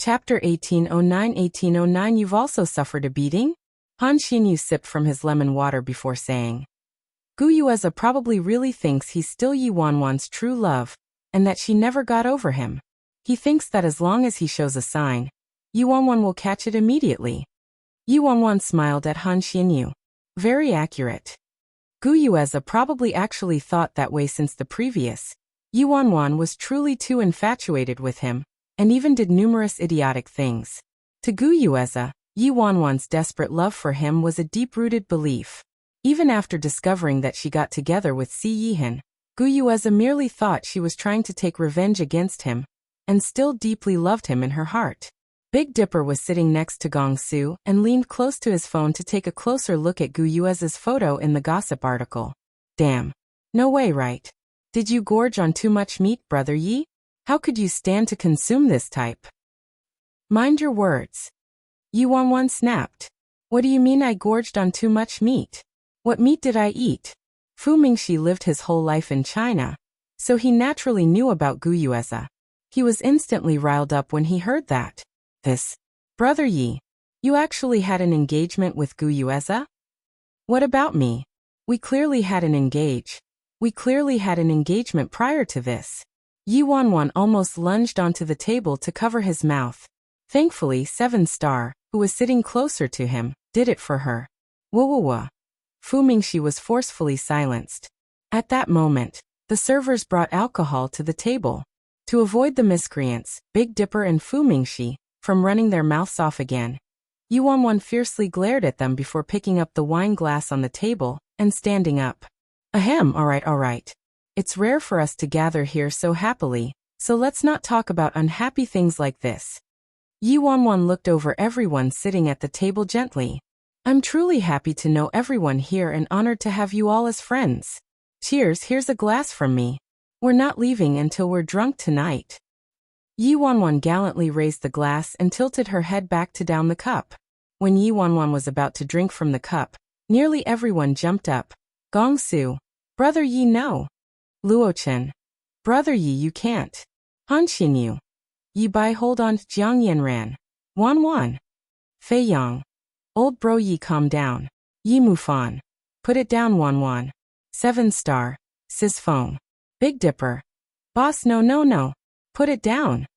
Chapter 1809. You've also suffered a beating? Han Xinyu sipped from his lemon water before saying. Gu Yueza probably really thinks he's still Yi Wanwan's true love, and that she never got over him. He thinks that as long as he shows a sign, Yi Wanwan will catch it immediately. Yi Wanwan smiled at Han Xinyu. Very accurate. Gu Yueza probably actually thought that way since the previous. Yi Wanwan was truly too infatuated with him, and even did numerous idiotic things. To Gu Yueza, Yi Wanwan's desperate love for him was a deep-rooted belief. Even after discovering that she got together with Si Yihan, Gu Yueza merely thought she was trying to take revenge against him, and still deeply loved him in her heart. Big Dipper was sitting next to Gong Su and leaned close to his phone to take a closer look at Gu Yueza's photo in the gossip article. Damn. No way, right? Did you gorge on too much meat, Brother Yi? How could you stand to consume this type? Mind your words. Yi Wanwan snapped. What do you mean I gorged on too much meat? What meat did I eat? Fu Mingxi lived his whole life in China, so he naturally knew about Gu Yueza. He was instantly riled up when he heard that. This. Brother Yi, you actually had an engagement with Gu Yueza? What about me? We clearly had an engagement prior to this. Yi Wanwan almost lunged onto the table to cover his mouth. Thankfully, 7-Star, who was sitting closer to him, did it for her. Wah. Fu Mingxi was forcefully silenced. At that moment, the servers brought alcohol to the table. To avoid the miscreants, Big Dipper and Fu Mingxi, from running their mouths off again, Yi Wanwan fiercely glared at them before picking up the wine glass on the table and standing up. Ahem, all right. It's rare for us to gather here so happily, so let's not talk about unhappy things like this. Yi Wanwan looked over everyone sitting at the table gently. I'm truly happy to know everyone here and honored to have you all as friends. Cheers, here's a glass from me. We're not leaving until we're drunk tonight. Yi Wanwan gallantly raised the glass and tilted her head back to down the cup. When Yi Wanwan was about to drink from the cup, nearly everyone jumped up. Gong Su. Brother Yi, no. Luo Chen. Brother Yi, you can't. Han Xinyu. Yi Bai, hold on. Jiang Yanran. Wanwan. Fei Yang. Old bro Yi, calm down. Yi Mufan. Put it down, Wanwan. 7-Star. Sis Feng. Big Dipper. Boss, no. Put it down.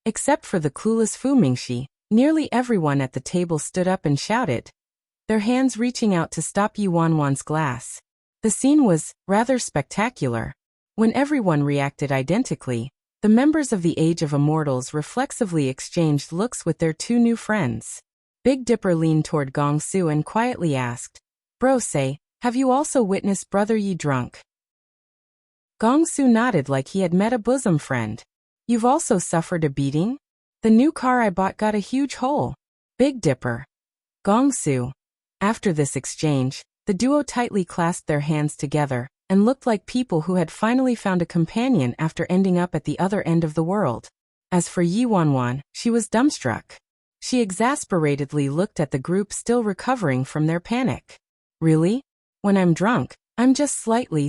Except for the clueless Fu Mingxi, nearly everyone at the table stood up and shouted, their hands reaching out to stop Yi Wanwan's glass. The scene was rather spectacular. When everyone reacted identically, the members of the Age of Immortals reflexively exchanged looks with their two new friends. Big Dipper leaned toward Gong Su and quietly asked, Bro say, have you also witnessed Brother Yi drunk? Gong Su nodded like he had met a bosom friend. You've also suffered a beating? The new car I bought got a huge hole. Big Dipper. Gong Su. After this exchange, the duo tightly clasped their hands together and looked like people who had finally found a companion after ending up at the other end of the world. As for Yi Wanwan, she was dumbstruck. She exasperatedly looked at the group still recovering from their panic. Really? When I'm drunk, I'm just slightly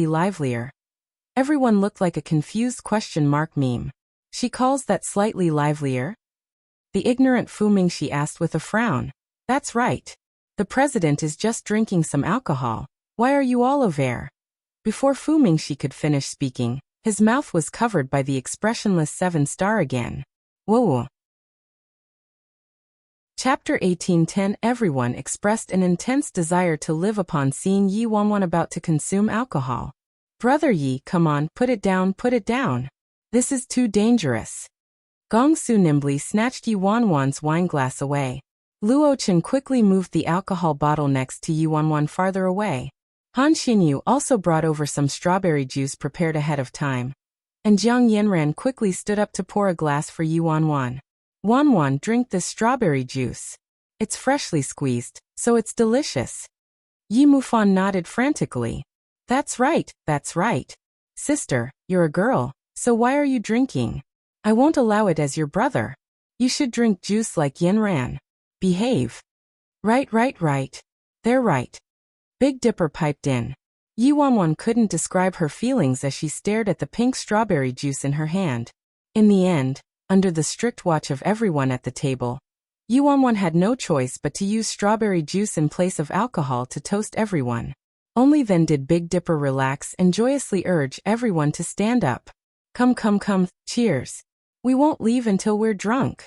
livelier. Everyone looked like a confused question mark meme. She calls that slightly livelier? The ignorant Fu Mingxi asked with a frown. That's right. The president is just drinking some alcohol. Why are you all over? Before Fu Mingxi could finish speaking, his mouth was covered by the expressionless 7-Star again. Whoa. Chapter 1810. Everyone expressed an intense desire to live upon seeing Yi Wanwan about to consume alcohol. Brother Yi, come on, put it down. This is too dangerous. Gong Su nimbly snatched Yi Wanwan's wineglass away. Luo Chen quickly moved the alcohol bottle next to Yi Wanwan farther away. Han Xinyu also brought over some strawberry juice prepared ahead of time. And Jiang Yanran quickly stood up to pour a glass for Yi Wanwan. Wanwan, drink this strawberry juice. It's freshly squeezed, so it's delicious. Yi Mufan nodded frantically. That's right. Sister, you're a girl, so why are you drinking? I won't allow it as your brother. You should drink juice like Yanran. Behave. Right. They're right. Big Dipper piped in. Yi Wanwan couldn't describe her feelings as she stared at the pink strawberry juice in her hand. In the end, under the strict watch of everyone at the table. Yu Wanwan had no choice but to use strawberry juice in place of alcohol to toast everyone. Only then did Big Dipper relax and joyously urge everyone to stand up. Come, come, come, cheers. We won't leave until we're drunk.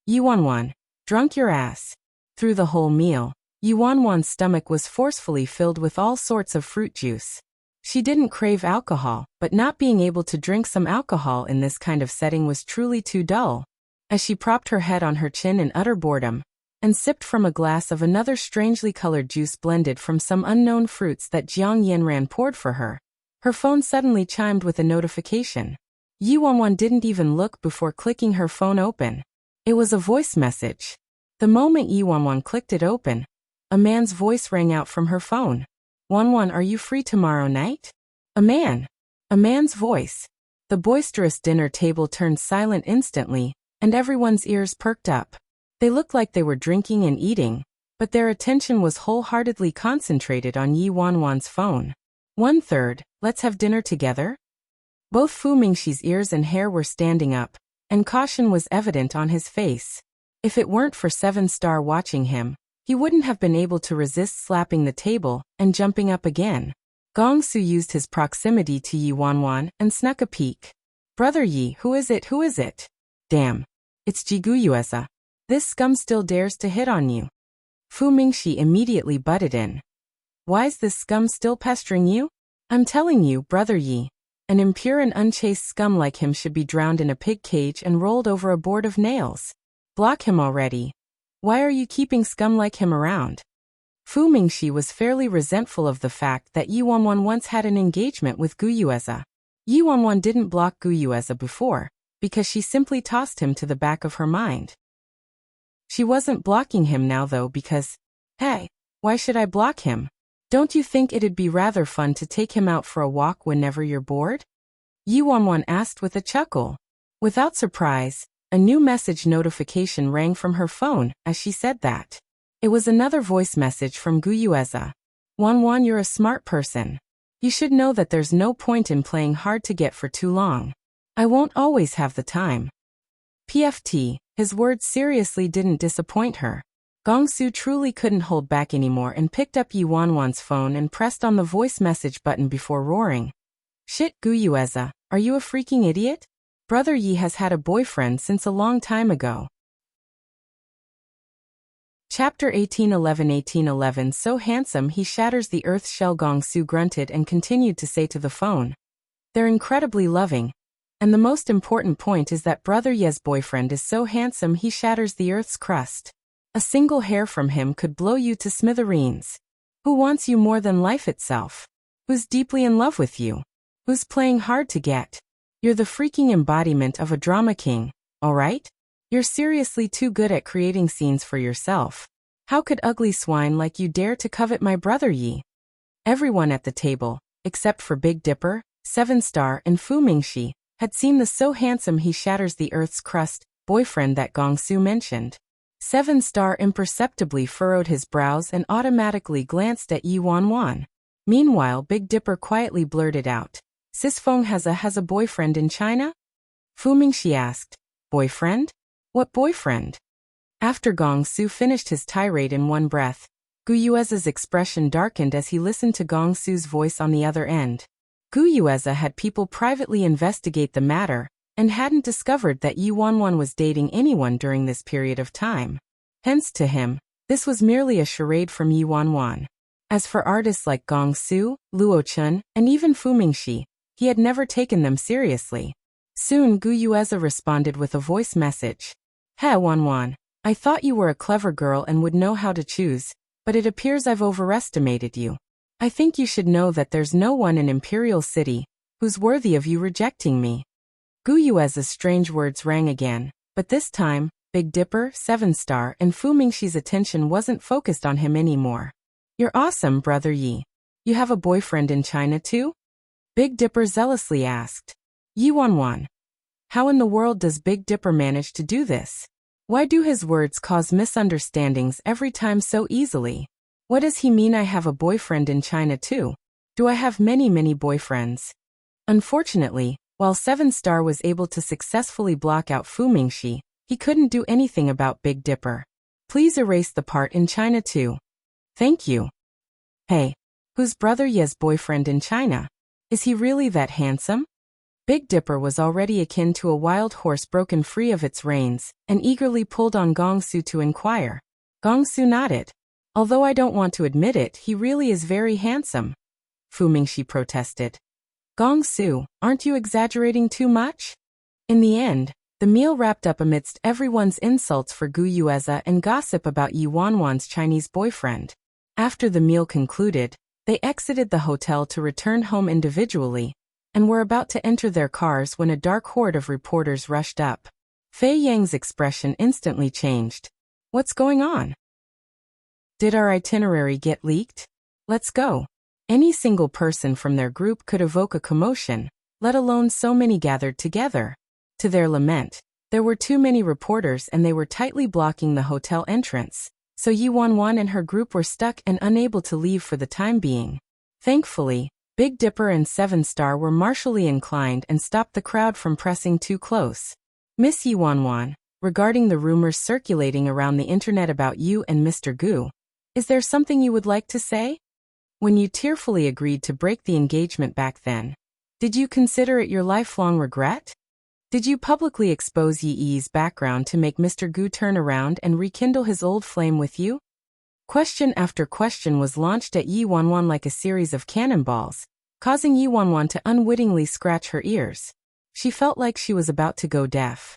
Yu Wanwan, drunk your ass. Through the whole meal, Yu Wanwan's stomach was forcefully filled with all sorts of fruit juice. She didn't crave alcohol, but not being able to drink some alcohol in this kind of setting was truly too dull. As she propped her head on her chin in utter boredom, and sipped from a glass of another strangely colored juice blended from some unknown fruits that Jiang Yanran poured for her, her phone suddenly chimed with a notification. Yu Wanwan didn't even look before clicking her phone open. It was a voice message. The moment Yu Wanwan clicked it open, a man's voice rang out from her phone. Wanwan, are you free tomorrow night? A man's voice. The boisterous dinner table turned silent instantly, and everyone's ears perked up. They looked like they were drinking and eating, but their attention was wholeheartedly concentrated on Yi Wanwan's phone. 1/3, let's have dinner together? Both Fu Mingxi's ears and hair were standing up, and caution was evident on his face. If it weren't for 7-Star watching him, he wouldn't have been able to resist slapping the table and jumping up again. Gong Su used his proximity to Yi Wanwan and snuck a peek. Brother Yi, who is it? Damn. It's Jiguyueza. This scum still dares to hit on you. Fu Mingxi immediately butted in. Why's this scum still pestering you? I'm telling you, Brother Yi. An impure and unchaste scum like him should be drowned in a pig cage and rolled over a board of nails. Block him already. Why are you keeping scum like him around? Fu Mingxi was fairly resentful of the fact that Yi Wanwan once had an engagement with Guyueza. Yi Wanwan didn't block Guyueza before, because she simply tossed him to the back of her mind. She wasn't blocking him now though because, hey, why should I block him? Don't you think it'd be rather fun to take him out for a walk whenever you're bored? Yi Wanwan asked with a chuckle. Without surprise, a new message notification rang from her phone as she said that. It was another voice message from Guyueza. Wanwan, you're a smart person. You should know that there's no point in playing hard to get for too long. I won't always have the time. PFT, his words seriously didn't disappoint her. Gong Su truly couldn't hold back anymore and picked up Yi Wanwan's phone and pressed on the voice message button before roaring. Shit, Guyueza, are you a freaking idiot? Brother Yi has had a boyfriend since a long time ago. Chapter 1811 So handsome he shatters the earth's shell. Gong Su grunted and continued to say to the phone. They're incredibly loving. And the most important point is that Brother Ye's boyfriend is so handsome he shatters the earth's crust. A single hair from him could blow you to smithereens. Who wants you more than life itself? Who's deeply in love with you? Who's playing hard to get? You're the freaking embodiment of a drama king, alright? You're seriously too good at creating scenes for yourself. How could ugly swine like you dare to covet my Brother Yi? Everyone at the table, except for Big Dipper, 7-Star and Fu Mingxi, had seen the so handsome he shatters the earth's crust boyfriend that Gong Su mentioned. 7-Star imperceptibly furrowed his brows and automatically glanced at Yi Wanwan. Meanwhile, Big Dipper quietly blurted out, Sis Feng has a boyfriend in China? Fu Mingxi asked, Boyfriend? What boyfriend? After Gong Su finished his tirade in one breath, Guyueza's expression darkened as he listened to Gong Su's voice on the other end. Guyueza had people privately investigate the matter, and hadn't discovered that Yi Wanwan was dating anyone during this period of time. Hence to him, this was merely a charade from Yi Wanwan. As for artists like Gong Su, Luo Chun, and even Fu Mingxi, he had never taken them seriously. Soon Guyueza responded with a voice message. Hey Wanwan, I thought you were a clever girl and would know how to choose, but it appears I've overestimated you. I think you should know that there's no one in Imperial City who's worthy of you rejecting me. Guyueza's strange words rang again, but this time, Big Dipper, 7-Star and Fu Mingxi's attention wasn't focused on him anymore. You're awesome, Brother Yi. You have a boyfriend in China too? Big Dipper zealously asked. Yi Wanwan. How in the world does Big Dipper manage to do this? Why do his words cause misunderstandings every time so easily? What does he mean I have a boyfriend in China too? Do I have many boyfriends? Unfortunately, While 7-star was able to successfully block out Fu Mingxi, he couldn't do anything about Big Dipper. Please erase the part in China too. Thank you. Hey, who's Brother Ye's boyfriend in China? Is he really that handsome? Big Dipper was already akin to a wild horse broken free of its reins, and eagerly pulled on Gong Su to inquire. Gong Su nodded. Although I don't want to admit it, he really is very handsome. Fu Mingxi protested. Gong Su, aren't you exaggerating too much? In the end, the meal wrapped up amidst everyone's insults for Gu Yueze and gossip about Yi Wanwan's Chinese boyfriend. After the meal concluded, they exited the hotel to return home individually, and were about to enter their cars when a dark horde of reporters rushed up. Fei Yang's expression instantly changed. What's going on? Did our itinerary get leaked? Let's go. Any single person from their group could evoke a commotion, let alone so many gathered together. To their lament, there were too many reporters and they were tightly blocking the hotel entrance, so Yi Wanwan and her group were stuck and unable to leave for the time being. Thankfully, Big Dipper and 7-star were martially inclined and stopped the crowd from pressing too close. Miss Yi Wanwan, regarding the rumors circulating around the internet about you and Mr. Gu, is there something you would like to say? When you tearfully agreed to break the engagement back then, did you consider it your lifelong regret? Did you publicly expose Yi Yi's background to make Mr. Gu turn around and rekindle his old flame with you? Question after question was launched at Yi Wanwan like a series of cannonballs, causing Yi Wanwan to unwittingly scratch her ears. She felt like she was about to go deaf.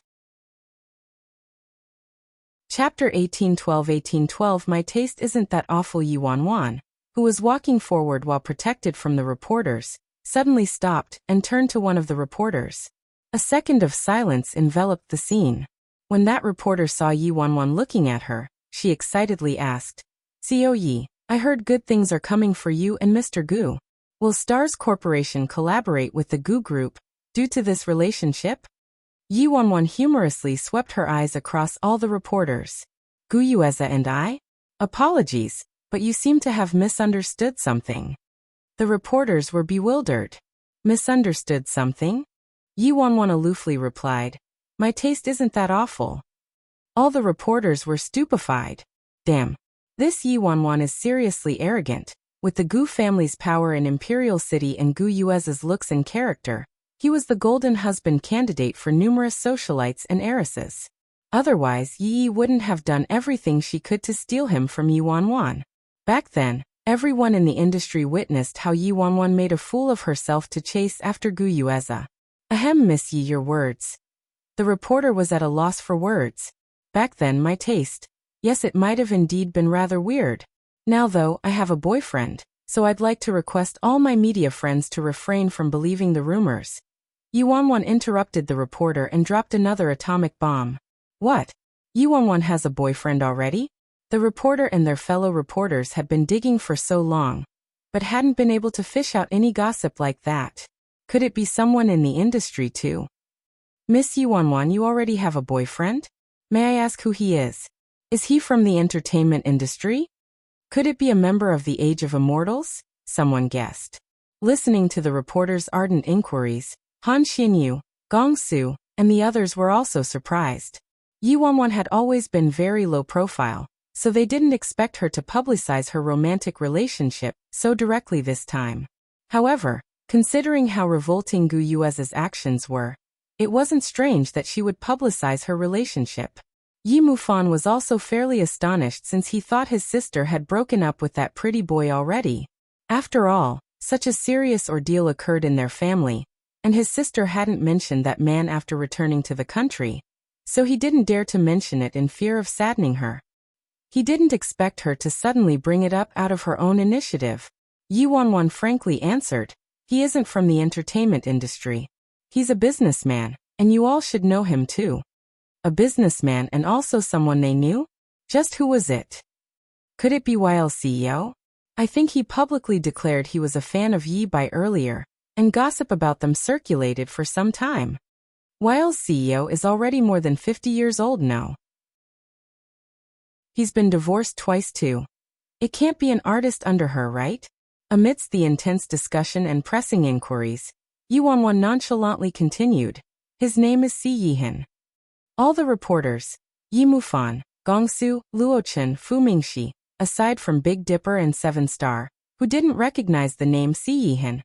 Chapter 1812 My taste isn't that awful. Yi Wanwan, who was walking forward while protected from the reporters, suddenly stopped and turned to one of the reporters. A second of silence enveloped the scene. When that reporter saw Yi Wanwan looking at her, she excitedly asked, "Co Yi, I heard good things are coming for you and Mr. Gu. Will Stars Corporation collaborate with the Gu Group due to this relationship?" Yi Wanwan humorously swept her eyes across all the reporters. "Gu Yueze and I? Apologies, but you seem to have misunderstood something." The reporters were bewildered. Misunderstood something? Yi Wanwan aloofly replied, "My taste isn't that awful." All the reporters were stupefied. Damn. This Yi Wanwan is seriously arrogant. With the Gu family's power in Imperial City and Gu Yueze's looks and character, he was the golden husband candidate for numerous socialites and heiresses. Otherwise, Yi Yi wouldn't have done everything she could to steal him from Yi Wanwan. Back then, everyone in the industry witnessed how Yi Wanwan made a fool of herself to chase after Gu Yueze. Ahem, Miss Yi, your words. The reporter was at a loss for words. Back then, my taste. Yes, it might have indeed been rather weird. Now though, I have a boyfriend, so I'd like to request all my media friends to refrain from believing the rumors. Yi Wanwan interrupted the reporter and dropped another atomic bomb. What? Yi Wanwan has a boyfriend already? The reporter and their fellow reporters had been digging for so long, but hadn't been able to fish out any gossip like that. Could it be someone in the industry too? Miss Yi Wanwan, you already have a boyfriend? May I ask who he is? Is he from the entertainment industry? Could it be a member of the Age of Immortals? Someone guessed. Listening to the reporter's ardent inquiries, Han Xinyu, Gong Su, and the others were also surprised. Yi Wanwan had always been very low profile, so they didn't expect her to publicize her romantic relationship so directly this time. However, considering how revolting Gu Yueze's actions were, it wasn't strange that she would publicize her relationship. Yi Mufan was also fairly astonished since he thought his sister had broken up with that pretty boy already. After all, such a serious ordeal occurred in their family, and his sister hadn't mentioned that man after returning to the country, so he didn't dare to mention it in fear of saddening her. He didn't expect her to suddenly bring it up out of her own initiative. Yi Wanwan frankly answered, "He isn't from the entertainment industry. He's a businessman, and you all should know him too." A businessman and also someone they knew? Just who was it? Could it be Wile's CEO? I think he publicly declared he was a fan of Yi Bai earlier, and gossip about them circulated for some time. Wile's CEO is already more than 50 years old now. He's been divorced twice too. It can't be an artist under her, right? Amidst the intense discussion and pressing inquiries, Yi Wanwan nonchalantly continued. His name is Si Yihan. All the reporters, Yi Mufan, Gongsu, Luochen, Fu Mingxi, aside from Big Dipper and Seven Star, who didn't recognize the name Si Yihan.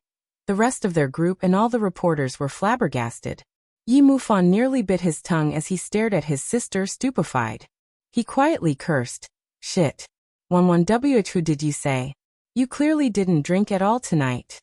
The rest of their group and all the reporters were flabbergasted. Yi Mufan nearly bit his tongue as he stared at his sister stupefied. He quietly cursed. Shit. Wanwan WH, who did you say? You clearly didn't drink at all tonight.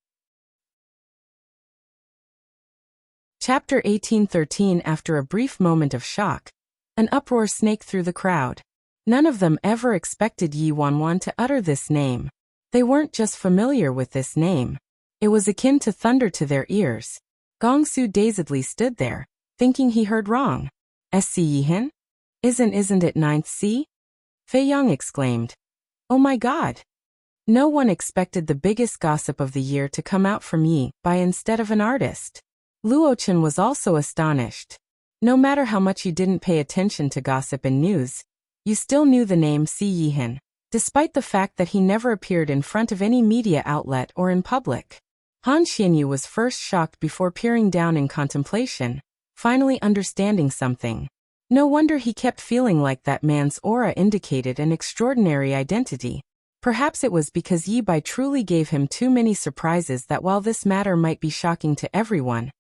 Chapter 1813. After a brief moment of shock, an uproar snaked through the crowd. None of them ever expected Yi Wanwan to utter this name. They weren't just familiar with this name. It was akin to thunder to their ears. Gongsu dazedly stood there, thinking he heard wrong. SC Yihan? Isn't it 9th C? Fei Yang exclaimed. Oh my god! No one expected the biggest gossip of the year to come out from Yi Bai instead of an artist. Luochen was also astonished. No matter how much you didn't pay attention to gossip and news, you still knew the name Si Yihan, despite the fact that he never appeared in front of any media outlet or in public. Han Xianyu was first shocked before peering down in contemplation, finally understanding something. No wonder he kept feeling like that man's aura indicated an extraordinary identity. Perhaps it was because Yi Bai truly gave him too many surprises that while this matter might be shocking to everyone,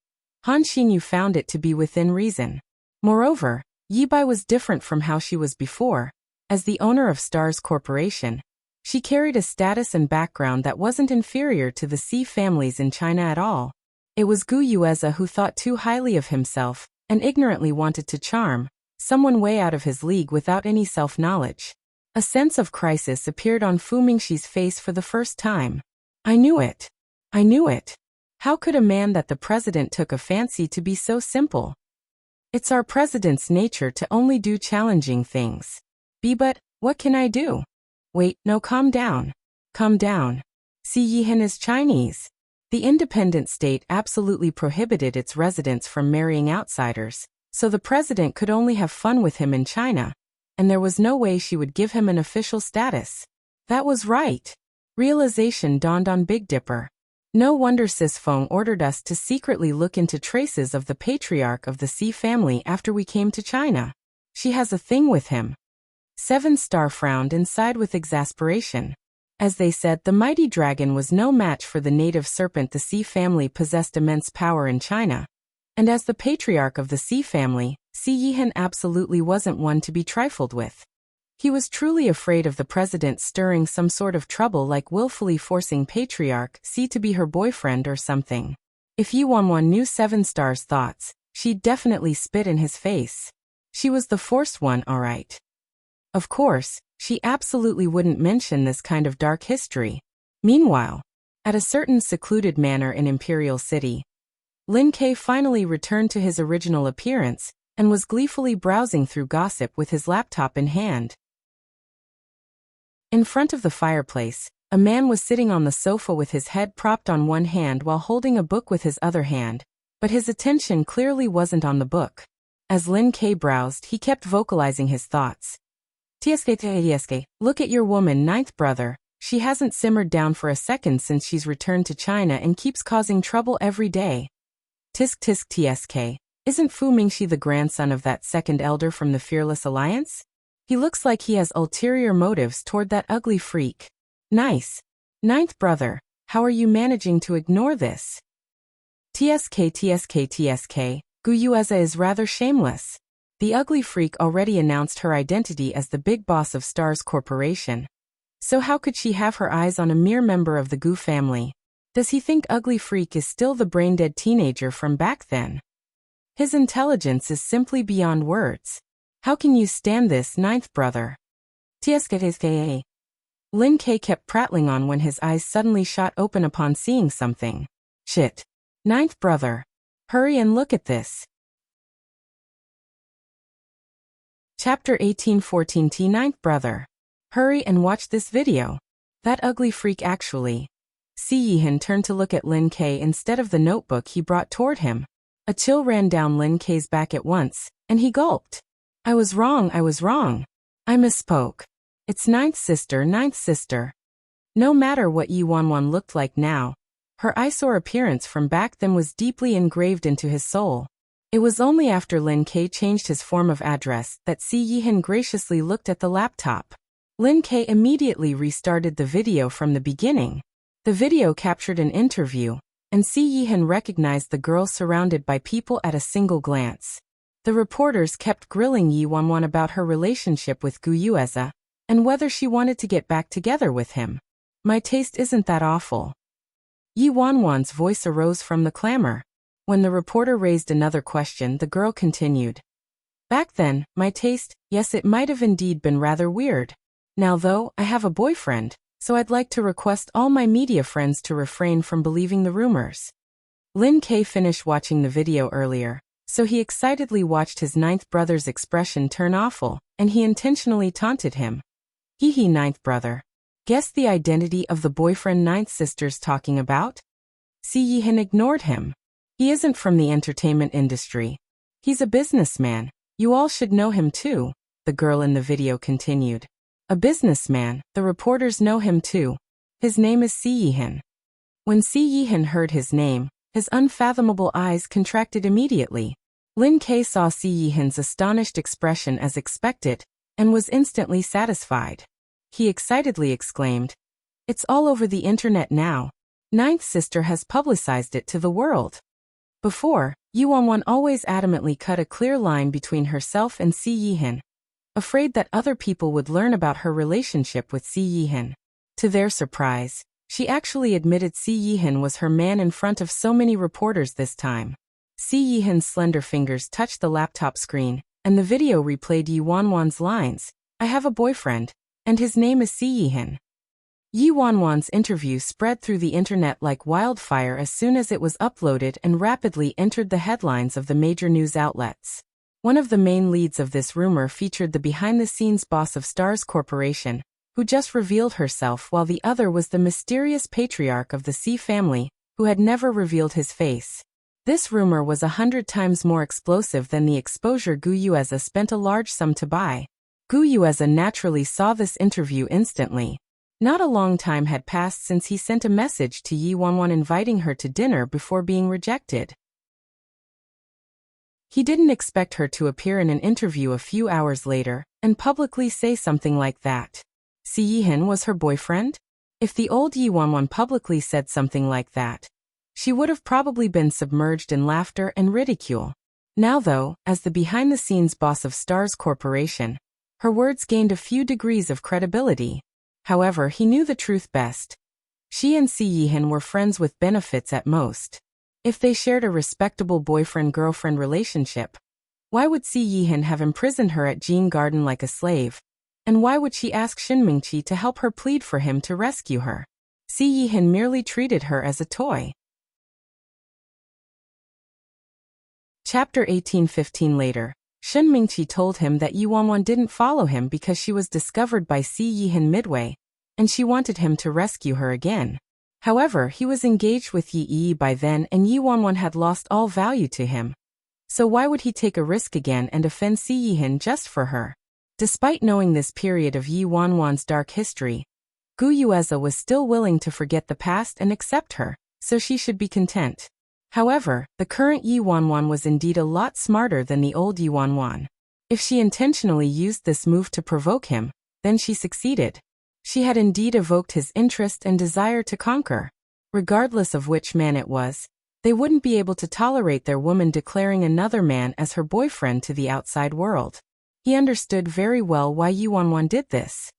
Han Xianyu found it to be within reason. Moreover, Yi Bai was different from how she was before. As the owner of Stars Corporation, she carried a status and background that wasn't inferior to the C families in China at all. It was Gu Yueza who thought too highly of himself and ignorantly wanted to charm someone way out of his league without any self-knowledge. A sense of crisis appeared on Fu Mingxi's face for the first time. I knew it. I knew it. How could a man that the president took a fancy to be so simple? It's our president's nature to only do challenging things. But what can I do? Wait, no, calm down. Calm down. Si Yihan is Chinese. The independent state absolutely prohibited its residents from marrying outsiders, so the president could only have fun with him in China, and there was no way she would give him an official status. That was right. Realization dawned on Big Dipper. No wonder Sis Feng ordered us to secretly look into traces of the patriarch of the C family after we came to China. She has a thing with him. Seven Star frowned and sighed with exasperation. As they said, the mighty dragon was no match for the native serpent. The C family possessed immense power in China. And as the patriarch of the C family, Si Yihan absolutely wasn't one to be trifled with. He was truly afraid of the president stirring some sort of trouble, like willfully forcing Patriarch C to be her boyfriend or something. If Yi Wanwan knew Seven Star's thoughts, she'd definitely spit in his face. She was the forced one, all right. Of course, she absolutely wouldn't mention this kind of dark history. Meanwhile, at a certain secluded manor in Imperial City, Lin Ke finally returned to his original appearance and was gleefully browsing through gossip with his laptop in hand. In front of the fireplace, a man was sitting on the sofa with his head propped on one hand while holding a book with his other hand, but his attention clearly wasn't on the book. As Lin Ke browsed, he kept vocalizing his thoughts. TSK, look at your woman, 9th brother. She hasn't simmered down for a second since she's returned to China and keeps causing trouble every day. Tisk TSK. Isn't Fu Mingxi the grandson of that second elder from the Fearless Alliance? He looks like he has ulterior motives toward that ugly freak. Nice. 9th brother, how are you managing to ignore this? TSK, Gu Yueza is rather shameless. The ugly freak already announced her identity as the big boss of Stars Corporation. So how could she have her eyes on a mere member of the Gu family? Does he think ugly freak is still the brain-dead teenager from back then? His intelligence is simply beyond words. How can you stand this, 9th brother? TSK. Lin Ke kept prattling on when his eyes suddenly shot open upon seeing something. Shit. 9th brother. Hurry and look at this. Chapter 1814. 9th brother. Hurry and watch this video. That ugly freak actually. Si Yihan turned to look at Lin Ke instead of the notebook he brought toward him. A chill ran down Lin Ke's back at once, and he gulped. I was wrong. I misspoke. It's 9th sister. No matter what Yi Wanwan looked like now, Her eyesore appearance from back then was deeply engraved into his soul. It was only after Lin K changed his form of address that Si Yihan graciously looked at the laptop. Lin K immediately restarted the video from the beginning. The video captured an interview, and Si Yihan recognized the girl surrounded by people at a single glance. The reporters kept grilling Yi Wanwan about her relationship with Gu Yueze, and whether she wanted to get back together with him. My taste isn't that awful. Yi Wanwan's voice arose from the clamor. When the reporter raised another question, the girl continued. Back then, my taste, yes, it might have indeed been rather weird. Now though, I have a boyfriend, so I'd like to request all my media friends to refrain from believing the rumors. Lin K finished watching the video earlier, so he excitedly watched his ninth brother's expression turn awful, and he intentionally taunted him. Hee ninth brother. Guess the identity of the boyfriend ninth sister's talking about? Si Yihan ignored him. He isn't from the entertainment industry. He's a businessman. You all should know him too, the girl in the video continued. A businessman, the reporters know him too. His name is Si Yihan. When Si Yihan heard his name, his unfathomable eyes contracted immediately. Lin K saw Si Yihan's astonished expression as expected, and was instantly satisfied. He excitedly exclaimed, "It's all over the internet now. Ninth sister has publicized it to the world." Before, Yi Wanwan always adamantly cut a clear line between herself and Si Yihan, afraid that other people would learn about her relationship with Si Yihan. To their surprise, she actually admitted Si Yihan was her man in front of so many reporters this time. Si Yihan's slender fingers touched the laptop screen, and the video replayed Yi Wanwan's lines, "I have a boyfriend, and his name is Si Yihan." Yi Wanwan's interview spread through the internet like wildfire as soon as it was uploaded and rapidly entered the headlines of the major news outlets. One of the main leads of this rumor featured the behind-the-scenes boss of Stars Corporation, who just revealed herself, while the other was the mysterious patriarch of the Si family, who had never revealed his face. This rumor was 100 times more explosive than the exposure Gu Yueze spent a large sum to buy. Gu Yueze naturally saw this interview instantly. Not a long time had passed since he sent a message to Yi Wanwan inviting her to dinner before being rejected. He didn't expect her to appear in an interview a few hours later and publicly say something like that. Si Yihan was her boyfriend? If the old Yi Wanwan publicly said something like that, she would have probably been submerged in laughter and ridicule. Now though, as the behind-the-scenes boss of Stars Corporation, her words gained a few degrees of credibility. However, he knew the truth best. She and Si Yihan were friends with benefits at most. If they shared a respectable boyfriend-girlfriend relationship, why would Si Yihan have imprisoned her at Jin Garden like a slave? And why would she ask Shin Mingqi to help her plead for him to rescue her? Si Yihan merely treated her as a toy. Chapter 18:15 Later, Shin Mingqi told him that Yi Wanwan didn't follow him because she was discovered by Si Yihan midway, and she wanted him to rescue her again. However, he was engaged with Yi Yi by then and Yi Wanwan had lost all value to him. So why would he take a risk again and offend Si Yihan just for her? Despite knowing this period of Yi Wanwan's dark history, Gu Yueze was still willing to forget the past and accept her, so she should be content. However, the current Yi Wanwan was indeed a lot smarter than the old Yi Wanwan. If she intentionally used this move to provoke him, then she succeeded. She had indeed evoked his interest and desire to conquer. Regardless of which man it was, they wouldn't be able to tolerate their woman declaring another man as her boyfriend to the outside world. He understood very well why Yi Wanwan did this.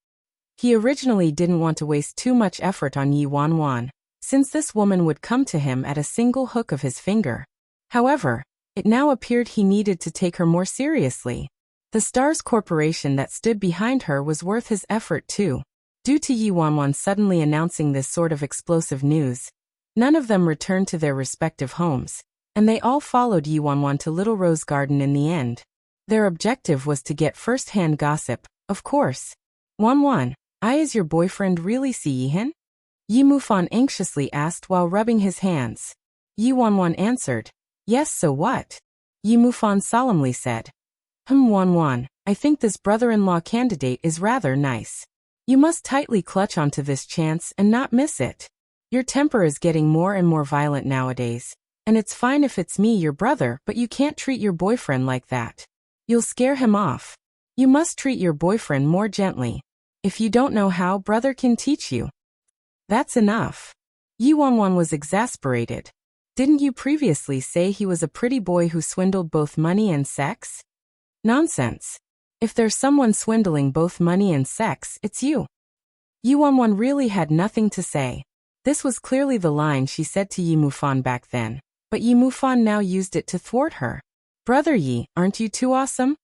He originally didn't want to waste too much effort on Yi Wanwan, since this woman would come to him at a single hook of his finger. However, it now appeared he needed to take her more seriously. The Stars Corporation that stood behind her was worth his effort too. Due to Yi Wanwan suddenly announcing this sort of explosive news, none of them returned to their respective homes, and they all followed Yi Wanwan to Little Rose Garden in the end. Their objective was to get first-hand gossip, of course. Wanwan, is your boyfriend really Si Yihan? Yi Mufan anxiously asked while rubbing his hands. Yi Wanwan answered, "Yes, so what?" Yi Mufan solemnly said, Wanwan, I think this brother-in-law candidate is rather nice. You must tightly clutch onto this chance and not miss it. Your temper is getting more and more violent nowadays. And it's fine if it's me, your brother, but you can't treat your boyfriend like that. You'll scare him off. You must treat your boyfriend more gently. If you don't know how, brother can teach you. That's enough. Yi Wanwan was exasperated. Didn't you previously say he was a pretty boy who swindled both money and sex? Nonsense. If there's someone swindling both money and sex, it's you. Yi Wanwan really had nothing to say. This was clearly the line she said to Yi Mufan back then, but Yi Mufan now used it to thwart her. Brother Yi, aren't you too awesome?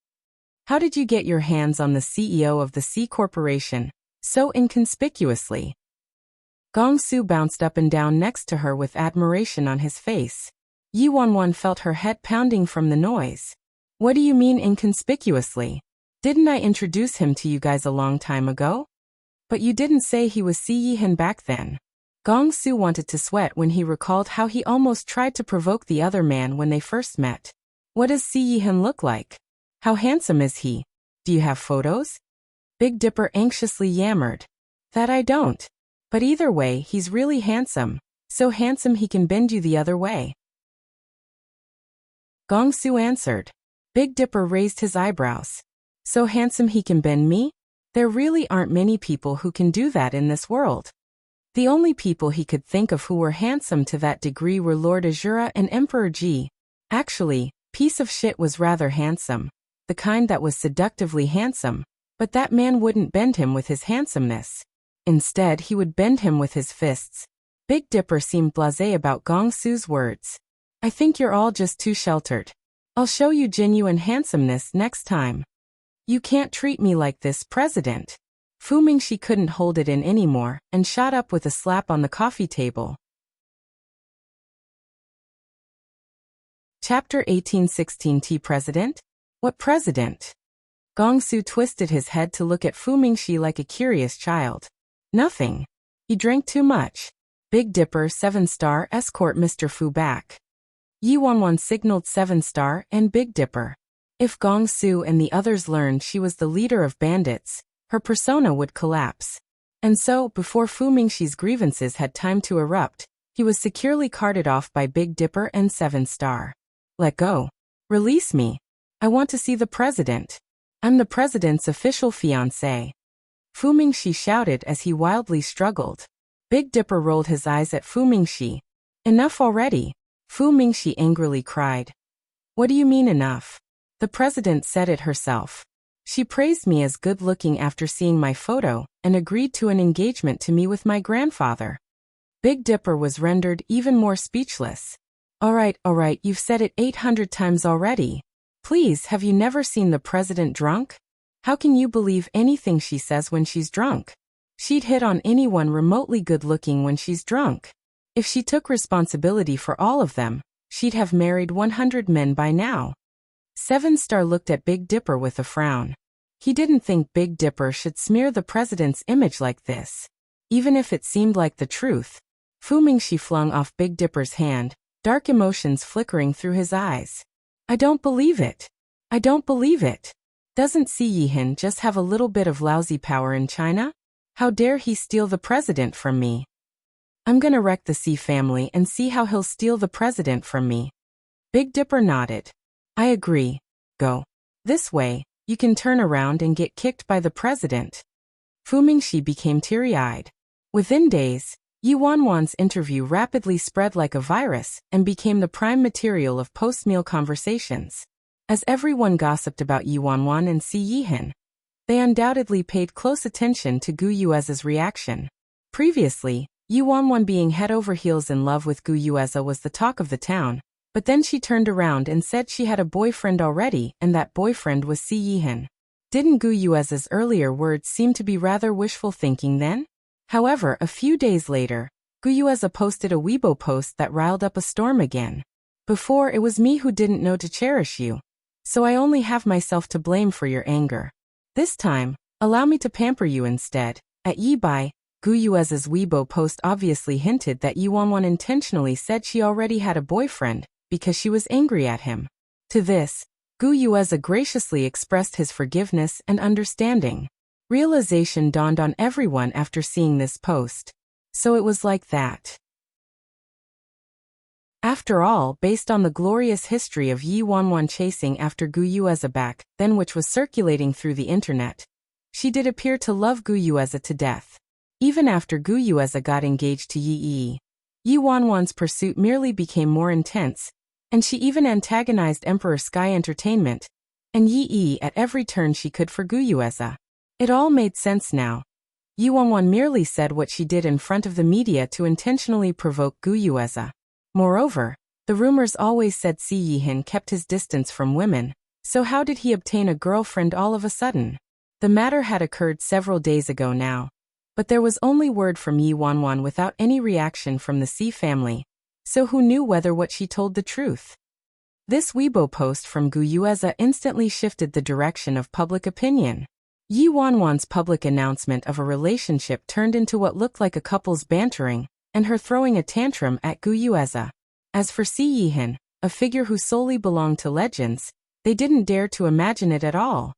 How did you get your hands on the CEO of the C Corporation, so inconspicuously? Gong Su bounced up and down next to her with admiration on his face. Yi Wanwan felt her head pounding from the noise. What do you mean inconspicuously? Didn't I introduce him to you guys a long time ago? But you didn't say he was Si Yihan back then. Gong Su wanted to sweat when he recalled how he almost tried to provoke the other man when they first met. What does Si Yihan look like? How handsome is he? Do you have photos? Big Dipper anxiously yammered. That I don't. But either way, he's really handsome. So handsome he can bend you the other way. Gong Su answered. Big Dipper raised his eyebrows. So handsome he can bend me? There really aren't many people who can do that in this world. The only people he could think of who were handsome to that degree were Lord Azura and Emperor Ji. Actually, piece of shit was rather handsome. The kind that was seductively handsome, but that man wouldn't bend him with his handsomeness. Instead, he would bend him with his fists. Big Dipper seemed blasé about Gong Su's words. I think you're all just too sheltered. I'll show you genuine handsomeness next time. You can't treat me like this, President. Fu Mingxi couldn't hold it in anymore and shot up with a slap on the coffee table. Chapter 1816 Tea President? What president? Gong Su twisted his head to look at Fu Mingxi like a curious child. Nothing. He drank too much. Big Dipper 7-star escort Mr. Fu back. Yi Wanwan signaled 7-star and Big Dipper. If Gong Su and the others learned she was the leader of bandits, her persona would collapse. And so, before Fu Mingxi's grievances had time to erupt, he was securely carted off by Big Dipper and 7-star. Let go. Release me. I want to see the president. I'm the president's official fiancé. Fu Mingxi shouted as he wildly struggled. Big Dipper rolled his eyes at Fu Mingxi. Enough already. Fu Mingxi angrily cried. What do you mean enough? The president said it herself. She praised me as good-looking after seeing my photo and agreed to an engagement to me with my grandfather. Big Dipper was rendered even more speechless. All right, you've said it 800 times already. Please, have you never seen the president drunk? How can you believe anything she says when she's drunk? She'd hit on anyone remotely good-looking when she's drunk. If she took responsibility for all of them, she'd have married 100 men by now. 7-star looked at Big Dipper with a frown. He didn't think Big Dipper should smear the president's image like this. Even if it seemed like the truth. Fu Mingxi flung off Big Dipper's hand, dark emotions flickering through his eyes. I don't believe it. I don't believe it. Doesn't Si Yihan just have a little bit of lousy power in China? How dare he steal the president from me? I'm gonna wreck the Si family and see how he'll steal the president from me. Big Dipper nodded. I agree. Go. This way, you can turn around and get kicked by the president. Fu Mingxi became teary-eyed. Within days, Yi Wanwan's interview rapidly spread like a virus and became the prime material of post-meal conversations. As everyone gossiped about Yi Wanwan and Si Yihan, they undoubtedly paid close attention to Gu Yueza's reaction. Previously, Yi Wanwan being head over heels in love with Gu Yueza was the talk of the town, but then she turned around and said she had a boyfriend already and that boyfriend was Si Yihan. Didn't Gu Yueza's earlier words seem to be rather wishful thinking then? However, a few days later, Gu Yueza posted a Weibo post that riled up a storm again. Before, it was me who didn't know to cherish you. So I only have myself to blame for your anger. This time, allow me to pamper you instead. At Yibai, Gu Yueza's Weibo post obviously hinted that Yi Wanwan intentionally said she already had a boyfriend, because she was angry at him. To this, Gu Yueza graciously expressed his forgiveness and understanding. Realization dawned on everyone after seeing this post. So it was like that. After all, based on the glorious history of Yi Wanwan chasing after Gu Yueza back then, which was circulating through the internet, she did appear to love Gu Yueza to death. Even after Gu Yueza got engaged to Yi Wanwan's pursuit merely became more intense, and she even antagonized Emperor Sky Entertainment and Yi at every turn she could for Gu Yueza. It all made sense now. Yi Wanwan merely said what she did in front of the media to intentionally provoke Gu Yueza. Moreover, the rumors always said Si Yihin kept his distance from women, so how did he obtain a girlfriend all of a sudden? The matter had occurred several days ago now, but there was only word from Yi Wanwan without any reaction from the Si family, so who knew whether what she told the truth? This Weibo post from Gu Yueza instantly shifted the direction of public opinion. Yi Wanwan's public announcement of a relationship turned into what looked like a couple's bantering, and her throwing a tantrum at Gu Yueza. As for Si Yihin, a figure who solely belonged to legends, they didn't dare to imagine it at all.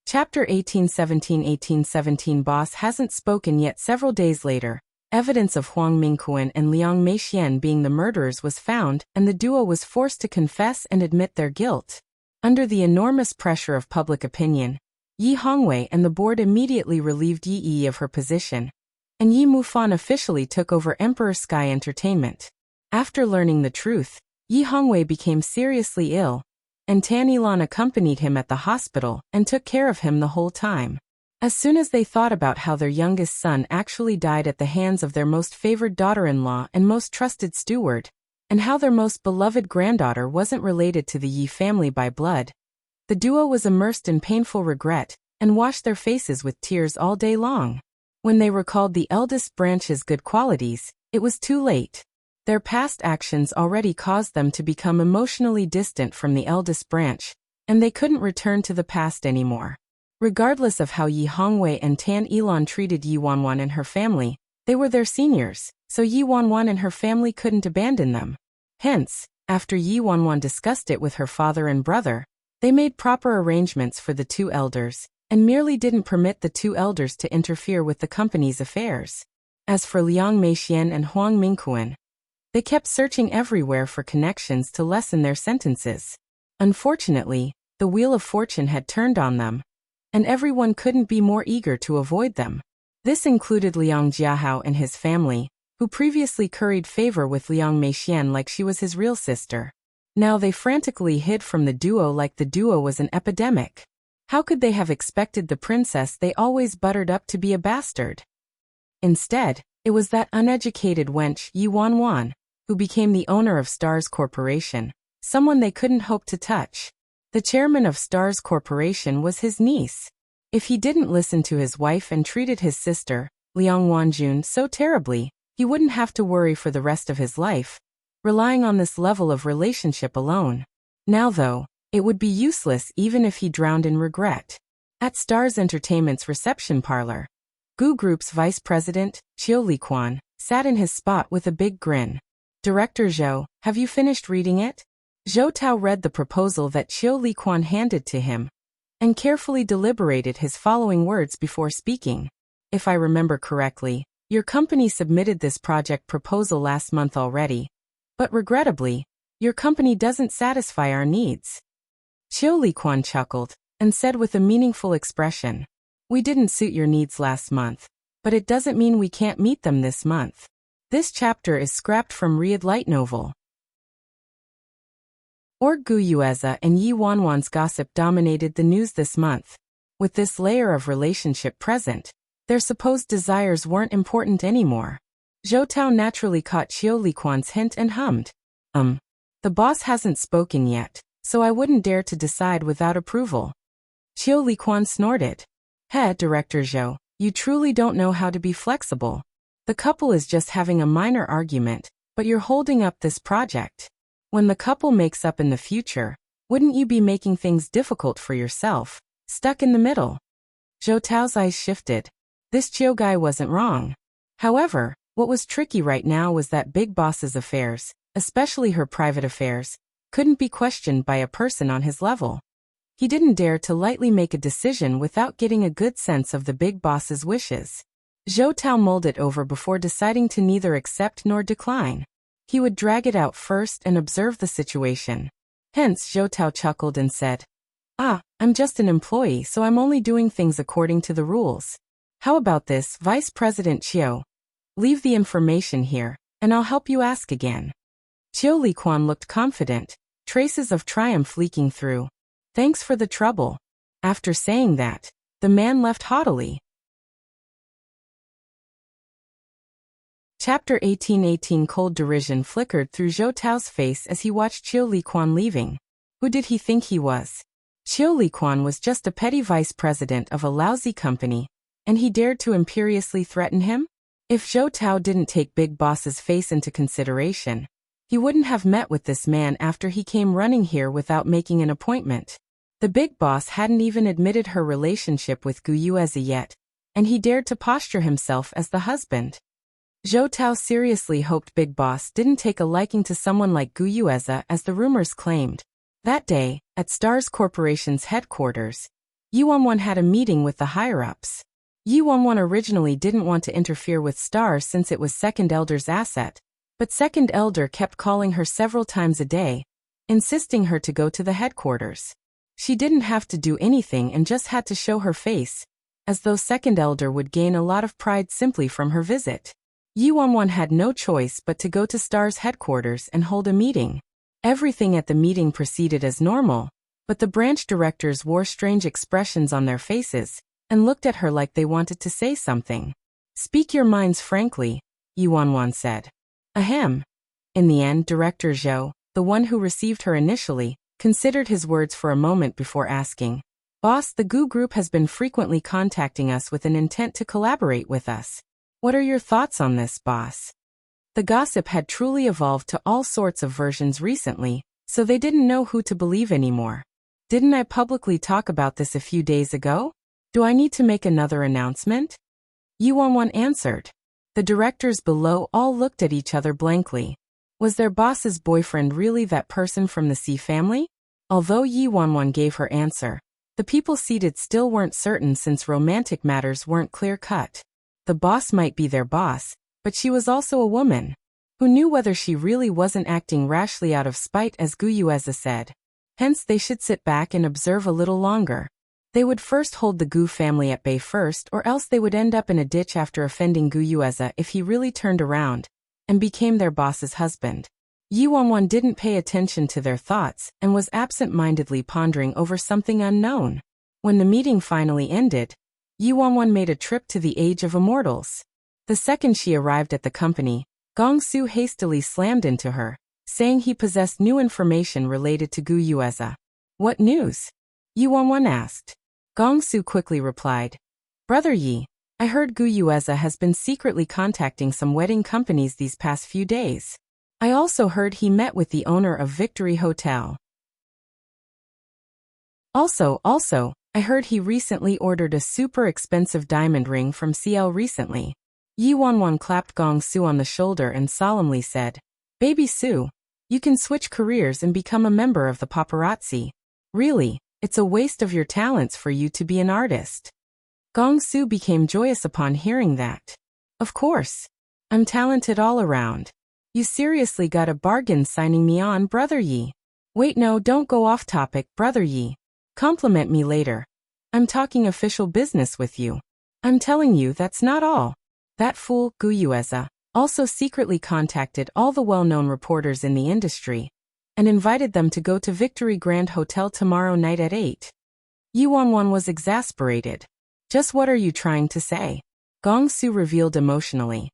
Chapter 1817 Boss hasn't spoken yet. Several days later, evidence of Huang Mingquan and Liang Meixian being the murderers was found, and the duo was forced to confess and admit their guilt. Under the enormous pressure of public opinion, Yi Hongwei and the board immediately relieved Yi of her position, and Yi Mufan officially took over Emperor Sky Entertainment. After learning the truth, Yi Hongwei became seriously ill, and Tan Yilan accompanied him at the hospital and took care of him the whole time. As soon as they thought about how their youngest son actually died at the hands of their most favored daughter-in-law and most trusted steward, and how their most beloved granddaughter wasn't related to the Yi family by blood, the duo was immersed in painful regret and washed their faces with tears all day long. When they recalled the eldest branch's good qualities, it was too late. Their past actions already caused them to become emotionally distant from the eldest branch, and they couldn't return to the past anymore. Regardless of how Yi Hongwei and Tan Yilan treated Yi Wanwan and her family, they were their seniors, so Yi Wanwan and her family couldn't abandon them. Hence, after Yi Wanwan discussed it with her father and brother, they made proper arrangements for the two elders, and merely didn't permit the two elders to interfere with the company's affairs. As for Liang Meixian and Huang Mingquan, they kept searching everywhere for connections to lessen their sentences. Unfortunately, the wheel of fortune had turned on them, and everyone couldn't be more eager to avoid them. This included Liang Jiahao and his family, who previously curried favor with Liang Meixian like she was his real sister. Now they frantically hid from the duo like the duo was an epidemic. How could they have expected the princess they always buttered up to be a bastard? Instead, it was that uneducated wench Yi Wanwan, who became the owner of Stars Corporation, someone they couldn't hope to touch. The chairman of Stars Corporation was his niece. If he didn't listen to his wife and treated his sister, Liang Wanjun, so terribly, he wouldn't have to worry for the rest of his life, relying on this level of relationship alone. Now though, it would be useless even if he drowned in regret. At Stars Entertainment's reception parlor, Gu Group's vice president, Chiu Liquan, sat in his spot with a big grin. Director Zhou, have you finished reading it? Zhou Tao read the proposal that Chiu Liquan handed to him, and carefully deliberated his following words before speaking. If I remember correctly, your company submitted this project proposal last month already, but regrettably, your company doesn't satisfy our needs. Chiu Liquan chuckled, and said with a meaningful expression, we didn't suit your needs last month, but it doesn't mean we can't meet them this month. This chapter is scrapped from Riyadh Light Novel. Gu Yueza and Yi Wanwan's gossip dominated the news this month. With this layer of relationship present, their supposed desires weren't important anymore. Zhou Tao naturally caught Chiu Liquan's hint and hummed. The boss hasn't spoken yet, so I wouldn't dare to decide without approval. Chiu Liquan snorted. Director Zhou, you truly don't know how to be flexible. The couple is just having a minor argument, but you're holding up this project. When the couple makes up in the future, wouldn't you be making things difficult for yourself, stuck in the middle? Zhou Tao's eyes shifted. This Chiu guy wasn't wrong. However, what was tricky right now was that Big Boss's affairs, especially her private affairs, couldn't be questioned by a person on his level. He didn't dare to lightly make a decision without getting a good sense of the big boss's wishes. Zhou Tao mulled it over before deciding to neither accept nor decline. He would drag it out first and observe the situation. Hence Zhou Tao chuckled and said, I'm just an employee, so I'm only doing things according to the rules. How about this, Vice President Qiu? Leave the information here, and I'll help you ask again. Qiu Liquan looked confident, traces of triumph leaking through. Thanks for the trouble. After saying that, the man left haughtily. Chapter 1818. Cold derision flickered through Zhou Tao's face as he watched Qiu Liquan leaving. Who did he think he was? Qiu Liquan was just a petty vice president of a lousy company, and he dared to imperiously threaten him? If Zhou Tao didn't take Big Boss's face into consideration, he wouldn't have met with this man after he came running here without making an appointment. The Big Boss hadn't even admitted her relationship with Gu Yueze yet, and he dared to posture himself as the husband. Zhou Tao seriously hoped Big Boss didn't take a liking to someone like Gu Yueze as the rumors claimed. That day, at Stars Corporation's headquarters, Yi Wanwan had a meeting with the higher-ups. Yi Wanwan originally didn't want to interfere with Stars since it was Second Elder's asset, but Second Elder kept calling her several times a day, insisting her to go to the headquarters. She didn't have to do anything and just had to show her face, as though Second Elder would gain a lot of pride simply from her visit. Yi Wanwan had no choice but to go to Star's headquarters and hold a meeting. Everything at the meeting proceeded as normal, but the branch directors wore strange expressions on their faces and looked at her like they wanted to say something. Speak your minds frankly, Yi Wanwan said. Ahem. In the end, Director Zhou, the one who received her initially, considered his words for a moment before asking, Boss, the Gu Group has been frequently contacting us with an intent to collaborate with us. What are your thoughts on this, boss? The gossip had truly evolved to all sorts of versions recently, so they didn't know who to believe anymore. Didn't I publicly talk about this a few days ago? Do I need to make another announcement? Yi Wanwan answered. The directors below all looked at each other blankly. Was their boss's boyfriend really that person from the C family? Although Yi Wanwan gave her answer, the people seated still weren't certain since romantic matters weren't clear-cut. The boss might be their boss, but she was also a woman. Who knew whether she really wasn't acting rashly out of spite as Gu Yueze said. Hence they should sit back and observe a little longer. They would first hold the Gu family at bay first, or else they would end up in a ditch after offending Gu Yueze if he really turned around and became their boss's husband. Yi Wanwan didn't pay attention to their thoughts and was absent-mindedly pondering over something unknown. When the meeting finally ended, Yi Wanwan made a trip to the Age of Immortals. The second she arrived at the company, Gong Su hastily slammed into her, saying he possessed new information related to Gu Yueze. What news? Yi Wanwan asked. Gong Su quickly replied, Brother Yi, I heard Gu Yueze has been secretly contacting some wedding companies these past few days. I also heard he met with the owner of Victory Hotel. Also, I heard he recently ordered a super expensive diamond ring from CL recently. Yi Wanwan clapped Gong Su on the shoulder and solemnly said, Baby Su, you can switch careers and become a member of the paparazzi. Really, it's a waste of your talents for you to be an artist. Gong Su became joyous upon hearing that. Of course. I'm talented all around. You seriously got a bargain signing me on, Brother Yi. Wait, no, don't go off topic, Brother Yi. Compliment me later. I'm talking official business with you. I'm telling you that's not all. That fool, Gu Yueze, also secretly contacted all the well-known reporters in the industry and invited them to go to Victory Grand Hotel tomorrow night at 8. Yi Wanwan was exasperated. Just what are you trying to say? Gong Su revealed emotionally.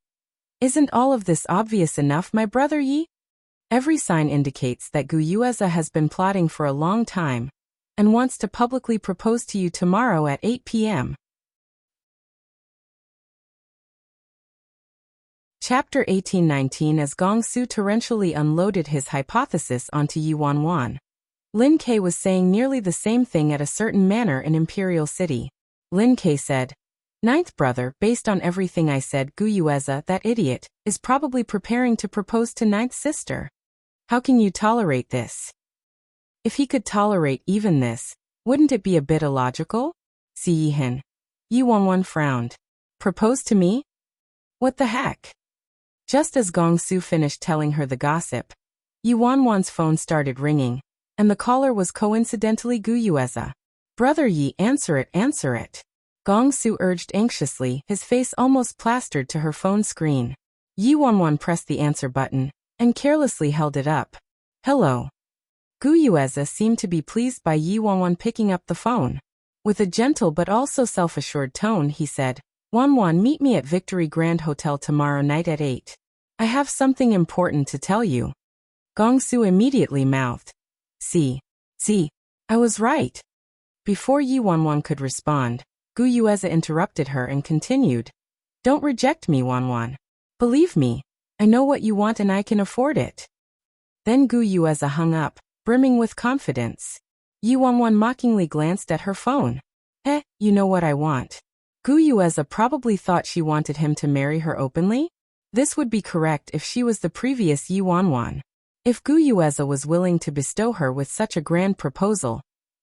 Isn't all of this obvious enough, my brother Yi? Every sign indicates that Gu Yueze has been plotting for a long time and wants to publicly propose to you tomorrow at 8 p.m. Chapter 1819. As Gong Su torrentially unloaded his hypothesis onto Yi Wanwan, Lin Ke was saying nearly the same thing at a certain manor in Imperial City. Lin Ke said, Ninth brother, based on everything I said, Gu Yueze, that idiot, is probably preparing to propose to ninth sister. How can you tolerate this? If he could tolerate even this, Wouldn't it be a bit illogical? Si Yihin. Yi Wanwan frowned. Propose to me? What the heck? Just as Gong Su finished telling her the gossip, Yi Wanwan's phone started ringing, and the caller was coincidentally Gu Yueza. Brother Yi, answer it, answer it. Gong Su urged anxiously, his face almost plastered to her phone screen. Yi Wanwan pressed the answer button, and carelessly held it up. Hello. Gu Yueza seemed to be pleased by Yi Wanwan picking up the phone. With a gentle but also self-assured tone, he said, Wanwan, meet me at Victory Grand Hotel tomorrow night at 8. I have something important to tell you. Gong Su immediately mouthed. See, I was right. Before Yi Wanwan could respond, Gu Yueza interrupted her and continued. Don't reject me, Wanwan. Believe me, I know what you want and I can afford it. Then Gu Yueza hung up, brimming with confidence. Yi Wanwan mockingly glanced at her phone. You know what I want. Gu Yueza probably thought she wanted him to marry her openly? This would be correct if she was the previous Yi Wanwan. If Gu Yueza was willing to bestow her with such a grand proposal,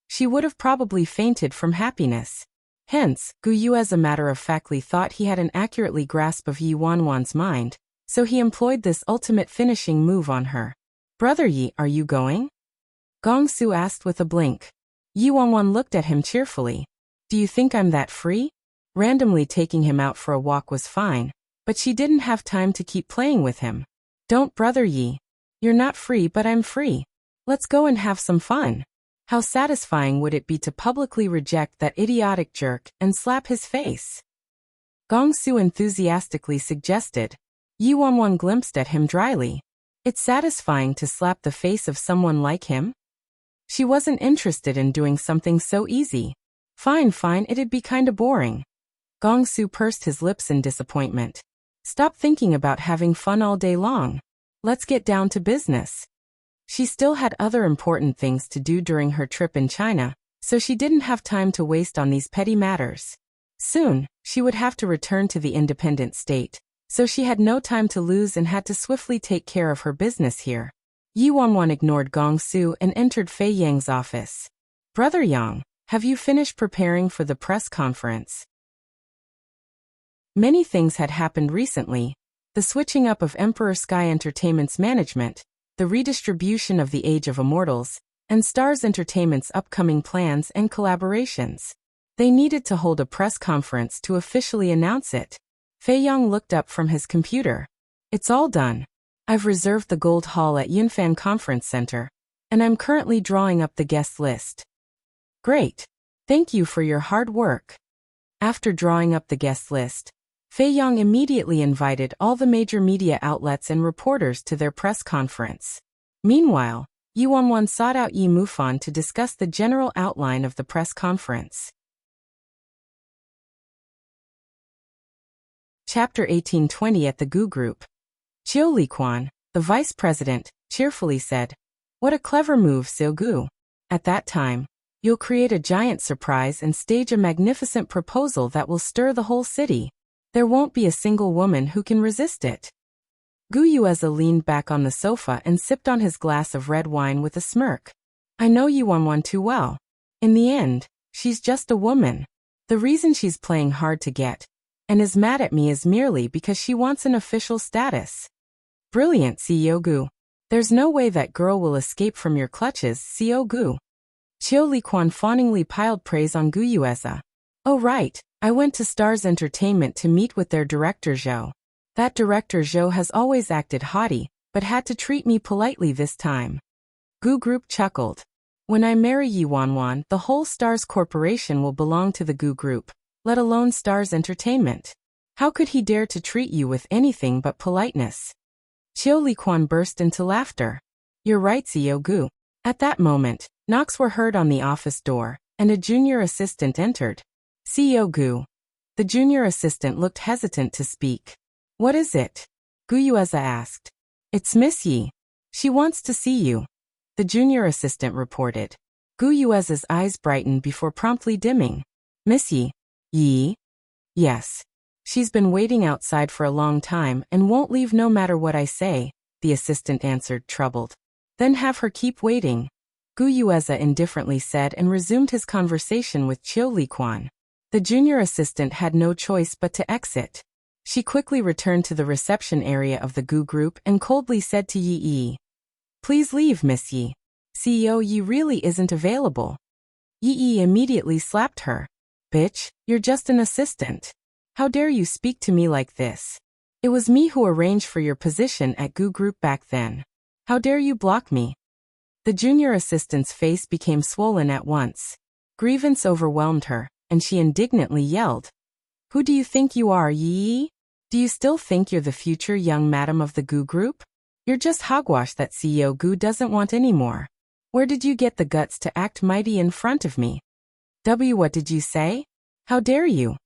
she would have probably fainted from happiness. Hence, Gu Yueza matter-of-factly thought he had an accurately grasp of Yi Wanwan's mind, so he employed this ultimate finishing move on her. Brother Yi, are you going? Gong Su asked with a blink. Yi Wanwan looked at him cheerfully. Do you think I'm that free? Randomly taking him out for a walk was fine, but she didn't have time to keep playing with him. Don't, Brother Yi. You're not free, but I'm free. Let's go and have some fun. How satisfying would it be to publicly reject that idiotic jerk and slap his face? Gong Su enthusiastically suggested. Yi Wanwan glimpsed at him dryly. It's satisfying to slap the face of someone like him? She wasn't interested in doing something so easy. Fine, it'd be kinda boring. Gong Su pursed his lips in disappointment. Stop thinking about having fun all day long. Let's get down to business. She still had other important things to do during her trip in China, so she didn't have time to waste on these petty matters. Soon, she would have to return to the independent state, so she had no time to lose and had to swiftly take care of her business here. Yi Wanwan ignored Gong Su and entered Fei Yang's office. Brother Yang, have you finished preparing for the press conference? Many things had happened recently. The switching up of Emperor Sky Entertainment's management, the redistribution of the Age of Immortals, and Stars Entertainment's upcoming plans and collaborations. They needed to hold a press conference to officially announce it. Fei Yang looked up from his computer. It's all done. I've reserved the Gold Hall at Yunfan Conference Center, and I'm currently drawing up the guest list. Great. Thank you for your hard work. After drawing up the guest list, Fei Yang immediately invited all the major media outlets and reporters to their press conference. Meanwhile, Yi Wanwan sought out Yi Mufan to discuss the general outline of the press conference. Chapter 1820 At the Gu Group. Chiu Liquan, the vice president, cheerfully said, What a clever move, Xiao Gu. At that time, you'll create a giant surprise and stage a magnificent proposal that will stir the whole city. There won't be a single woman who can resist it. Gu Yueza leaned back on the sofa and sipped on his glass of red wine with a smirk. I know Yi Wanwan too well. In the end, she's just a woman. The reason she's playing hard to get and is mad at me is merely because she wants an official status. Brilliant, Xiao Gu. There's no way that girl will escape from your clutches, Xiao Gu. Chiu Liquan fawningly piled praise on Gu Yueza. Oh right, I went to Stars Entertainment to meet with their director Zhou. That director Zhou has always acted haughty, but had to treat me politely this time. Gu Group chuckled. When I marry Yi Wanwan, the whole Stars Corporation will belong to the Gu Group, let alone Stars Entertainment. How could he dare to treat you with anything but politeness? Chiu Liquan burst into laughter. You're right, Xiao Gu. At that moment, knocks were heard on the office door, and a junior assistant entered. Xiao Gu. The junior assistant looked hesitant to speak. What is it? Gu Yueza asked. It's Miss Yi. She wants to see you. The junior assistant reported. Gu Yueza's eyes brightened before promptly dimming. Miss Yi? Yi? Yes. She's been waiting outside for a long time and won't leave no matter what I say, the assistant answered, troubled. Then have her keep waiting. Gu Yueza indifferently said and resumed his conversation with Chiu Liquan. The junior assistant had no choice but to exit. She quickly returned to the reception area of the Gu group and coldly said to Yi Yi, "Please leave, Miss Yi. CEO Yi really isn't available." Yi Yi immediately slapped her. "Bitch, you're just an assistant. How dare you speak to me like this? It was me who arranged for your position at Gu Group back then. How dare you block me?" The junior assistant's face became swollen at once. Grievance overwhelmed her, and she indignantly yelled, "Who do you think you are, Yi Yi? Do you still think you're the future young madam of the Gu Group? You're just hogwash that CEO Gu doesn't want anymore. Where did you get the guts to act mighty in front of me? What did you say? How dare you?"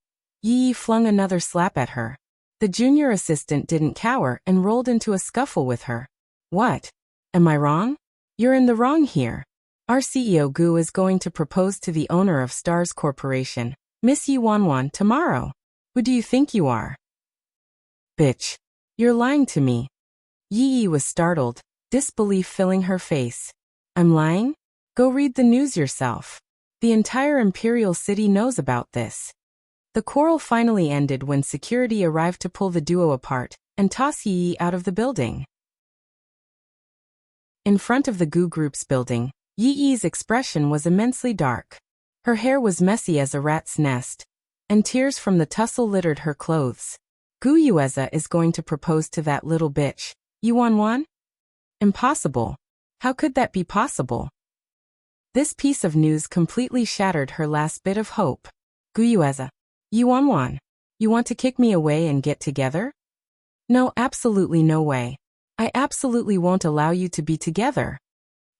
Yi Yi flung another slap at her. The junior assistant didn't cower and rolled into a scuffle with her. "What? Am I wrong? You're in the wrong here. Our CEO Gu is going to propose to the owner of Stars Corporation, Miss Yi Wanwan, tomorrow. Who do you think you are?" "Bitch. You're lying to me." Yi Yi was startled, disbelief filling her face. "I'm lying? Go read the news yourself. The entire Imperial City knows about this." The quarrel finally ended when security arrived to pull the duo apart and toss Yi Yi out of the building. In front of the Gu Group's building, Yi Yi's expression was immensely dark. Her hair was messy as a rat's nest, and tears from the tussle littered her clothes. "Gu Yueza is going to propose to that little bitch, Yi Wanwan? Impossible. How could that be possible?" This piece of news completely shattered her last bit of hope. "Gu Yueza. Yi Wanwan, you want to kick me away and get together? No, absolutely no way. I absolutely won't allow you to be together."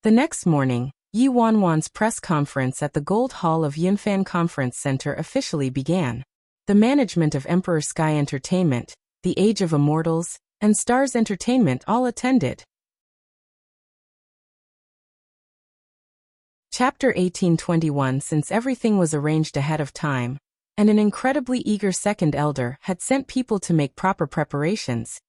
The next morning, Yi Wanwan's press conference at the Gold Hall of Yunfan Conference Center officially began. The management of Emperor Sky Entertainment, The Age of Immortals, and Stars Entertainment all attended. Chapter 1821. Since everything was arranged ahead of time, and an incredibly eager second elder had sent people to make proper preparations,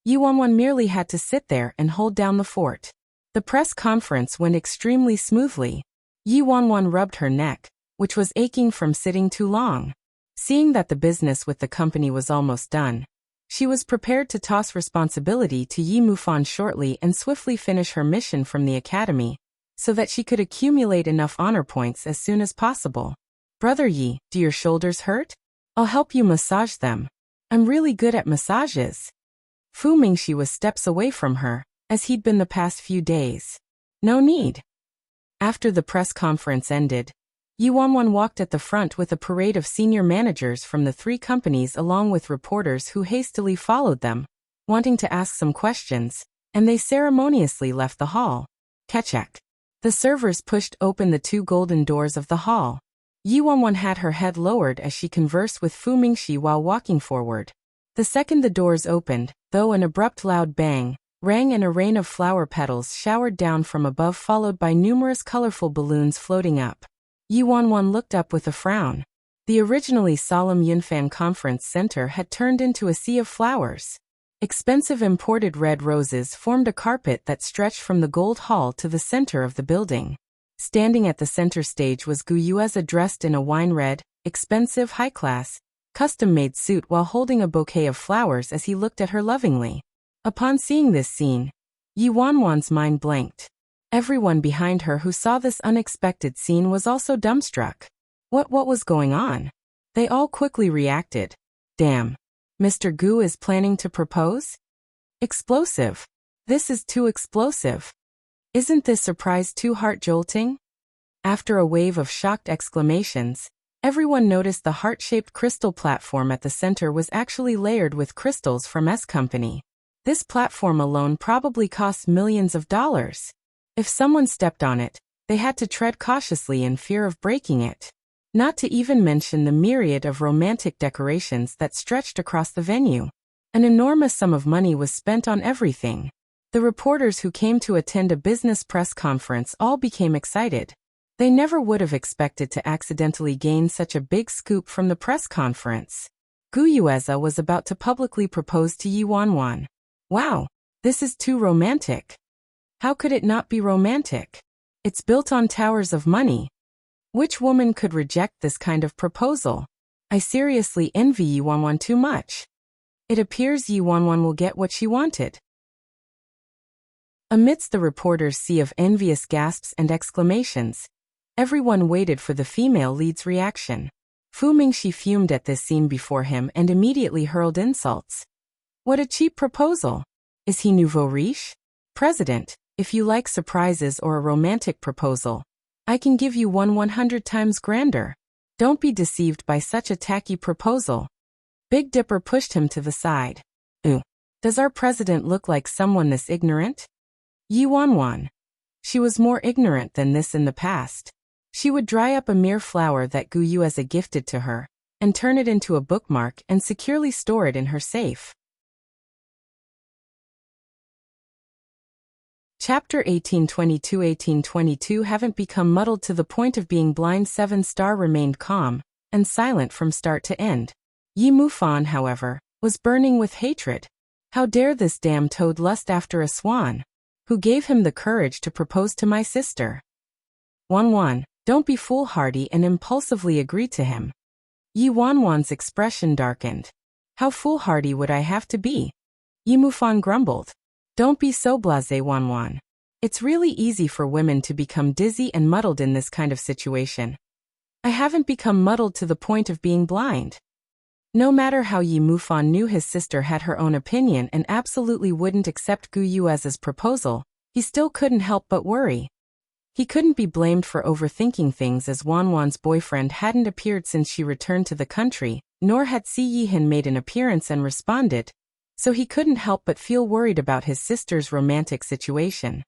Yi Wanwan merely had to sit there and hold down the fort. The press conference went extremely smoothly. Yi Wanwan rubbed her neck, which was aching from sitting too long. Seeing that the business with the company was almost done, she was prepared to toss responsibility to Yi Mufan shortly and swiftly finish her mission from the academy, so that she could accumulate enough honor points as soon as possible. "Brother Yi, do your shoulders hurt? I'll help you massage them. I'm really good at massages." Fu Mingxi was steps away from her, as he'd been the past few days. "No need." After the press conference ended, Yi Wanwan walked at the front with a parade of senior managers from the three companies along with reporters who hastily followed them, wanting to ask some questions, and they ceremoniously left the hall. Kechek. The servers pushed open the two golden doors of the hall. Yi Wanwan had her head lowered as she conversed with Fu Mingxi while walking forward. The second the doors opened, though, an abrupt loud bang rang and a rain of flower petals showered down from above, followed by numerous colorful balloons floating up. Yi Wanwan looked up with a frown. The originally solemn Yunfan Conference Center had turned into a sea of flowers. Expensive imported red roses formed a carpet that stretched from the Gold Hall to the center of the building. Standing at the center stage was Gu Yueza, dressed in a wine red, expensive, high-class, custom-made suit while holding a bouquet of flowers as he looked at her lovingly. Upon seeing this scene, Yi Wanwan's mind blanked. Everyone behind her who saw this unexpected scene was also dumbstruck. What was going on? They all quickly reacted. "Damn. Mr. Gu is planning to propose? Explosive. This is too explosive. Isn't this surprise too heart-jolting?" After a wave of shocked exclamations, everyone noticed the heart-shaped crystal platform at the center was actually layered with crystals from S Company. This platform alone probably cost millions of dollars. If someone stepped on it, they had to tread cautiously in fear of breaking it. Not to even mention the myriad of romantic decorations that stretched across the venue. An enormous sum of money was spent on everything. The reporters who came to attend a business press conference all became excited. They never would have expected to accidentally gain such a big scoop from the press conference. Gu Yueza was about to publicly propose to Yi Wanwan. Wow, this is too romantic. How could it not be romantic? It's built on towers of money. Which woman could reject this kind of proposal? I seriously envy Yi Wanwan too much. It appears Yi Wanwan will get what she wanted. Amidst the reporters' sea of envious gasps and exclamations, everyone waited for the female lead's reaction. Fu Mingxi fumed at this scene before him and immediately hurled insults. What a cheap proposal! Is he nouveau riche? President, if you like surprises or a romantic proposal, I can give you one 100 times grander. Don't be deceived by such a tacky proposal. Big Dipper pushed him to the side. Does our president look like someone this ignorant? Yi Wanwan. She was more ignorant than this in the past. She would dry up a mere flower that Gu Yueza gifted to her, and turn it into a bookmark and securely store it in her safe. Chapter 1822 haven't become muddled to the point of being blind. 7-star remained calm and silent from start to end. Yi Mufan, however, was burning with hatred. How dare this damn toad lust after a swan? Who gave him the courage to propose to my sister? Wanwan, don't be foolhardy and impulsively agree to him. Yi Wanwan's expression darkened. How foolhardy would I have to be? Yi Mufan grumbled. Don't be so blasé, Wanwan. It's really easy for women to become dizzy and muddled in this kind of situation. I haven't become muddled to the point of being blind. No matter how Yi Mufan knew his sister had her own opinion and absolutely wouldn't accept Gu Yueza's proposal, he still couldn't help but worry. He couldn't be blamed for overthinking things, as Wanwan's boyfriend hadn't appeared since she returned to the country, nor had Si Yihan made an appearance and responded, so he couldn't help but feel worried about his sister's romantic situation.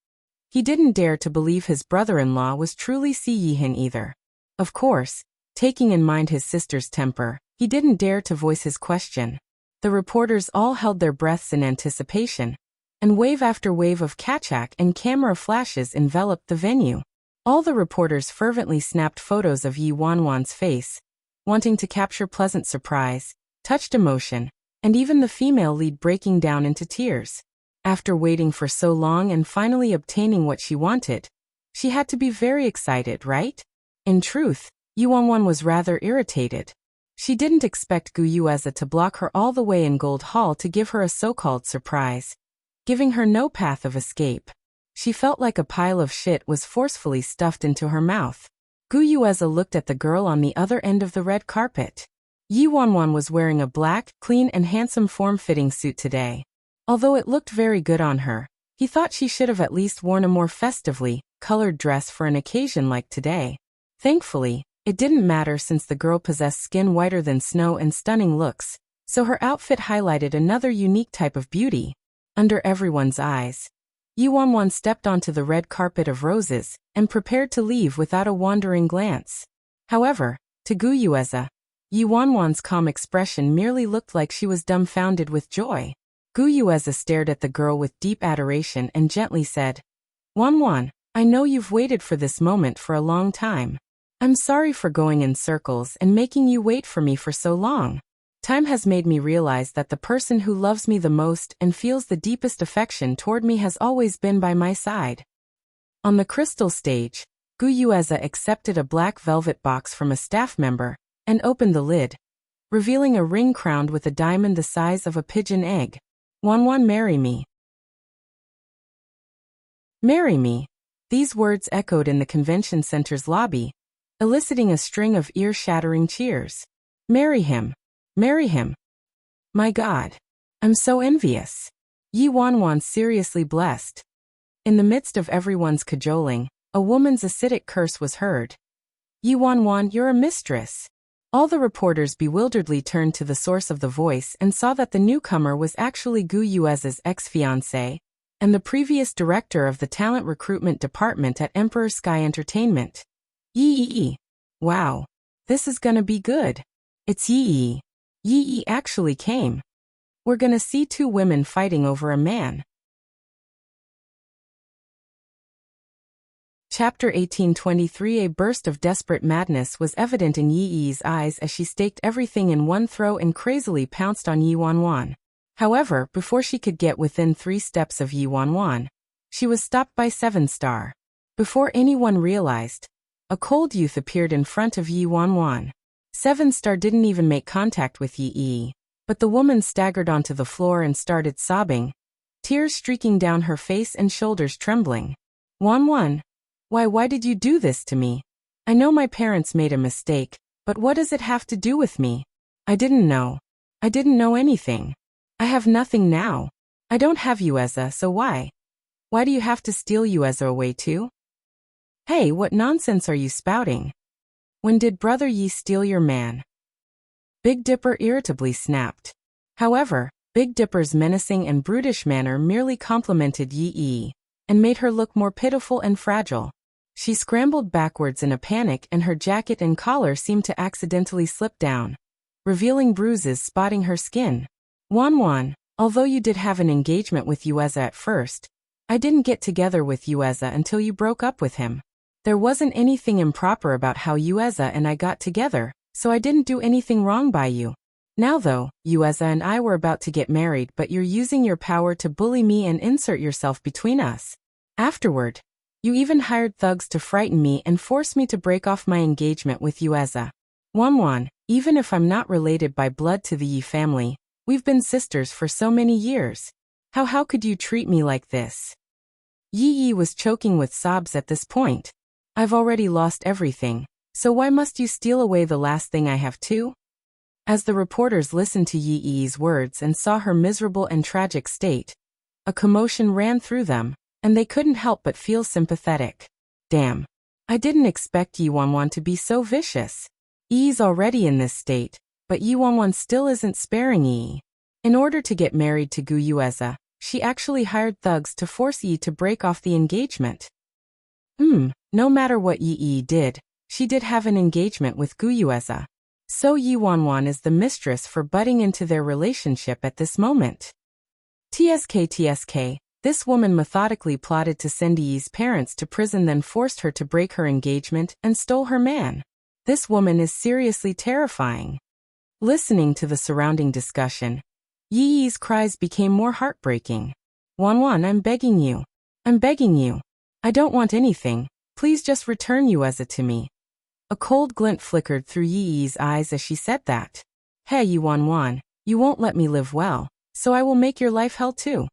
He didn't dare to believe his brother-in-law was truly Si Yihan either. Of course, taking in mind his sister's temper, he didn't dare to voice his question. The reporters all held their breaths in anticipation, and wave after wave of kachak and camera flashes enveloped the venue. All the reporters fervently snapped photos of Yi Wanwan's face, wanting to capture pleasant surprise, touched emotion, and even the female lead breaking down into tears. After waiting for so long and finally obtaining what she wanted, she had to be very excited, right? In truth, Yi Wanwan was rather irritated. She didn't expect Gu Yueza to block her all the way in Gold Hall to give her a so-called surprise, giving her no path of escape. She felt like a pile of shit was forcefully stuffed into her mouth. Gu Yueza looked at the girl on the other end of the red carpet. Yi Wanwan was wearing a black, clean and handsome form-fitting suit today. Although it looked very good on her, he thought she should have at least worn a more festively colored dress for an occasion like today. Thankfully, it didn't matter since the girl possessed skin whiter than snow and stunning looks, so her outfit highlighted another unique type of beauty. Under everyone's eyes, Yi Wanwan stepped onto the red carpet of roses and prepared to leave without a wandering glance. However, to Gu Yueza, Yi Wanwan's calm expression merely looked like she was dumbfounded with joy. Gu Yueza stared at the girl with deep adoration and gently said, Wanwan, I know you've waited for this moment for a long time. I'm sorry for going in circles and making you wait for me for so long. Time has made me realize that the person who loves me the most and feels the deepest affection toward me has always been by my side. On the crystal stage, Gu Yueza accepted a black velvet box from a staff member and opened the lid, revealing a ring crowned with a diamond the size of a pigeon egg. Wanwan, marry me. Marry me. These words echoed in the convention center's lobby, eliciting a string of ear-shattering cheers. Marry him. Marry him. My God. I'm so envious. Yi Wanwan seriously blessed. In the midst of everyone's cajoling, a woman's acidic curse was heard. Yi Wanwan, you're a mistress. All the reporters bewilderedly turned to the source of the voice and saw that the newcomer was actually Gu Yueza's ex-fiancé and the previous director of the talent recruitment department at Emperor Sky Entertainment. Yi. Wow. This is gonna be good. It's Yi. Yi actually came. We're gonna see two women fighting over a man. Chapter 1823. A burst of desperate madness was evident in Yi's eyes as she staked everything in one throw and crazily pounced on Yi Wanwan. However, before she could get within 3 steps of Yi Wanwan, she was stopped by 7-star. Before anyone realized, a cold youth appeared in front of Yi Wanwan. 7-star didn't even make contact with Yi, but the woman staggered onto the floor and started sobbing, tears streaking down her face and shoulders trembling. Wanwan, why did you do this to me? I know my parents made a mistake, but what does it have to do with me? I didn't know. I didn't know anything. I have nothing now. I don't have Yueza, so why? Why do you have to steal Yueza away too? Hey, what nonsense are you spouting? When did Brother Yi steal your man? Big Dipper irritably snapped. However, Big Dipper's menacing and brutish manner merely complimented Yi and made her look more pitiful and fragile. She scrambled backwards in a panic and her jacket and collar seemed to accidentally slip down, revealing bruises spotting her skin. Wanwan, although you did have an engagement with Yueza at first, I didn't get together with Yueza until you broke up with him. There wasn't anything improper about how Yueza and I got together, so I didn't do anything wrong by you. Now though, Yueza and I were about to get married, but you're using your power to bully me and insert yourself between us. Afterward, you even hired thugs to frighten me and force me to break off my engagement with Yueza. Wanwan, even if I'm not related by blood to the Yi family, we've been sisters for so many years. How could you treat me like this? Yi was choking with sobs at this point. I've already lost everything, so why must you steal away the last thing I have too? As the reporters listened to Yi's words and saw her miserable and tragic state, a commotion ran through them, and they couldn't help but feel sympathetic. Damn. I didn't expect Yi Wanwan to be so vicious. Yi's already in this state, but Yi Wanwan still isn't sparing Yi. In order to get married to Gu Yueza, she actually hired thugs to force Yi to break off the engagement. No matter what Yi did, she did have an engagement with Gu Yueza. So Yi Wanwan is the mistress for butting into their relationship at this moment. TSK, this woman methodically plotted to send Yi's parents to prison, then forced her to break her engagement and stole her man. This woman is seriously terrifying. Listening to the surrounding discussion, Yi's cries became more heartbreaking. Wanwan, I'm begging you. I'm begging you. I don't want anything. Please just return Yueza to me. A cold glint flickered through Yi's eyes as she said that. Hey Yi Wanwan, you won't let me live well, so I will make your life hell too.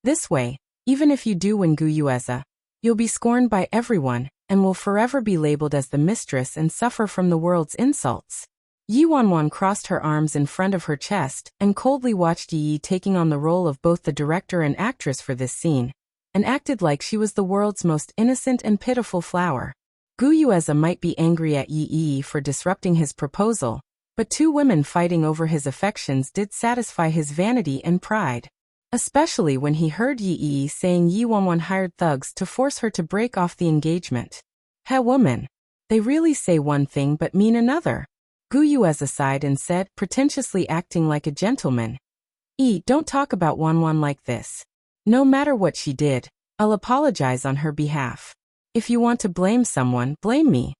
This way, even if you do win Gu Yueza, you'll be scorned by everyone and will forever be labeled as the mistress and suffer from the world's insults. Yi Wanwan crossed her arms in front of her chest and coldly watched Yi taking on the role of both the director and actress for this scene, and acted like she was the world's most innocent and pitiful flower. Gu Yueza might be angry at Yi for disrupting his proposal, but two women fighting over his affections did satisfy his vanity and pride. Especially when he heard Yi saying Yi Wanwan hired thugs to force her to break off the engagement. Hey woman, they really say one thing but mean another. Gu Yueza sighed and said, pretentiously acting like a gentleman. Don't talk about Wanwan like this. No matter what she did, I'll apologize on her behalf. If you want to blame someone, blame me.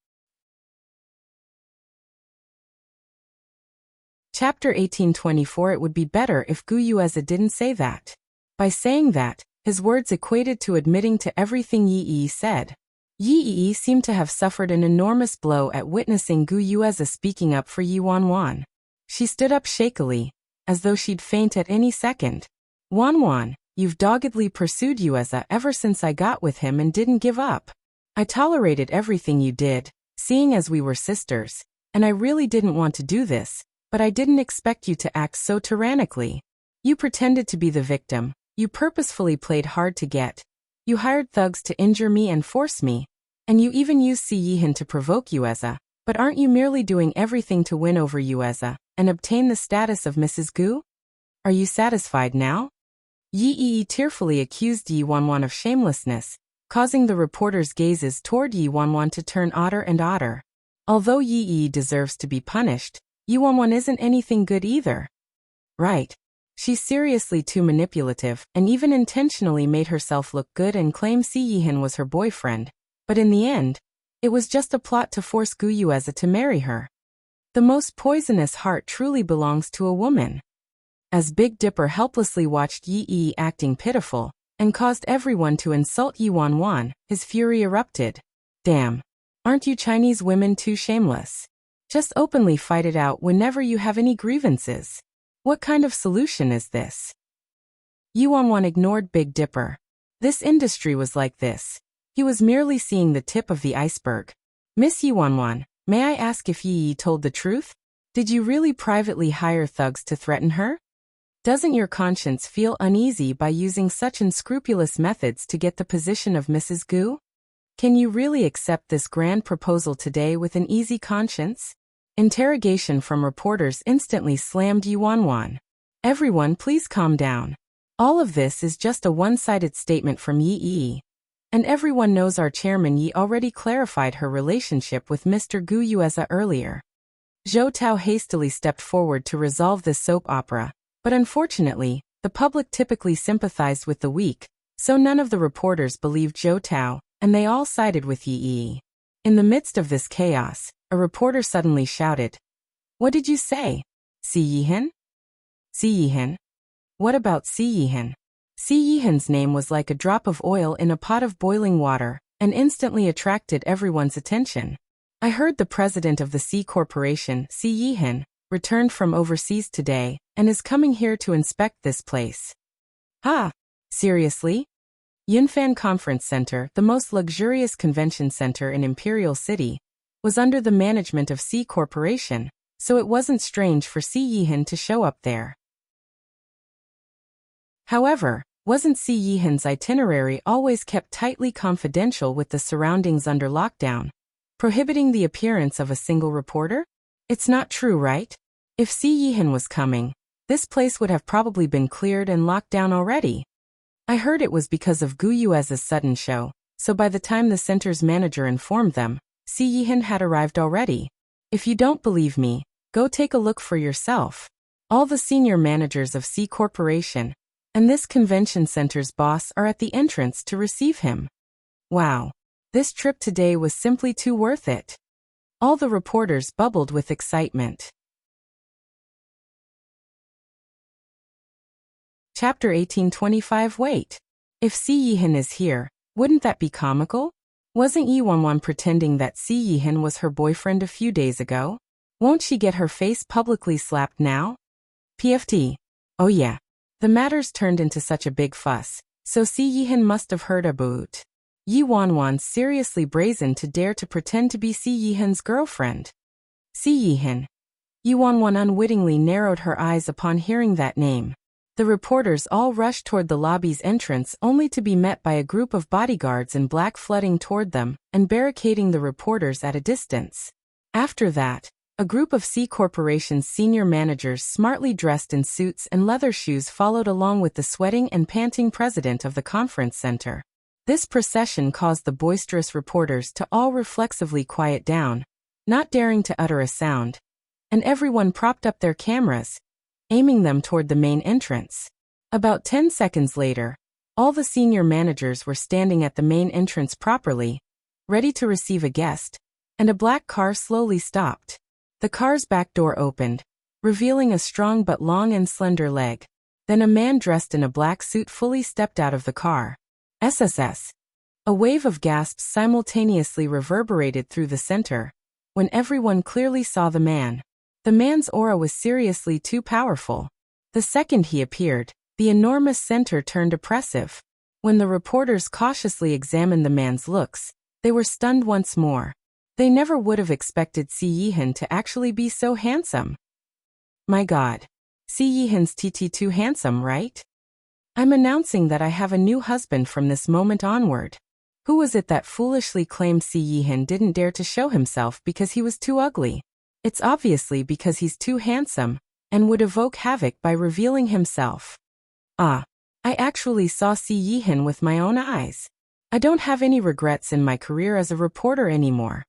Chapter 1824. It would be better if Gu Yueza didn't say that. By saying that, his words equated to admitting to everything Yi said. Yi seemed to have suffered an enormous blow at witnessing Gu Yueza speaking up for Yi Wanwan. She stood up shakily, as though she'd faint at any second. Wanwan, you've doggedly pursued Yueza ever since I got with him and didn't give up. I tolerated everything you did, seeing as we were sisters, and I really didn't want to do this, but I didn't expect you to act so tyrannically. You pretended to be the victim, you purposefully played hard to get, you hired thugs to injure me and force me, and you even used Si Yihan to provoke Yueza, but aren't you merely doing everything to win over Yueza and obtain the status of Mrs. Gu? Are you satisfied now? Yi tearfully accused Yi Wanwan of shamelessness, causing the reporters' gazes toward Yi Wanwan to turn odder and odder. Although Yi deserves to be punished, Yi Wanwan isn't anything good either. Right. She's seriously too manipulative and even intentionally made herself look good and claim Si Yihan was her boyfriend, but in the end, it was just a plot to force Gu Yueza to marry her. The most poisonous heart truly belongs to a woman. As Big Dipper helplessly watched Yi acting pitiful, and caused everyone to insult Yi Wanwan, his fury erupted. Damn. Aren't you Chinese women too shameless? Just openly fight it out whenever you have any grievances. What kind of solution is this? Yi Wanwan ignored Big Dipper. This industry was like this. He was merely seeing the tip of the iceberg. Miss Yi Wanwan, may I ask if Yi told the truth? Did you really privately hire thugs to threaten her? Doesn't your conscience feel uneasy by using such unscrupulous methods to get the position of Mrs. Gu? Can you really accept this grand proposal today with an easy conscience? Interrogation from reporters instantly slammed Yi Wanwan. Everyone, please calm down. All of this is just a one-sided statement from Yi. And everyone knows our chairman Yi already clarified her relationship with Mr. Gu Yueza earlier. Zhou Tao hastily stepped forward to resolve this soap opera, but unfortunately, the public typically sympathized with the weak, so none of the reporters believed Zhou Tao, and they all sided with Yi. In the midst of this chaos, a reporter suddenly shouted, "What did you say? Si Yihan? Si Yihan? What about Si Yihan?" Si Yihan's name was like a drop of oil in a pot of boiling water, and instantly attracted everyone's attention. I heard the president of the C Corporation, Si Yihan, returned from overseas today, and is coming here to inspect this place. Ha! Seriously? Yunfan Conference Center, the most luxurious convention center in Imperial City, was under the management of C Corporation, so it wasn't strange for Si Yihan to show up there. However, wasn't Si Yihan's itinerary always kept tightly confidential with the surroundings under lockdown, prohibiting the appearance of a single reporter? It's not true, right? If Si Yihan was coming, this place would have probably been cleared and locked down already. I heard it was because of Gu Yueza's sudden show, so by the time the center's manager informed them, Si Yihan had arrived already. If you don't believe me, go take a look for yourself. All the senior managers of C Corporation and this convention center's boss are at the entrance to receive him. Wow. This trip today was simply too worth it. All the reporters bubbled with excitement. Chapter 1825. Wait. If Si Yihan is here, wouldn't that be comical? Wasn't Yi Wanwan pretending that Si Yihan was her boyfriend a few days ago? Won't she get her face publicly slapped now? PFT. Oh yeah. The matters turned into such a big fuss, so Si Yihan must have heard about. Yi Wanwan seriously brazen to dare to pretend to be Si Yihan's girlfriend. Si Yihan. Yi Wanwan unwittingly narrowed her eyes upon hearing that name. The reporters all rushed toward the lobby's entrance only to be met by a group of bodyguards in black flooding toward them and barricading the reporters at a distance. After that, a group of C Corporation's senior managers smartly dressed in suits and leather shoes followed along with the sweating and panting president of the conference center. This procession caused the boisterous reporters to all reflexively quiet down, not daring to utter a sound, and everyone propped up their cameras, aiming them toward the main entrance. About 10 seconds later, all the senior managers were standing at the main entrance properly, ready to receive a guest, and a black car slowly stopped. The car's back door opened, revealing a strong but long and slender leg. Then a man dressed in a black suit fully stepped out of the car. SSS. A wave of gasps simultaneously reverberated through the center, when everyone clearly saw the man. The man's aura was seriously too powerful. The second he appeared, the enormous center turned oppressive. When the reporters cautiously examined the man's looks, they were stunned once more. They never would have expected Si Yihan to actually be so handsome. My God. Si Yihan's too handsome, right? I'm announcing that I have a new husband from this moment onward. Who was it that foolishly claimed Si Yihan didn't dare to show himself because he was too ugly? It's obviously because he's too handsome, and would evoke havoc by revealing himself. I actually saw Si Yihan with my own eyes. I don't have any regrets in my career as a reporter anymore.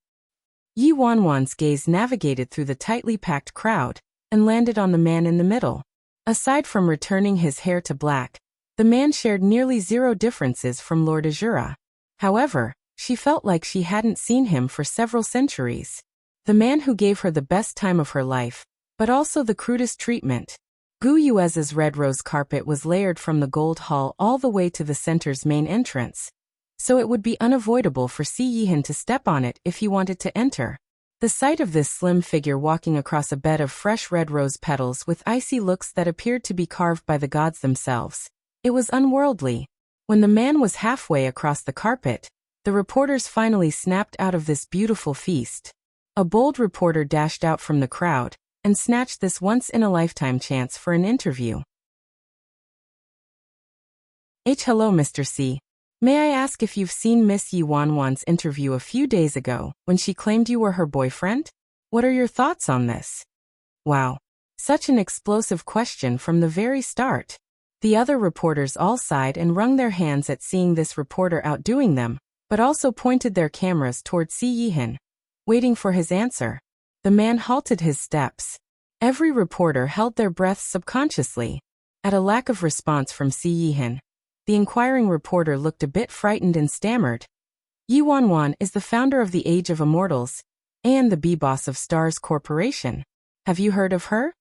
Yi Wanwan's gaze navigated through the tightly packed crowd, and landed on the man in the middle. Aside from returning his hair to black, the man shared nearly zero differences from Lord Azura. However, she felt like she hadn't seen him for several centuries. The man who gave her the best time of her life, but also the crudest treatment. Gu Yuez's red rose carpet was layered from the gold hall all the way to the center's main entrance, so it would be unavoidable for Si Yihan to step on it if he wanted to enter. The sight of this slim figure walking across a bed of fresh red rose petals with icy looks that appeared to be carved by the gods themselves, it was unworldly. When the man was halfway across the carpet, the reporters finally snapped out of this beautiful feast. A bold reporter dashed out from the crowd and snatched this once-in-a-lifetime chance for an interview. Hello Mr. C. May I ask if you've seen Miss Yi Wanwan's interview a few days ago when she claimed you were her boyfriend? What are your thoughts on this? Wow. Such an explosive question from the very start. The other reporters all sighed and wrung their hands at seeing this reporter outdoing them, but also pointed their cameras toward Si Yihan, waiting for his answer. The man halted his steps. Every reporter held their breaths subconsciously. At a lack of response from Si Yihan, the inquiring reporter looked a bit frightened and stammered. Yi Wanwan is the founder of the Age of Immortals and the B-boss of Stars Corporation. Have you heard of her?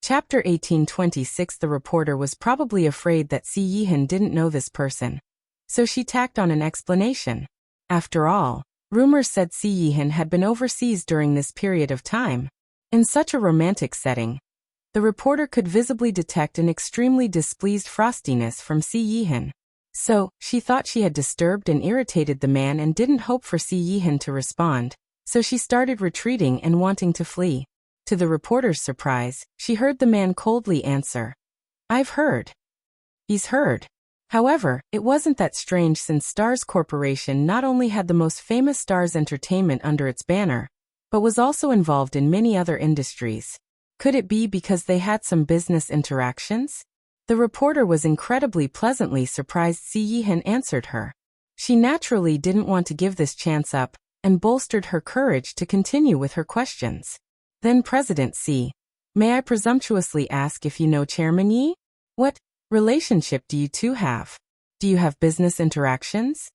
Chapter 1826. The reporter was probably afraid that Si Yihan didn't know this person, so she tacked on an explanation. After all, rumors said Si Yihan had been overseas during this period of time. In such a romantic setting, the reporter could visibly detect an extremely displeased frostiness from Si Yihan. So, she thought she had disturbed and irritated the man and didn't hope for Si Yihan to respond, so she started retreating and wanting to flee. To the reporter's surprise, she heard the man coldly answer, "I've heard." He's heard. However, it wasn't that strange since Stars Corporation not only had the most famous Stars Entertainment under its banner, but was also involved in many other industries. Could it be because they had some business interactions? The reporter was incredibly pleasantly surprised Si Yihan answered her. She naturally didn't want to give this chance up, and bolstered her courage to continue with her questions. Then President C. May I presumptuously ask if you know Chairman Yi? What relationship do you two have? Do you have business interactions?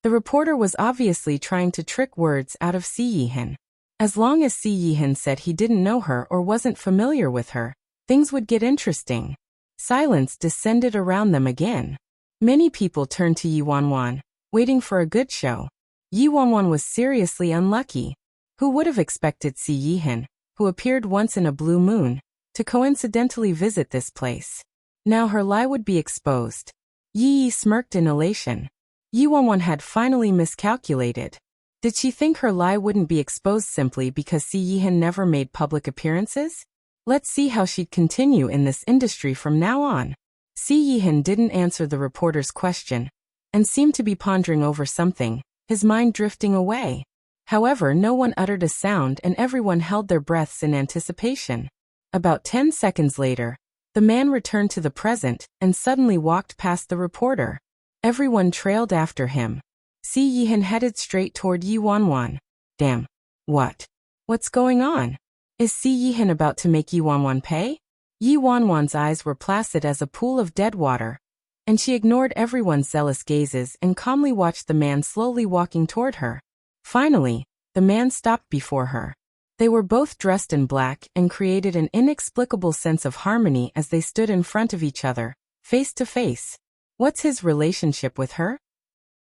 The reporter was obviously trying to trick words out of Si Yihan. As long as Si Yihan said he didn't know her or wasn't familiar with her, things would get interesting. Silence descended around them again. Many people turned to Yi Wanwan, waiting for a good show. Yi Wanwan was seriously unlucky. Who would have expected Si Yihan, who appeared once in a blue moon, to coincidentally visit this place? Now her lie would be exposed. Yi smirked in elation. Yi Wanwan had finally miscalculated. Did she think her lie wouldn't be exposed simply because Si Yihan never made public appearances? Let's see how she'd continue in this industry from now on. Si Yihan didn't answer the reporter's question, and seemed to be pondering over something, his mind drifting away. However, no one uttered a sound and everyone held their breaths in anticipation. About 10 seconds later, the man returned to the present and suddenly walked past the reporter. Everyone trailed after him. Si Yihan headed straight toward Yi Wanwan. Damn. What's going on? Is Si Yihan about to make Yi Wanwan pay? Yi Wanwan's eyes were placid as a pool of dead water, and she ignored everyone's zealous gazes and calmly watched the man slowly walking toward her. Finally, the man stopped before her. They were both dressed in black and created an inexplicable sense of harmony as they stood in front of each other, face to face. What's his relationship with her?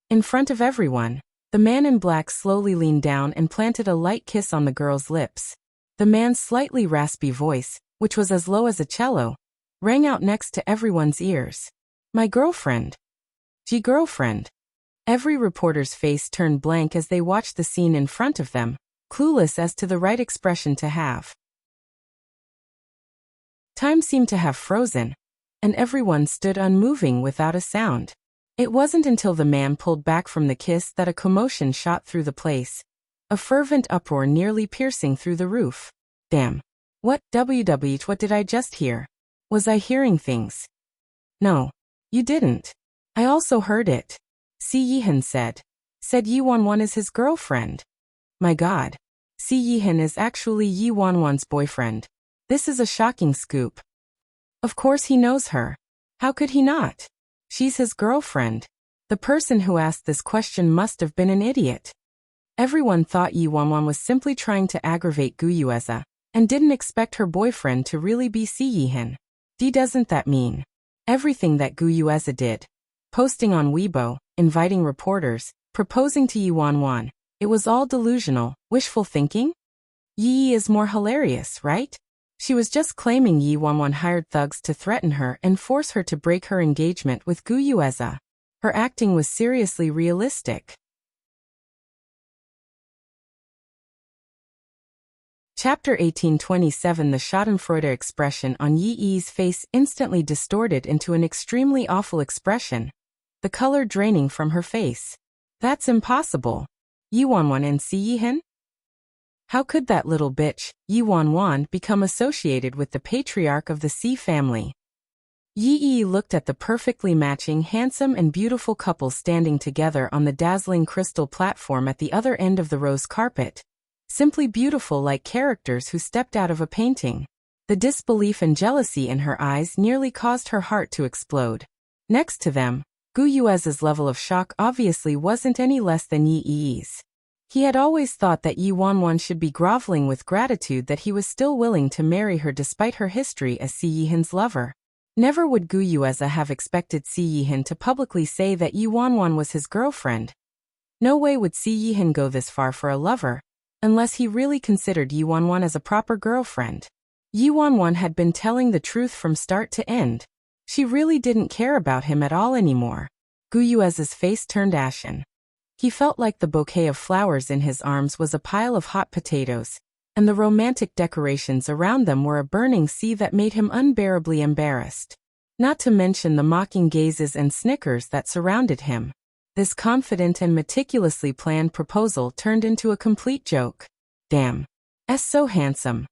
In front of everyone, the man in black slowly leaned down and planted a light kiss on the girl's lips. The man's slightly raspy voice, which was as low as a cello, rang out next to everyone's ears. My girlfriend. Girlfriend. Every reporter's face turned blank as they watched the scene in front of them, clueless as to the right expression to have. Time seemed to have frozen, and everyone stood unmoving without a sound. It wasn't until the man pulled back from the kiss that a commotion shot through the place, a fervent uproar nearly piercing through the roof. Damn. What did I just hear? Was I hearing things? No. You didn't. I also heard it. Si Yihan said. Said Yi Wanwan is his girlfriend. My God. Si Yihan is actually Yi Wanwan's boyfriend. This is a shocking scoop. Of course he knows her. How could he not? She's his girlfriend. The person who asked this question must have been an idiot. Everyone thought Yi Wanwan was simply trying to aggravate Gu Yueze, and didn't expect her boyfriend to really be Si Yihan. Doesn't that mean everything that Gu Yueze did? Posting on Weibo, inviting reporters, proposing to Yi Wanwan, it was all delusional, wishful thinking? Yi is more hilarious, right? She was just claiming Yi Wanwan hired thugs to threaten her and force her to break her engagement with Gu Yueze. Her acting was seriously realistic. Chapter 1827. The schadenfreude expression on Yi Yi's face instantly distorted into an extremely awful expression, the color draining from her face. That's impossible. Yi Wanwan and Si Yihan? How could that little bitch, Yi Wanwan, become associated with the patriarch of the Si family? Yi Yi looked at the perfectly matching, handsome and beautiful couple standing together on the dazzling crystal platform at the other end of the rose carpet. Simply beautiful, like characters who stepped out of a painting. The disbelief and jealousy in her eyes nearly caused her heart to explode. Next to them, Gu Yueze's level of shock obviously wasn't any less than Yi Yi's. He had always thought that Yi Wanwan should be groveling with gratitude that he was still willing to marry her despite her history as Si Yihan's lover. Never would Gu Yueze have expected Si Yihan to publicly say that Yi Wanwan was his girlfriend. No way would Si Yihan go this far for a lover, unless he really considered Yi Wanwan as a proper girlfriend. Yi Wanwan had been telling the truth from start to end. She really didn't care about him at all anymore. Gu Yueze's face turned ashen. He felt like the bouquet of flowers in his arms was a pile of hot potatoes, and the romantic decorations around them were a burning sea that made him unbearably embarrassed. Not to mention the mocking gazes and snickers that surrounded him. This confident and meticulously planned proposal turned into a complete joke. Damn. So handsome.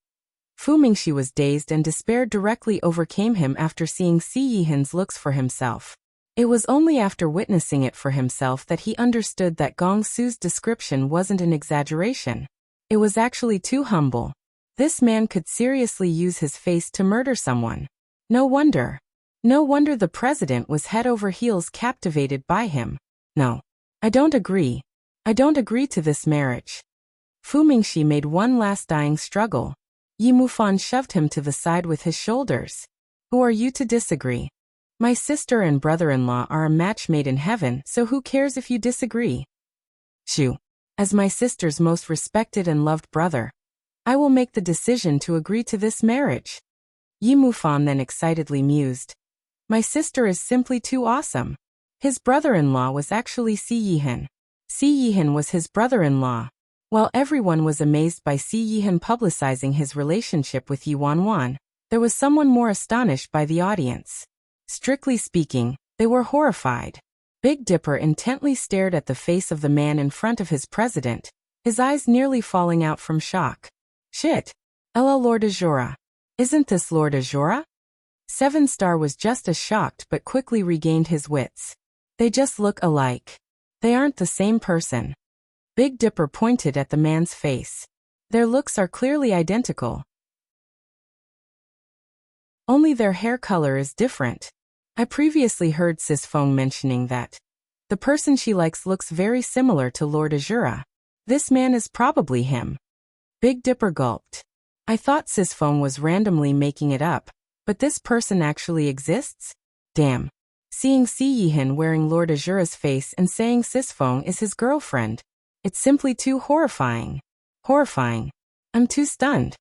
Fu Mingxi was dazed, and despair directly overcame him after seeing Si Yihan's looks for himself. It was only after witnessing it for himself that he understood that Gong Su's description wasn't an exaggeration. It was actually too humble. This man could seriously use his face to murder someone. No wonder. No wonder the president was head over heels captivated by him. No. I don't agree. I don't agree to this marriage. Fu Mingxi made one last dying struggle. Yi Mufan shoved him to the side with his shoulders. Who are you to disagree? My sister and brother-in-law are a match made in heaven, so who cares if you disagree? Shoo. As my sister's most respected and loved brother, I will make the decision to agree to this marriage. Yi Mufan then excitedly mused. My sister is simply too awesome. His brother-in-law was actually Si Yihan. Si Yihan was his brother-in-law. While everyone was amazed by Si Yihan publicizing his relationship with Yi Wanwan, there was someone more astonished by the audience. Strictly speaking, they were horrified. Big Dipper intently stared at the face of the man in front of his president, his eyes nearly falling out from shock. Shit. Ella Lord Azura. Isn't this Lord Azura? Seven Star was just as shocked but quickly regained his wits. They just look alike. They aren't the same person. Big Dipper pointed at the man's face. Their looks are clearly identical. Only their hair color is different. I previously heard Sis Feng mentioning that the person she likes looks very similar to Lord Azura. This man is probably him. Big Dipper gulped. I thought Sis Feng was randomly making it up, but this person actually exists? Damn. Seeing Si Yihan wearing Lord Azura's face and saying Sis Feng is his girlfriend. It's simply too horrifying. Horrifying. I'm too stunned.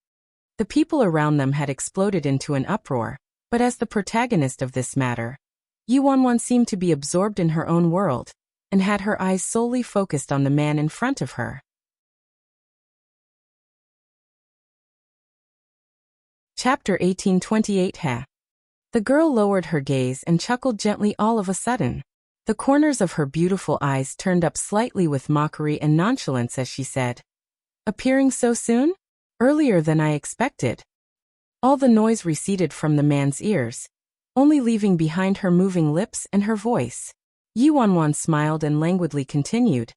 The people around them had exploded into an uproar, but as the protagonist of this matter, Yi Wanwan seemed to be absorbed in her own world, and had her eyes solely focused on the man in front of her. Chapter 1828. The girl lowered her gaze and chuckled gently all of a sudden. The corners of her beautiful eyes turned up slightly with mockery and nonchalance as she said, "Appearing so soon? Earlier than I expected." All the noise receded from the man's ears, only leaving behind her moving lips and her voice. Yi Wanwan smiled and languidly continued,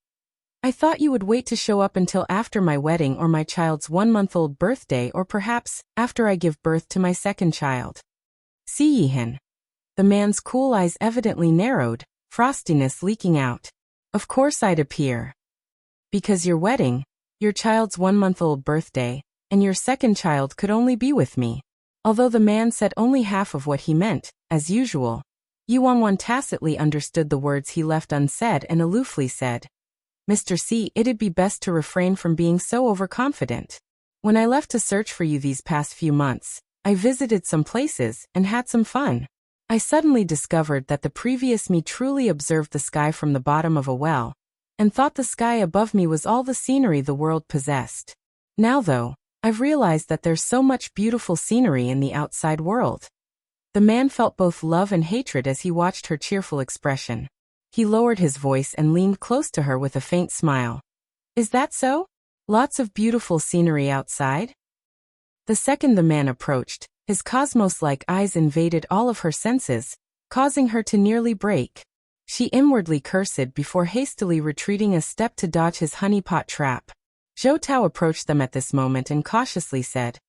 "I thought you would wait to show up until after my wedding or my child's 1-month-old birthday, or perhaps after I give birth to my second child." Si Yihan. The man's cool eyes evidently narrowed, frostiness leaking out. "Of course I'd appear." Because your wedding, your child's 1-month-old birthday, and your second child could only be with me. Although the man said only half of what he meant, as usual, Yuanwan tacitly understood the words he left unsaid and aloofly said, Mr. C, it'd be best to refrain from being so overconfident. When I left to search for you these past few months, I visited some places and had some fun. I suddenly discovered that the previous me truly observed the sky from the bottom of a well, and thought the sky above me was all the scenery the world possessed. Now though, I've realized that there's so much beautiful scenery in the outside world. The man felt both love and hatred as he watched her cheerful expression. He lowered his voice and leaned close to her with a faint smile. Is that so? Lots of beautiful scenery outside? The second the man approached, his cosmos-like eyes invaded all of her senses, causing her to nearly break. She inwardly cursed before hastily retreating a step to dodge his honeypot trap. Zhou Tao approached them at this moment and cautiously said,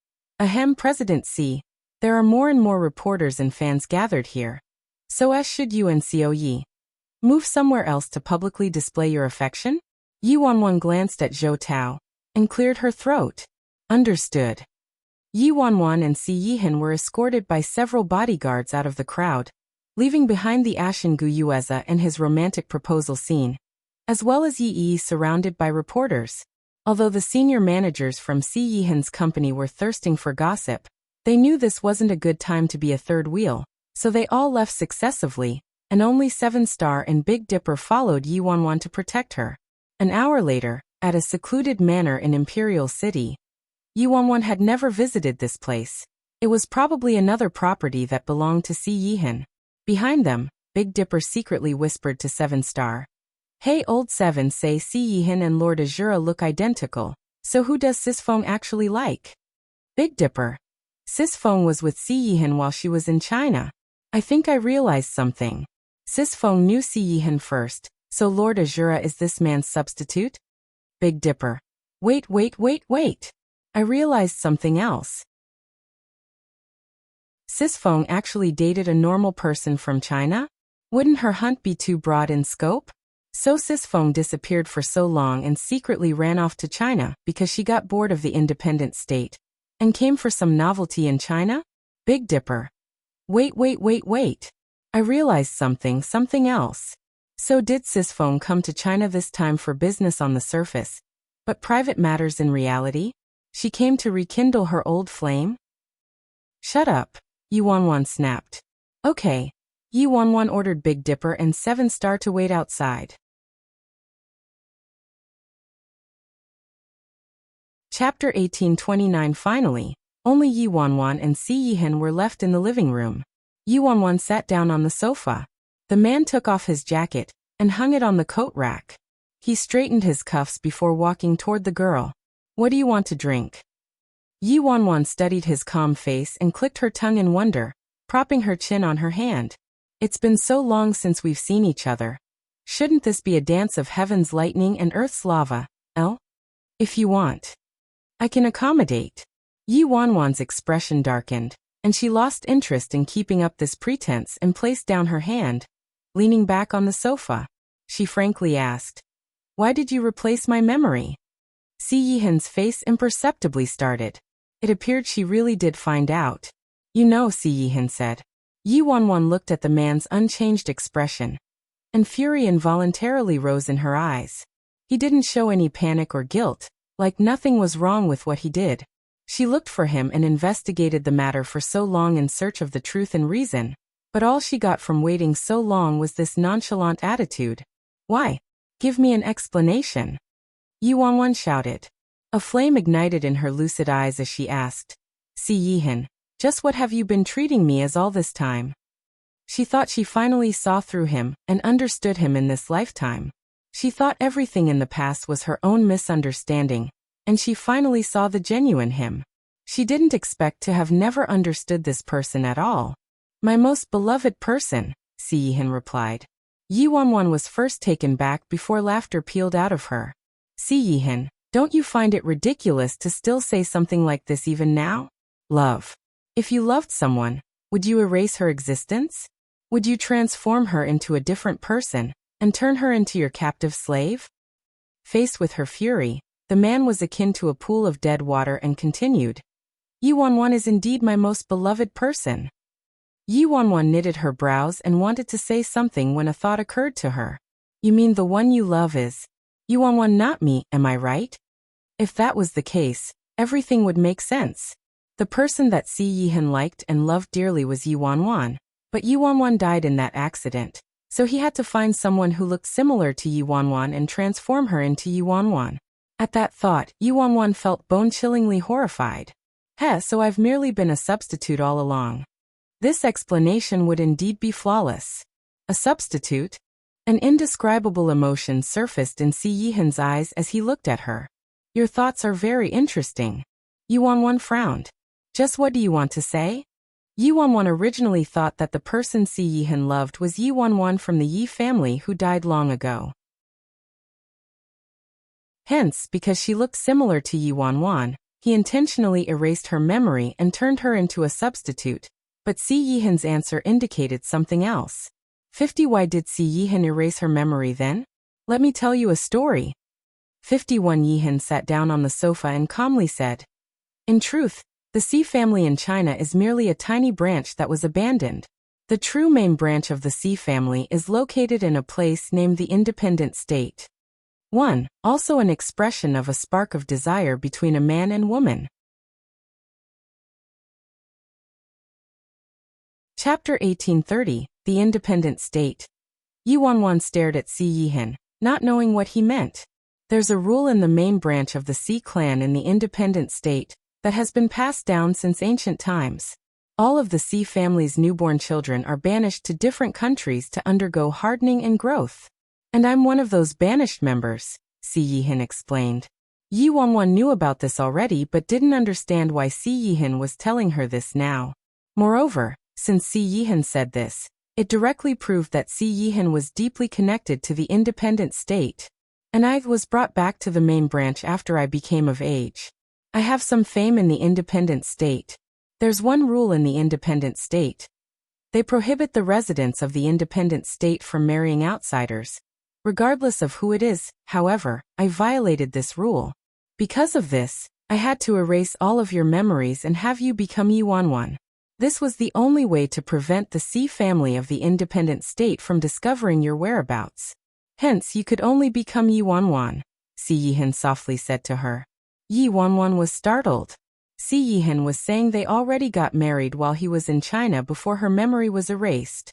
Ahem, President C, there are more and more reporters and fans gathered here. So as should you and Xiao move somewhere else to publicly display your affection? Yuanwan glanced at Zhou Tao and cleared her throat. Understood. Yuanwan and Si Yihan were escorted by several bodyguards out of the crowd, leaving behind the Ashen Guyueza and his romantic proposal scene, as well as Yi surrounded by reporters. Although the senior managers from Si Yihan's company were thirsting for gossip, they knew this wasn't a good time to be a third wheel, so they all left successively, and only 7-Star and Big Dipper followed Yuanwan to protect her. An hour later, at a secluded manor in Imperial City, Yuanwan had never visited this place. It was probably another property that belonged to Si Yihan. Behind them, Big Dipper secretly whispered to 7-Star. Hey old 7, say Si Yihan and Lord Azura look identical, so who does Sis Feng actually like? Big Dipper. Sis Feng was with Si Yihan while she was in China. I think I realized something. Sis Feng knew Si Yihan first, so Lord Azura is this man's substitute? Big Dipper. Wait. I realized something else. Sis Feng actually dated a normal person from China? Wouldn't her hunt be too broad in scope? So Sis Feng disappeared for so long and secretly ran off to China because she got bored of the independent state and came for some novelty in China? Big Dipper. Wait. I realized something else. So did Sis Feng come to China this time for business on the surface, but private matters in reality? She came to rekindle her old flame? Shut up, Yuanwan snapped. Okay. Yuanwan ordered Big Dipper and 7-Star to wait outside. Chapter 1829. Finally, only Yuanwan and Si Yihan were left in the living room. Yuanwan sat down on the sofa. The man took off his jacket and hung it on the coat rack. He straightened his cuffs before walking toward the girl. What do you want to drink? Yuanwan studied his calm face and clicked her tongue in wonder, propping her chin on her hand. It's been so long since we've seen each other. Shouldn't this be a dance of heaven's lightning and earth's lava, El? If you want. I can accommodate. Yuanwan's expression darkened, and she lost interest in keeping up this pretense and placed down her hand. Leaning back on the sofa, she frankly asked, Why did you replace my memory? Si Yihan's face imperceptibly started. It appeared she really did find out. You know, Si Yihan said. Yuanwan looked at the man's unchanged expression, and fury involuntarily rose in her eyes. He didn't show any panic or guilt, like nothing was wrong with what he did. She looked for him and investigated the matter for so long in search of the truth and reason, but all she got from waiting so long was this nonchalant attitude. Why? Give me an explanation. Yuanwan shouted. A flame ignited in her lucid eyes as she asked, Si Yihan, just what have you been treating me as all this time? She thought she finally saw through him and understood him in this lifetime. She thought everything in the past was her own misunderstanding, and she finally saw the genuine him. She didn't expect to have never understood this person at all. My most beloved person, Si Yihan replied. Yuanwan was first taken back before laughter peeled out of her. Si Yihan, don't you find it ridiculous to still say something like this even now? Love. If you loved someone, would you erase her existence? Would you transform her into a different person and turn her into your captive slave? Faced with her fury, the man was akin to a pool of dead water and continued, Yi Wanwan is indeed my most beloved person. Yi Wanwan knitted her brows and wanted to say something when a thought occurred to her. You mean the one you love is Yi Wanwan, not me, am I right? If that was the case, everything would make sense. The person that Si Yihan liked and loved dearly was Yi Wanwan, but Yi Wanwan died in that accident, so he had to find someone who looked similar to Yi Wanwan and transform her into Yi Wanwan. At that thought, Yi Wanwan felt bone-chillingly horrified. So I've merely been a substitute all along. This explanation would indeed be flawless. A substitute? An indescribable emotion surfaced in Si Yihan's eyes as he looked at her. Your thoughts are very interesting. Yi Wanwan frowned. Just what do you want to say? Yi Wanwan originally thought that the person Si Yihan loved was Yi Wanwan from the Yi family who died long ago. Hence, because she looked similar to Yi Wanwan, he intentionally erased her memory and turned her into a substitute, but Si Yihan's answer indicated something else. 50. Why did Si Yihan erase her memory then? Let me tell you a story. 51. Yihan sat down on the sofa and calmly said, In truth, the Si family in China is merely a tiny branch that was abandoned. The true main branch of the Si family is located in a place named the Independent State. 1. Also an expression of a spark of desire between a man and woman. Chapter 1830, The Independent State. Yi Wanwan stared at Si Yihan, not knowing what he meant. There's a rule in the main branch of the Si clan in the Independent State that has been passed down since ancient times. All of the Si family's newborn children are banished to different countries to undergo hardening and growth. And I'm one of those banished members, Si Yihan explained. Yi Wanwan knew about this already but didn't understand why Si Yihan was telling her this now. Moreover, since Si Yihan said this, it directly proved that Si Yihan was deeply connected to the Independent State. And I was brought back to the main branch after I became of age. I have some fame in the Independent State. There's one rule in the Independent State. They prohibit the residents of the Independent State from marrying outsiders. Regardless of who it is, however, I violated this rule. Because of this, I had to erase all of your memories and have you become Yi Wanwan. This was the only way to prevent the Si family of the Independent State from discovering your whereabouts. Hence, you could only become Yi Wanwan, Si Yihan softly said to her. Yi Wanwan was startled. Si Yihan was saying they already got married while he was in China before her memory was erased.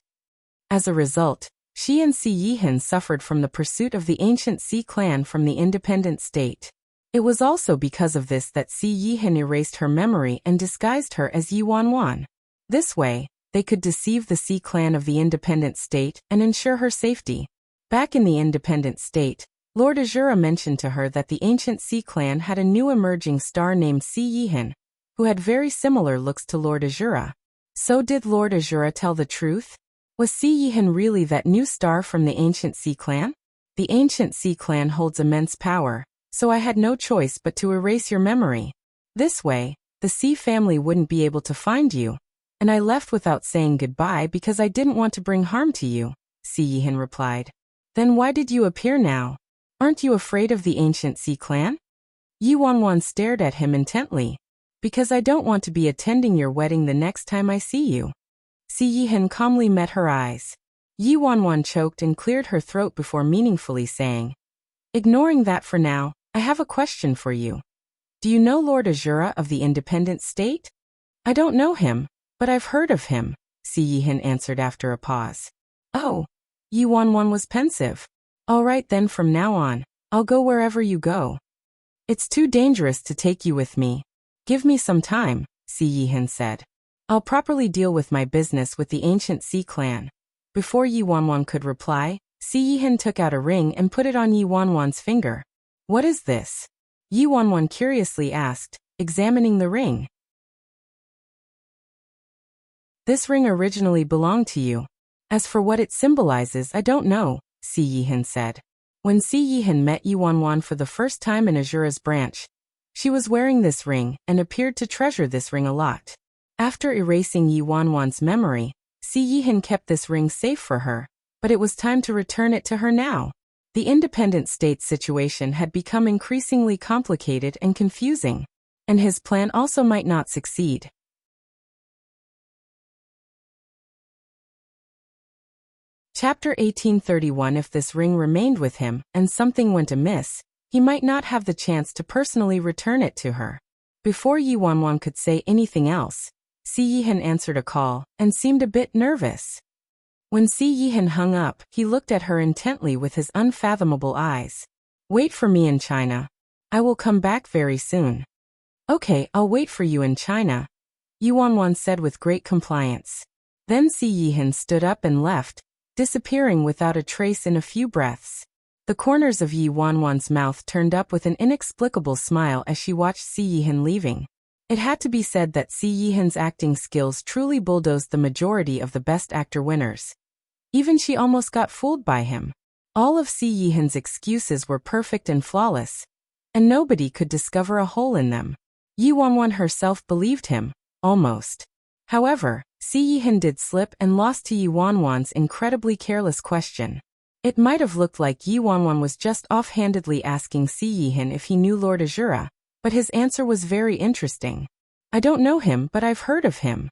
As a result, she and Si Yihan suffered from the pursuit of the ancient Si clan from the Independent State. It was also because of this that Si Yihan erased her memory and disguised her as Yi Wanwan. This way, they could deceive the Si clan of the Independent State and ensure her safety. Back in the Independent State, Lord Azura mentioned to her that the ancient Si clan had a new emerging star named Si Yihan, who had very similar looks to Lord Azura. So did Lord Azura tell the truth? Was Si Yihan really that new star from the ancient Si clan? The ancient Si clan holds immense power, so I had no choice but to erase your memory. This way, the Si family wouldn't be able to find you. And I left without saying goodbye because I didn't want to bring harm to you, Si Yihan replied. Then why did you appear now? Aren't you afraid of the ancient Si clan? Yi Wanwan stared at him intently. Because I don't want to be attending your wedding the next time I see you. Si Yihan calmly met her eyes. Yi Wanwan choked and cleared her throat before meaningfully saying, Ignoring that for now, I have a question for you. Do you know Lord Azura of the Independent State? I don't know him, but I've heard of him, Si Yihan answered after a pause. Oh. Yi Wanwan was pensive. All right then, from now on, I'll go wherever you go. It's too dangerous to take you with me. Give me some time, Si Yihan said. I'll properly deal with my business with the ancient Si clan. Before Yi Wanwan could reply, Si Yihan took out a ring and put it on Yi Wanwan's finger. What is this? Yi Wanwan curiously asked, examining the ring. This ring originally belonged to you. As for what it symbolizes, I don't know, Si Yihan said. When Si Yihan met Yi Wanwan for the first time in Azura's branch, she was wearing this ring and appeared to treasure this ring a lot. After erasing Yi Wanwan's memory, Si Yihan kept this ring safe for her, but it was time to return it to her now. The independent state's situation had become increasingly complicated and confusing, and his plan also might not succeed. Chapter 1831. If this ring remained with him, and something went amiss, he might not have the chance to personally return it to her. Before Yi Wanwan could say anything else, Si Yihan answered a call, and seemed a bit nervous. When Si Yihan hung up, he looked at her intently with his unfathomable eyes. "Wait for me in China. I will come back very soon." "Okay, I'll wait for you in China," Yi Wanwan said with great compliance. Then Si Yihan stood up and left, disappearing without a trace in a few breaths. The corners of Yi Wanwan's mouth turned up with an inexplicable smile as she watched Si Yihan leaving. It had to be said that Si Yihan's acting skills truly bulldozed the majority of the Best Actor winners. Even she almost got fooled by him. All of Si Yihan's excuses were perfect and flawless, and nobody could discover a hole in them. Yi Wanwan herself believed him, almost. However, Si Yihan did slip and lost to Yi Wanwan's incredibly careless question. It might have looked like Yi Wanwan was just offhandedly asking Si Yihan if he knew Lord Azura, but his answer was very interesting. "I don't know him, but I've heard of him."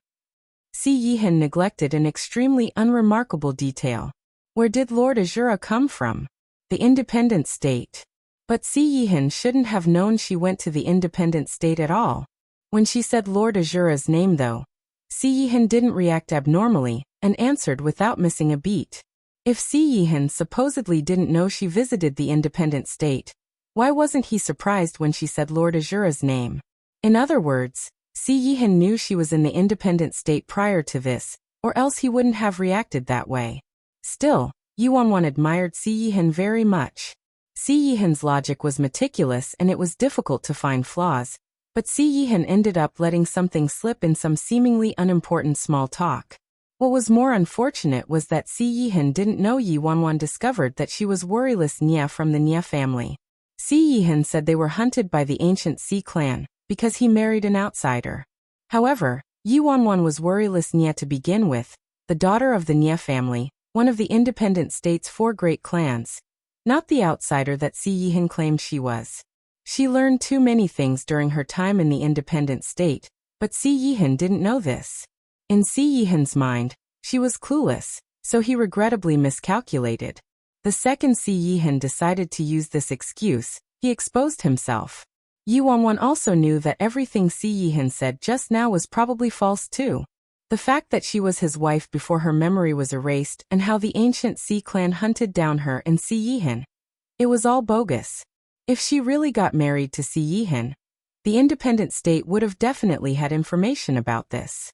Si Yihan neglected an extremely unremarkable detail. Where did Lord Azura come from? The independent state. But Si Yihan shouldn't have known she went to the independent state at all. When she said Lord Azura's name though, Si Yihan didn't react abnormally, and answered without missing a beat. If Si Yihan supposedly didn't know she visited the independent state, why wasn't he surprised when she said Lord Azura's name? In other words, Si Yihan knew she was in the independent state prior to this, or else he wouldn't have reacted that way. Still, Yi Wanwan admired Si Yihan very much. Si Yihan's logic was meticulous and it was difficult to find flaws, but Si Yihan ended up letting something slip in some seemingly unimportant small talk. What was more unfortunate was that Si Yihan didn't know Yi Wanwan discovered that she was worryless Nya from the Nya family. Si Yihan said they were hunted by the ancient Si clan, because he married an outsider. However, Yi Wanwan was worryless Nya to begin with, the daughter of the Nya family, one of the independent state's 4 great clans, not the outsider that Si Yihan claimed she was. She learned too many things during her time in the independent state, but Si Yihan didn't know this. In Si Yihan's mind, she was clueless, so he regrettably miscalculated. The second Si Yihan decided to use this excuse, he exposed himself. Yi Wanwan also knew that everything Si Yihan said just now was probably false too. The fact that she was his wife before her memory was erased and how the ancient Si clan hunted down her and Si Yihan. It was all bogus. If she really got married to Si Yihan, the independent state would have definitely had information about this.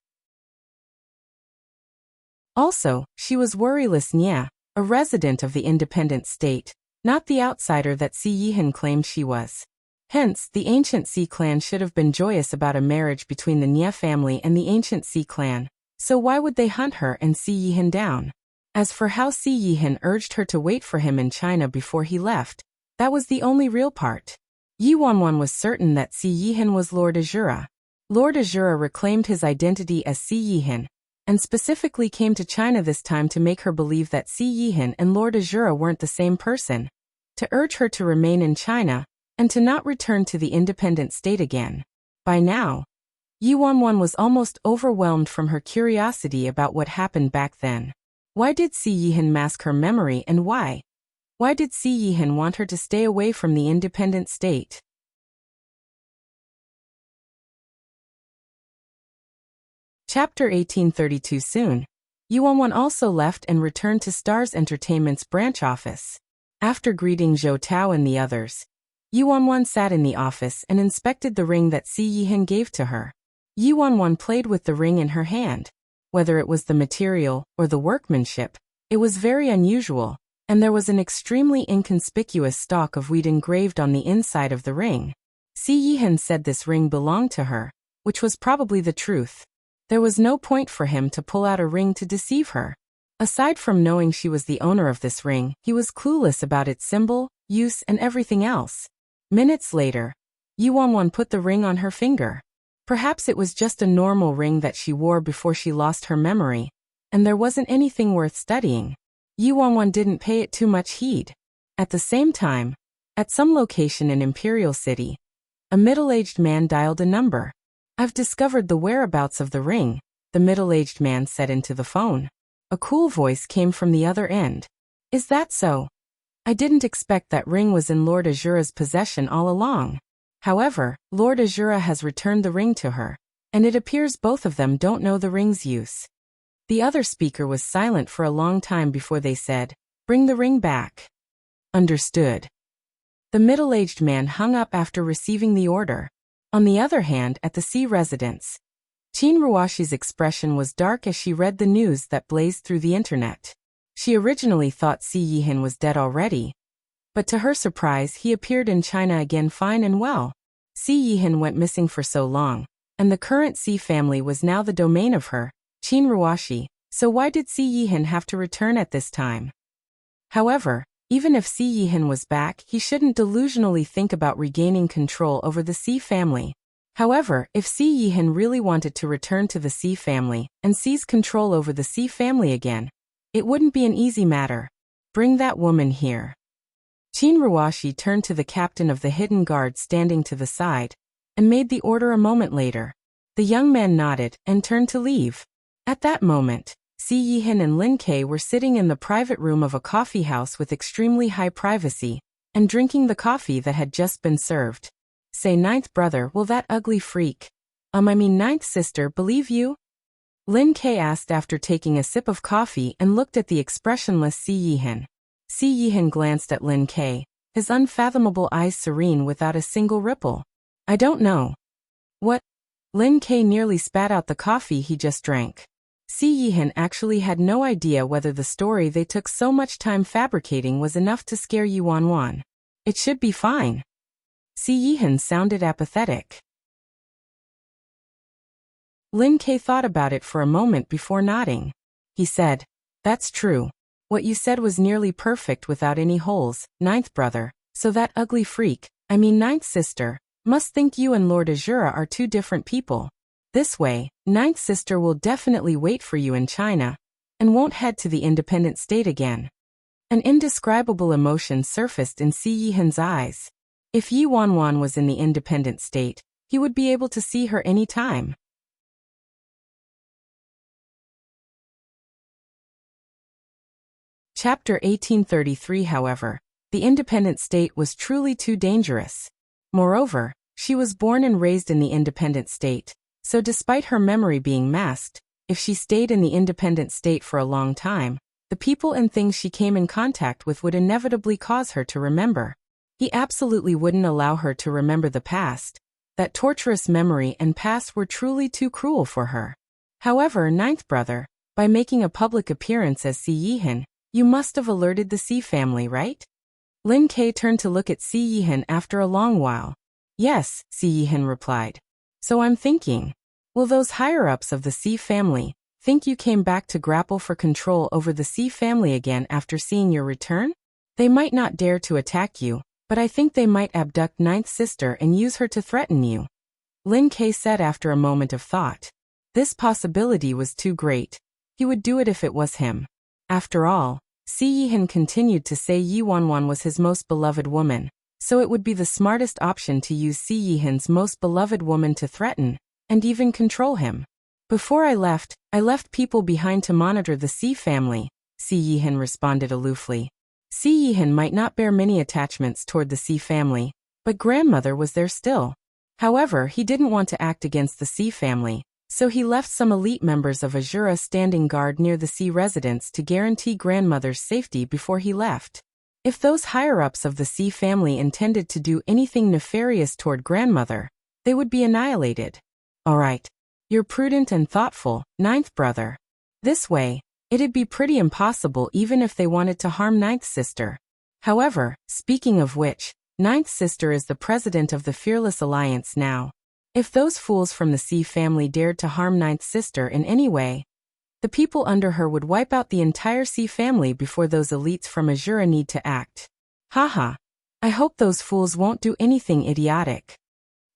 Also, she was worryless Nya, a resident of the independent state, not the outsider that Si Yihan claimed she was. Hence, the ancient Si clan should have been joyous about a marriage between the Nya family and the ancient Si clan, so why would they hunt her and Si Yihan down? As for how Si Yihan urged her to wait for him in China before he left, that was the only real part. Yi Wanwan was certain that Si Yihan was Lord Azura. Lord Azura reclaimed his identity as Si Yihan, and specifically came to China this time to make her believe that Si Yihan and Lord Azura weren't the same person, to urge her to remain in China, and to not return to the independent state again. By now, Yi Wanwan was almost overwhelmed from her curiosity about what happened back then. Why did Si Yihan mask her memory and why? Why did Si Yihan want her to stay away from the independent state? Chapter 1832. Soon, Yi Wanwan also left and returned to Stars Entertainment's branch office. After greeting Zhou Tao and the others, Yi Wanwan sat in the office and inspected the ring that Si Yihan gave to her. Yi Wanwan played with the ring in her hand. Whether it was the material or the workmanship, it was very unusual, and there was an extremely inconspicuous stalk of wheat engraved on the inside of the ring. Si Yihan said this ring belonged to her, which was probably the truth. There was no point for him to pull out a ring to deceive her. Aside from knowing she was the owner of this ring, he was clueless about its symbol, use, and everything else. Minutes later, Yi Wanwan put the ring on her finger. Perhaps it was just a normal ring that she wore before she lost her memory, and there wasn't anything worth studying. Yi Wanwan didn't pay it too much heed. At the same time, at some location in Imperial City, a middle-aged man dialed a number. "I've discovered the whereabouts of the ring," the middle-aged man said into the phone. A cool voice came from the other end. "Is that so? I didn't expect that ring was in Lord Azura's possession all along. However, Lord Azura has returned the ring to her, and it appears both of them don't know the ring's use." The other speaker was silent for a long time before they said, "Bring the ring back." "Understood." The middle-aged man hung up after receiving the order. On the other hand, at the sea residence, Qin Ruashi's expression was dark as she read the news that blazed through the internet. She originally thought Si Yihan was dead already, but to her surprise he appeared in China again fine and well. Si Yihan went missing for so long, and the current Si family was now the domain of her, Qin Ruashi, so why did Si Yihan have to return at this time? However, even if Si Yihan was back, he shouldn't delusionally think about regaining control over the Si family. However, if Si Yihan really wanted to return to the Si family and seize control over the Si family again, it wouldn't be an easy matter. "Bring that woman here." Qin Ruashi turned to the captain of the hidden guard standing to the side, and made the order a moment later. The young man nodded and turned to leave. At that moment, Si Yihan and Lin Ke were sitting in the private room of a coffee house with extremely high privacy, and drinking the coffee that had just been served. "Say, ninth brother, will that ugly freak, ninth sister, believe you?" Lin Ke asked after taking a sip of coffee and looked at the expressionless Si Yihan. Si Yihan glanced at Lin Ke, his unfathomable eyes serene without a single ripple. "I don't know." "What?" Lin Ke nearly spat out the coffee he just drank. Si Yihan actually had no idea whether the story they took so much time fabricating was enough to scare Yuan. "It should be fine." Si Yihan sounded apathetic. Lin Ke thought about it for a moment before nodding. He said, "That's true. What you said was nearly perfect without any holes, ninth brother, so that ugly freak, ninth sister, must think you and Lord Azura are two different people. This way, ninth sister will definitely wait for you in China, and won't head to the independent state again." An indescribable emotion surfaced in Si Yihan's eyes. If Yi Wanwan was in the independent state, he would be able to see her any time. Chapter 1833. However, the independent state was truly too dangerous. Moreover, she was born and raised in the independent state, so despite her memory being masked, if she stayed in the independent state for a long time, the people and things she came in contact with would inevitably cause her to remember. He absolutely wouldn't allow her to remember the past. That torturous memory and past were truly too cruel for her. However, ninth brother, by making a public appearance as Si Yihan, you must have alerted the Si family, right? Lin Ke turned to look at Si Yihan after a long while. "Yes," Si Yihan replied. "So I'm thinking, will those higher-ups of the Si family think you came back to grapple for control over the Si family again after seeing your return? They might not dare to attack you, but I think they might abduct ninth sister and use her to threaten you," Lin Ke said after a moment of thought. This possibility was too great. He would do it if it was him. After all, Si Yihan continued to say Yi Wanwan was his most beloved woman, so it would be the smartest option to use Si Yihan's most beloved woman to threaten, and even control him. "Before I left people behind to monitor the Si family," Si Yihan responded aloofly. Si Yihan might not bear many attachments toward the Si family, but grandmother was there still. However, he didn't want to act against the Si family, so he left some elite members of Azura standing guard near the Si residence to guarantee grandmother's safety before he left. If those higher-ups of the Si family intended to do anything nefarious toward grandmother, they would be annihilated. "All right. You're prudent and thoughtful, ninth brother. This way, it'd be pretty impossible even if they wanted to harm ninth sister. However, speaking of which, ninth sister is the president of the Fearless Alliance now. If those fools from the Si family dared to harm ninth sister in any way, the people under her would wipe out the entire Si family before those elites from Azura need to act. Haha. I hope those fools won't do anything idiotic."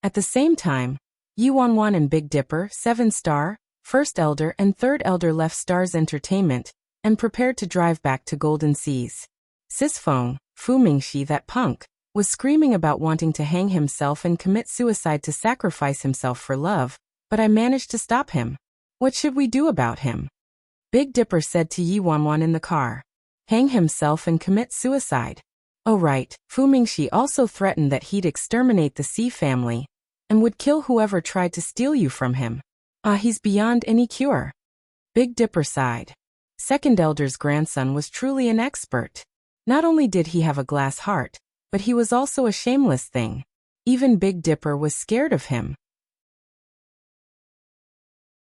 At the same time, Yi Wanwan and Big Dipper, 7 Star, First Elder and Third Elder left Star's Entertainment and prepared to drive back to Golden Seas. Sisfong, Fu Mingxi, that punk, was screaming about wanting to hang himself and commit suicide to sacrifice himself for love, but I managed to stop him. What should we do about him? Big Dipper said to Yi Wanwan in the car. Hang himself and commit suicide. Oh right, Fu Mingxi also threatened that he'd exterminate the Xi family and would kill whoever tried to steal you from him. He's beyond any cure. Big Dipper sighed. Second Elder's grandson was truly an expert. Not only did he have a glass heart, but he was also a shameless thing. Even Big Dipper was scared of him.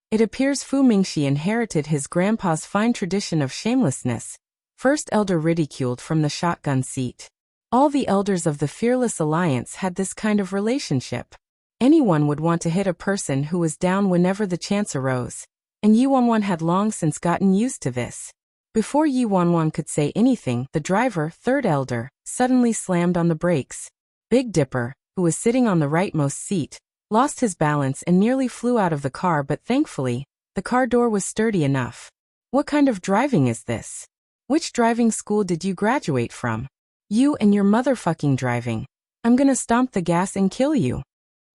It appears Fu Mingxi inherited his grandpa's fine tradition of shamelessness. First Elder ridiculed from the shotgun seat. All the elders of the Fearless Alliance had this kind of relationship. Anyone would want to hit a person who was down whenever the chance arose, and Yi Wanwan had long since gotten used to this. Before Yi Wanwan could say anything, the driver, Third Elder, suddenly slammed on the brakes. Big Dipper, who was sitting on the rightmost seat, lost his balance and nearly flew out of the car, but thankfully, the car door was sturdy enough. What kind of driving is this? Which driving school did you graduate from? You and your motherfucking driving. I'm gonna stomp the gas and kill you.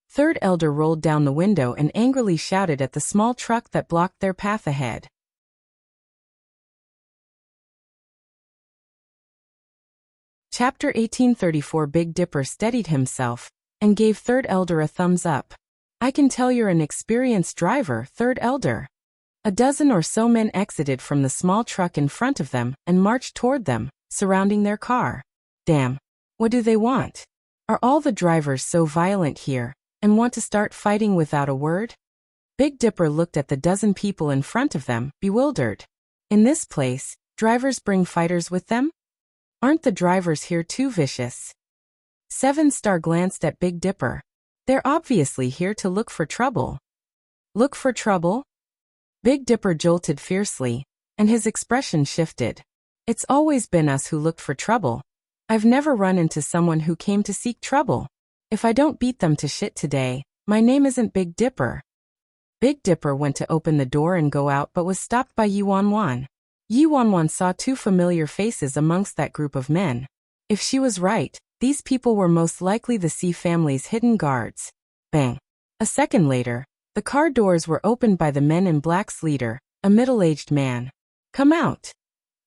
Third Elder rolled down the window and angrily shouted at the small truck that blocked their path ahead. Chapter 1834. Big Dipper steadied himself and gave Third Elder a thumbs up. I can tell you're an experienced driver, Third Elder. A dozen or so men exited from the small truck in front of them and marched toward them, surrounding their car. Damn. What do they want? Are all the drivers so violent here and want to start fighting without a word? Big Dipper looked at the dozen people in front of them, bewildered. In this place, drivers bring fighters with them? Aren't the drivers here too vicious? Seven Star glanced at Big Dipper. They're obviously here to look for trouble. Look for trouble? Big Dipper jolted fiercely, and his expression shifted. It's always been us who looked for trouble. I've never run into someone who came to seek trouble. If I don't beat them to shit today, my name isn't Big Dipper. Big Dipper went to open the door and go out, but was stopped by Yi Wanwan. Yi Wanwan saw two familiar faces amongst that group of men. If she was right, these people were most likely the Xi family's hidden guards. Bang. A second later, the car doors were opened by the Men in Black's leader, a middle-aged man. Come out.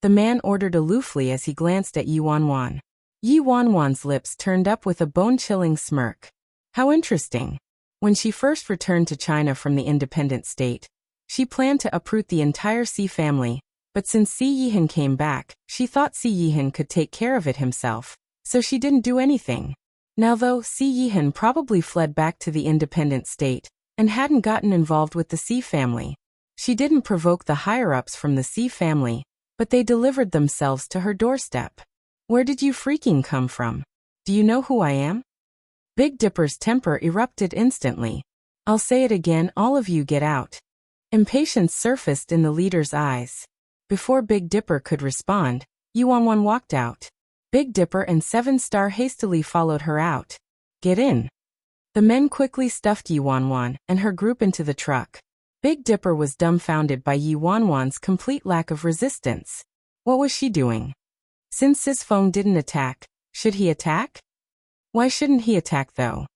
The man ordered aloofly as he glanced at Yi Wanwan. Yi Wanwan's lips turned up with a bone-chilling smirk. How interesting. When she first returned to China from the independent state, she planned to uproot the entire Xi family, but since Si Yihan came back, she thought Si Yihan could take care of it himself, so she didn't do anything. Now though, Si Yihan probably fled back to the independent state and hadn't gotten involved with the Xi family. She didn't provoke the higher-ups from the Xi family, but they delivered themselves to her doorstep. Where did you freaking come from? Do you know who I am? Big Dipper's temper erupted instantly. I'll say it again, all of you get out. Impatience surfaced in the leader's eyes. Before Big Dipper could respond, Yi Wanwan walked out. Big Dipper and Seven Star hastily followed her out. Get in. The men quickly stuffed Yi Wanwan and her group into the truck. Big Dipper was dumbfounded by Yi Wanwan's complete lack of resistance. What was she doing? Since Sisfeng didn't attack, should he attack? Why shouldn't he attack though?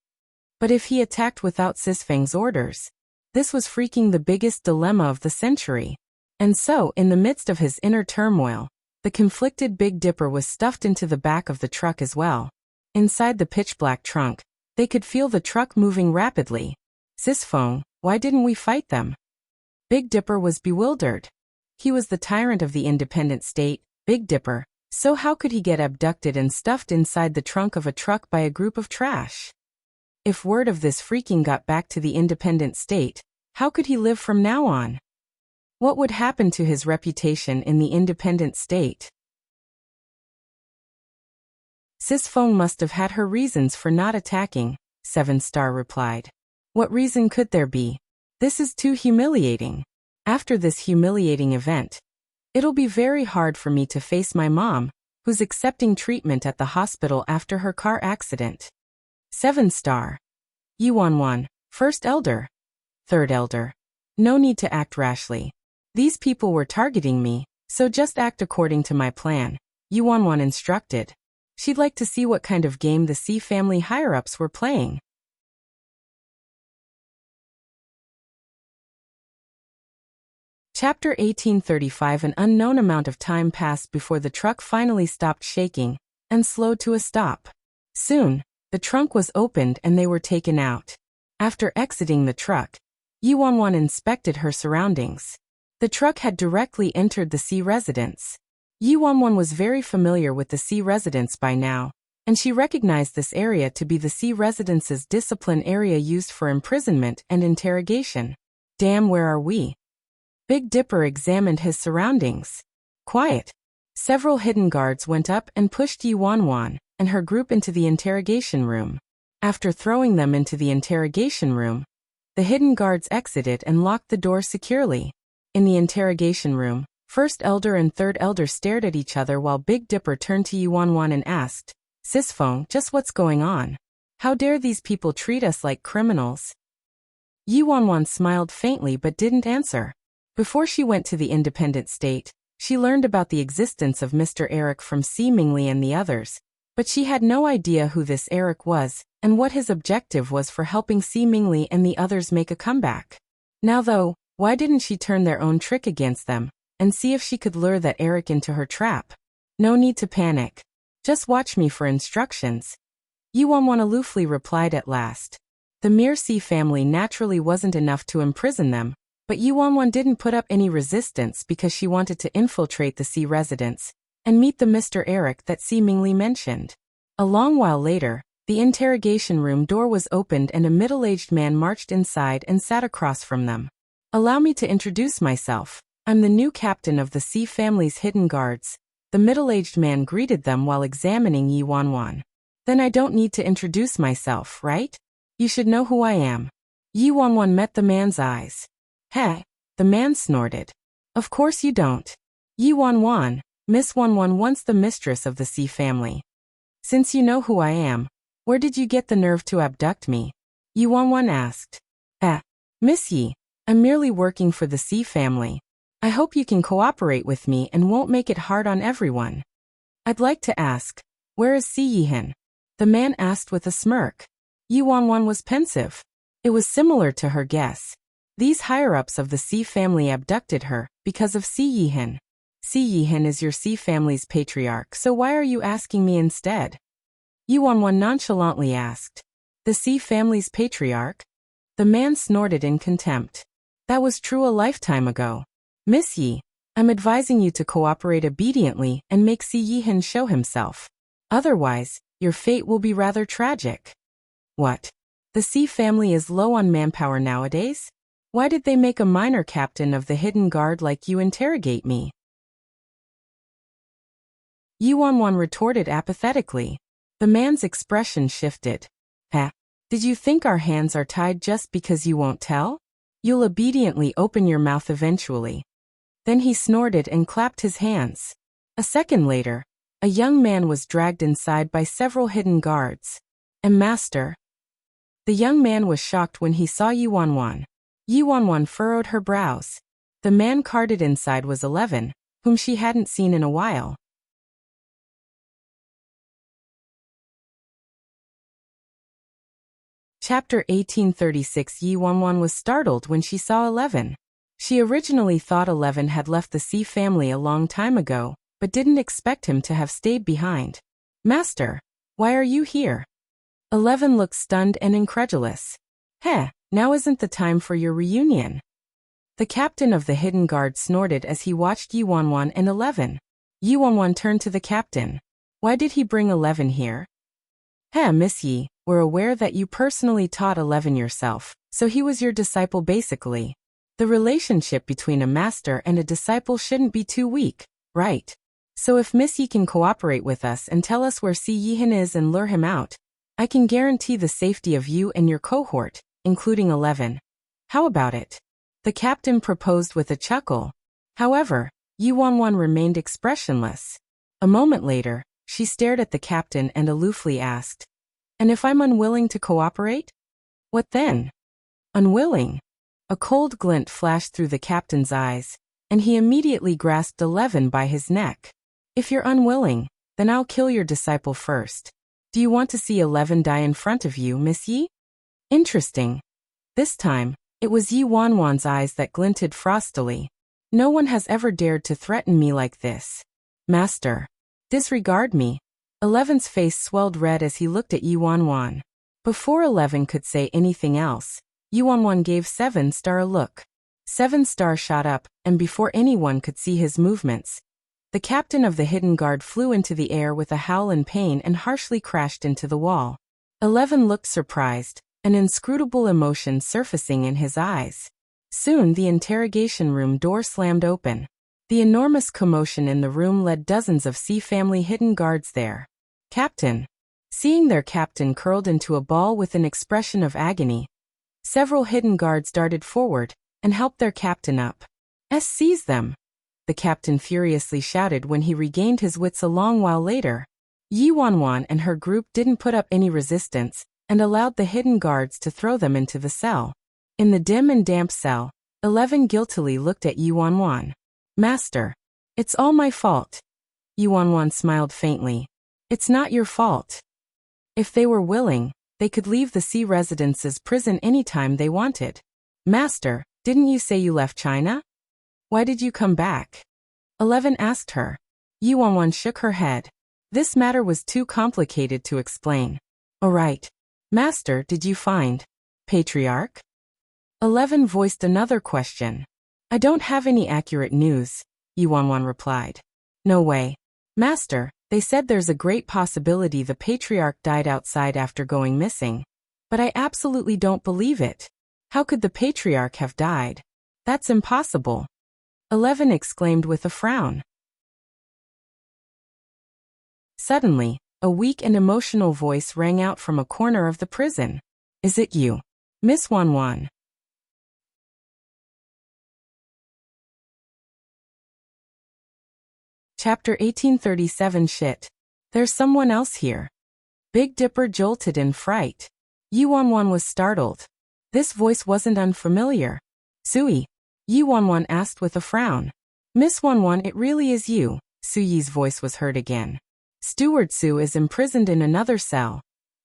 But if he attacked without Sisfeng's orders, this was freaking the biggest dilemma of the century. And so, in the midst of his inner turmoil, the conflicted Big Dipper was stuffed into the back of the truck as well. Inside the pitch-black trunk, they could feel the truck moving rapidly. Sisfeng, why didn't we fight them? Big Dipper was bewildered. He was the tyrant of the independent state, Big Dipper, so how could he get abducted and stuffed inside the trunk of a truck by a group of trash? If word of this freaking got back to the independent state, how could he live from now on? What would happen to his reputation in the independent state? Sisfeng must have had her reasons for not attacking, Seven Star replied. What reason could there be? This is too humiliating. After this humiliating event, it'll be very hard for me to face my mom, who's accepting treatment at the hospital after her car accident. Seven Star. Yi Wanwan, First Elder. Third Elder. No need to act rashly. These people were targeting me, so just act according to my plan, Yi Wanwan instructed. She'd like to see what kind of game the C family higher-ups were playing. Chapter 1835. An unknown amount of time passed before the truck finally stopped shaking and slowed to a stop. Soon, the trunk was opened and they were taken out. After exiting the truck, Yi-Wan inspected her surroundings. The truck had directly entered the C residence. Yi-Wan was very familiar with the C residence by now, and she recognized this area to be the C residence's discipline area used for imprisonment and interrogation. Damn, where are we? Big Dipper examined his surroundings. Quiet. Several hidden guards went up and pushed Yi-Wan and her group into the interrogation room. After throwing them into the interrogation room, the hidden guards exited and locked the door securely. In the interrogation room, First Elder and Third Elder stared at each other while Big Dipper turned to Yi-Wan and asked, "Sisfong, just what's going on? How dare these people treat us like criminals?" Yi-Wan smiled faintly but didn't answer. Before she went to the independent state, she learned about the existence of Mr. Eric from Si Mingli and the others, but she had no idea who this Eric was and what his objective was for helping Si Mingli and the others make a comeback. Now though, why didn't she turn their own trick against them and see if she could lure that Eric into her trap? No need to panic. Just watch me for instructions. Yi-Wan aloofly replied at last. The mere Si family naturally wasn't enough to imprison them, but Yi-Wan didn't put up any resistance because she wanted to infiltrate the Si residence and meet the Mr. Eric that Si Mingli mentioned. A long while later, the interrogation room door was opened and a middle-aged man marched inside and sat across from them. "Allow me to introduce myself. I'm the new captain of the Si family's hidden guards." The middle-aged man greeted them while examining Yi-Wan. "Then I don't need to introduce myself, right? You should know who I am." Yi-Wan met the man's eyes. "Heh," the man snorted. "Of course you don't. Yi-Wan, Miss Wan once the mistress of the Si family. Since you know who I am, where did you get the nerve to abduct me?" Yi-Wan asked. Miss Yi, I'm merely working for the Si family. I hope you can cooperate with me and won't make it hard on everyone." "I'd like to ask, where is Si Yihin?" the man asked with a smirk. Yi-Wan was pensive. It was similar to her guess. These higher-ups of the Si family abducted her because of Si Yihin. Si Yihin is your Si family's patriarch, so why are you asking me instead? Yi-Wan nonchalantly asked. "The Si family's patriarch?" The man snorted in contempt. "That was true a lifetime ago. Miss Yi, I'm advising you to cooperate obediently and make Si Yihin show himself. Otherwise, your fate will be rather tragic." "What? The Si family is low on manpower nowadays? Why did they make a minor captain of the hidden guard like you interrogate me?" Yi-Wan retorted apathetically. The man's expression shifted. Did you think our hands are tied just because you won't tell? You'll obediently open your mouth eventually." Then he snorted and clapped his hands. A second later, a young man was dragged inside by several hidden guards. "And master?" The young man was shocked when he saw Yi-Wan. Yi-Wan furrowed her brows. The man carted inside was 11, whom she hadn't seen in a while. Chapter 1836. Yi-Wan was startled when she saw 11. She originally thought 11 had left the Si family a long time ago, but didn't expect him to have stayed behind. "Master, why are you here?" 11 looked stunned and incredulous. Now isn't the time for your reunion." The captain of the hidden guard snorted as he watched Yi-Wan and 11. Yi-Wan turned to the captain. "Why did he bring 11 here?" Miss Yi, we're aware that you personally taught 11 yourself, so he was your disciple basically. The relationship between a master and a disciple shouldn't be too weak, right? So if Miss Yi can cooperate with us and tell us where Si Yihin is and lure him out, I can guarantee the safety of you and your cohort, including 11. How about it?" the captain proposed with a chuckle. However, Yi-Wan remained expressionless. A moment later, she stared at the captain and aloofly asked, "And if I'm unwilling to cooperate? What then?" "Unwilling?" A cold glint flashed through the captain's eyes, and he immediately grasped 11 by his neck. "If you're unwilling, Then I'll kill your disciple first. Do you want to see 11 die in front of you, Miss Yi? Interesting. This time, it was Yi Wanwan's eyes that glinted frostily. No one has ever dared to threaten me like this. Master. Disregard me. 11's face swelled red as he looked at Yi Wanwan. Before 11 could say anything else, Yi Wanwan gave 7-star a look. 7-star shot up, and before anyone could see his movements, the captain of the hidden guard flew into the air with a howl in pain and harshly crashed into the wall. 11 looked surprised, an inscrutable emotion surfacing in his eyes. Soon the interrogation room door slammed open. The enormous commotion in the room led dozens of C family hidden guards there. Captain. Seeing their captain curled into a ball with an expression of agony, several hidden guards darted forward and helped their captain up. Seize them! The captain furiously shouted when he regained his wits a long while later. Yi Wanwan and her group didn't put up any resistance and allowed the hidden guards to throw them into the cell. In the dim and damp cell, 11 guiltily looked at Yi Wanwan. Master. It's all my fault. Yi Wanwan smiled faintly. It's not your fault. If they were willing, they could leave the Sea Residence's prison anytime they wanted. Master, didn't you say you left China? Why did you come back? 11 asked her. Yi Wanwan shook her head. This matter was too complicated to explain. All right. Master, did you find Patriarch? 11 voiced another question. I don't have any accurate news, Yi Wanwan replied. No way. Master, they said there's a great possibility the Patriarch died outside after going missing. But I absolutely don't believe it. How could the Patriarch have died? That's impossible. 11 exclaimed with a frown. Suddenly, a weak and emotional voice rang out from a corner of the prison. Is it you, Miss Wanwan? Chapter 1837 Shit. There's someone else here. Big Dipper jolted in fright. Yi Wanwan was startled. This voice wasn't unfamiliar. Sui? Yi Wanwan asked with a frown. Miss Wanwan, it really is you. Suyi's voice was heard again. Steward Su is imprisoned in another cell.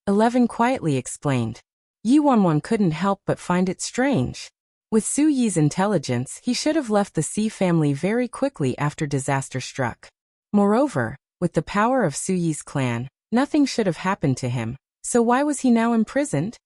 11 quietly explained. Yi Wanwan couldn't help but find it strange. With Su Yi's intelligence, he should have left the Sea family very quickly after disaster struck. Moreover, with the power of Su Yi's clan, nothing should have happened to him, so why was he now imprisoned?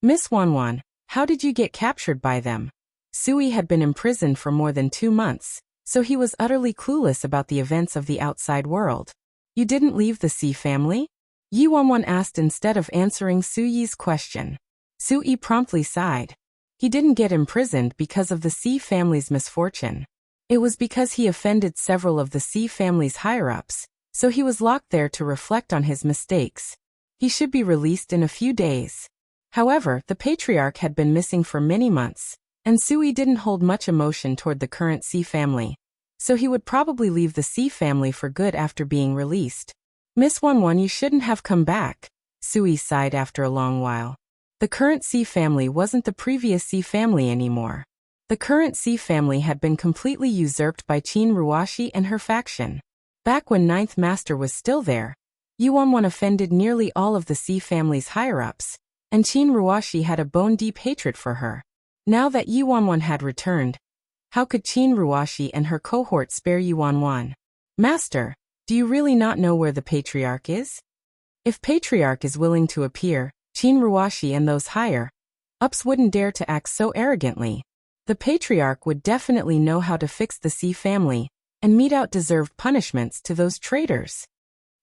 Miss Wanwan, how did you get captured by them? Sui had been imprisoned for more than 2 months, so he was utterly clueless about the events of the outside world. You didn't leave the Sea family? Yi Wanwan asked instead of answering Su Yi's question. Su Yi promptly sighed. He didn't get imprisoned because of the Sea family's misfortune. It was because he offended several of the Sea family's higher-ups, so he was locked there to reflect on his mistakes. He should be released in a few days. However, the Patriarch had been missing for many months, and Sui didn't hold much emotion toward the current Sea family, so he would probably leave the Sea family for good after being released. Miss Wanwan, you shouldn't have come back, Sui sighed after a long while. The current Sea family wasn't the previous Sea family anymore. The current Sea family had been completely usurped by Qin Ruashi and her faction. Back when Ninth Master was still there, Yi Wanwan offended nearly all of the Sea family's higher-ups, and Qin Ruashi had a bone-deep hatred for her. Now that Yi Wanwan had returned, how could Qin Ruashi and her cohort spare Yi Wanwan? Master, do you really not know where the Patriarch is? If Patriarch is willing to appear, Qin Ruashi and those higher-ups wouldn't dare to act so arrogantly. The Patriarch would definitely know how to fix the Sea family and mete out deserved punishments to those traitors.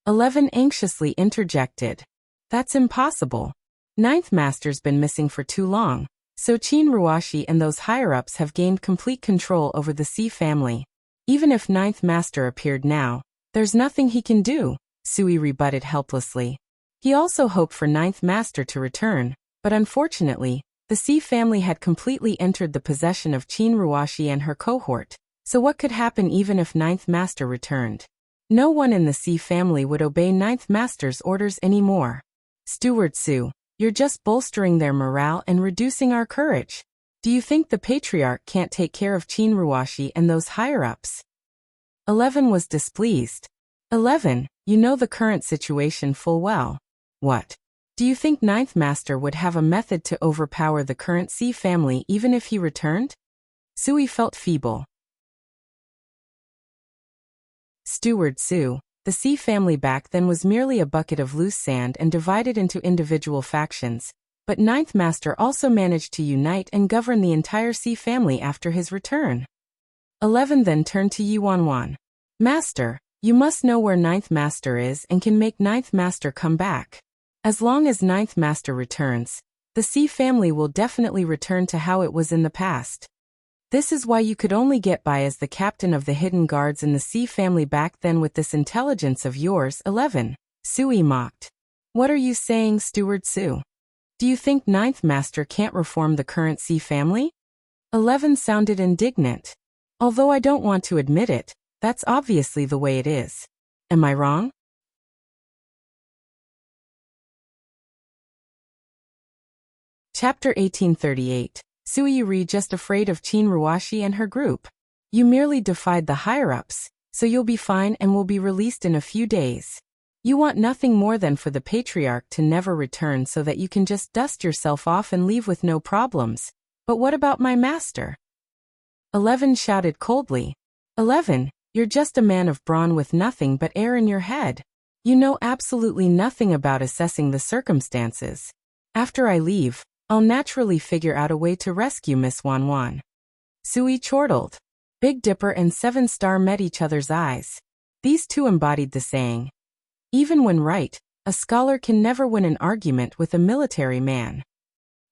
11 anxiously interjected. That's impossible. Ninth Master's been missing for too long, so Qin Ruashi and those higher-ups have gained complete control over the Sea family. Even if Ninth Master appeared now, there's nothing he can do, Sui rebutted helplessly. He also hoped for Ninth Master to return, but unfortunately, the Sea family had completely entered the possession of Qin Ruashi and her cohort, so what could happen even if Ninth Master returned? No one in the Sea family would obey Ninth Master's orders anymore. Steward Su, you're just bolstering their morale and reducing our courage. Do you think the Patriarch can't take care of Qin Ruashi and those higher-ups? 11 was displeased. 11, You know the current situation full well. What? Do you think Ninth Master would have a method to overpower the current C family even if he returned? Sui felt feeble. Steward Su, the C family back then was merely a bucket of loose sand and divided into individual factions, but Ninth Master also managed to unite and govern the entire C family after his return. 11 then turned to Yi Wanwan. Master, you must know where Ninth Master is and can make Ninth Master come back. As long as Ninth Master returns, the C family will definitely return to how it was in the past. This is why you could only get by as the captain of the hidden guards in the C family back then with this intelligence of yours. 11. Sui mocked. What are you saying, Steward Su? Do you think Ninth Master can't reform the current C family? 11 sounded indignant. Although I don't want to admit it, that's obviously the way it is. Am I wrong? Chapter 1838. Sui Ri just afraid of Qin Ruashi and her group. You merely defied the higher-ups, so you'll be fine and will be released in a few days. You want nothing more than for the Patriarch to never return so that you can just dust yourself off and leave with no problems. But what about my master? 11 shouted coldly. 11, you're just a man of brawn with nothing but air in your head. You know absolutely nothing about assessing the circumstances. After I leave, I'll naturally figure out a way to rescue Miss Wanwan. Sui chortled. Big Dipper and Seven Star met each other's eyes. These two embodied the saying, even when right, a scholar can never win an argument with a military man.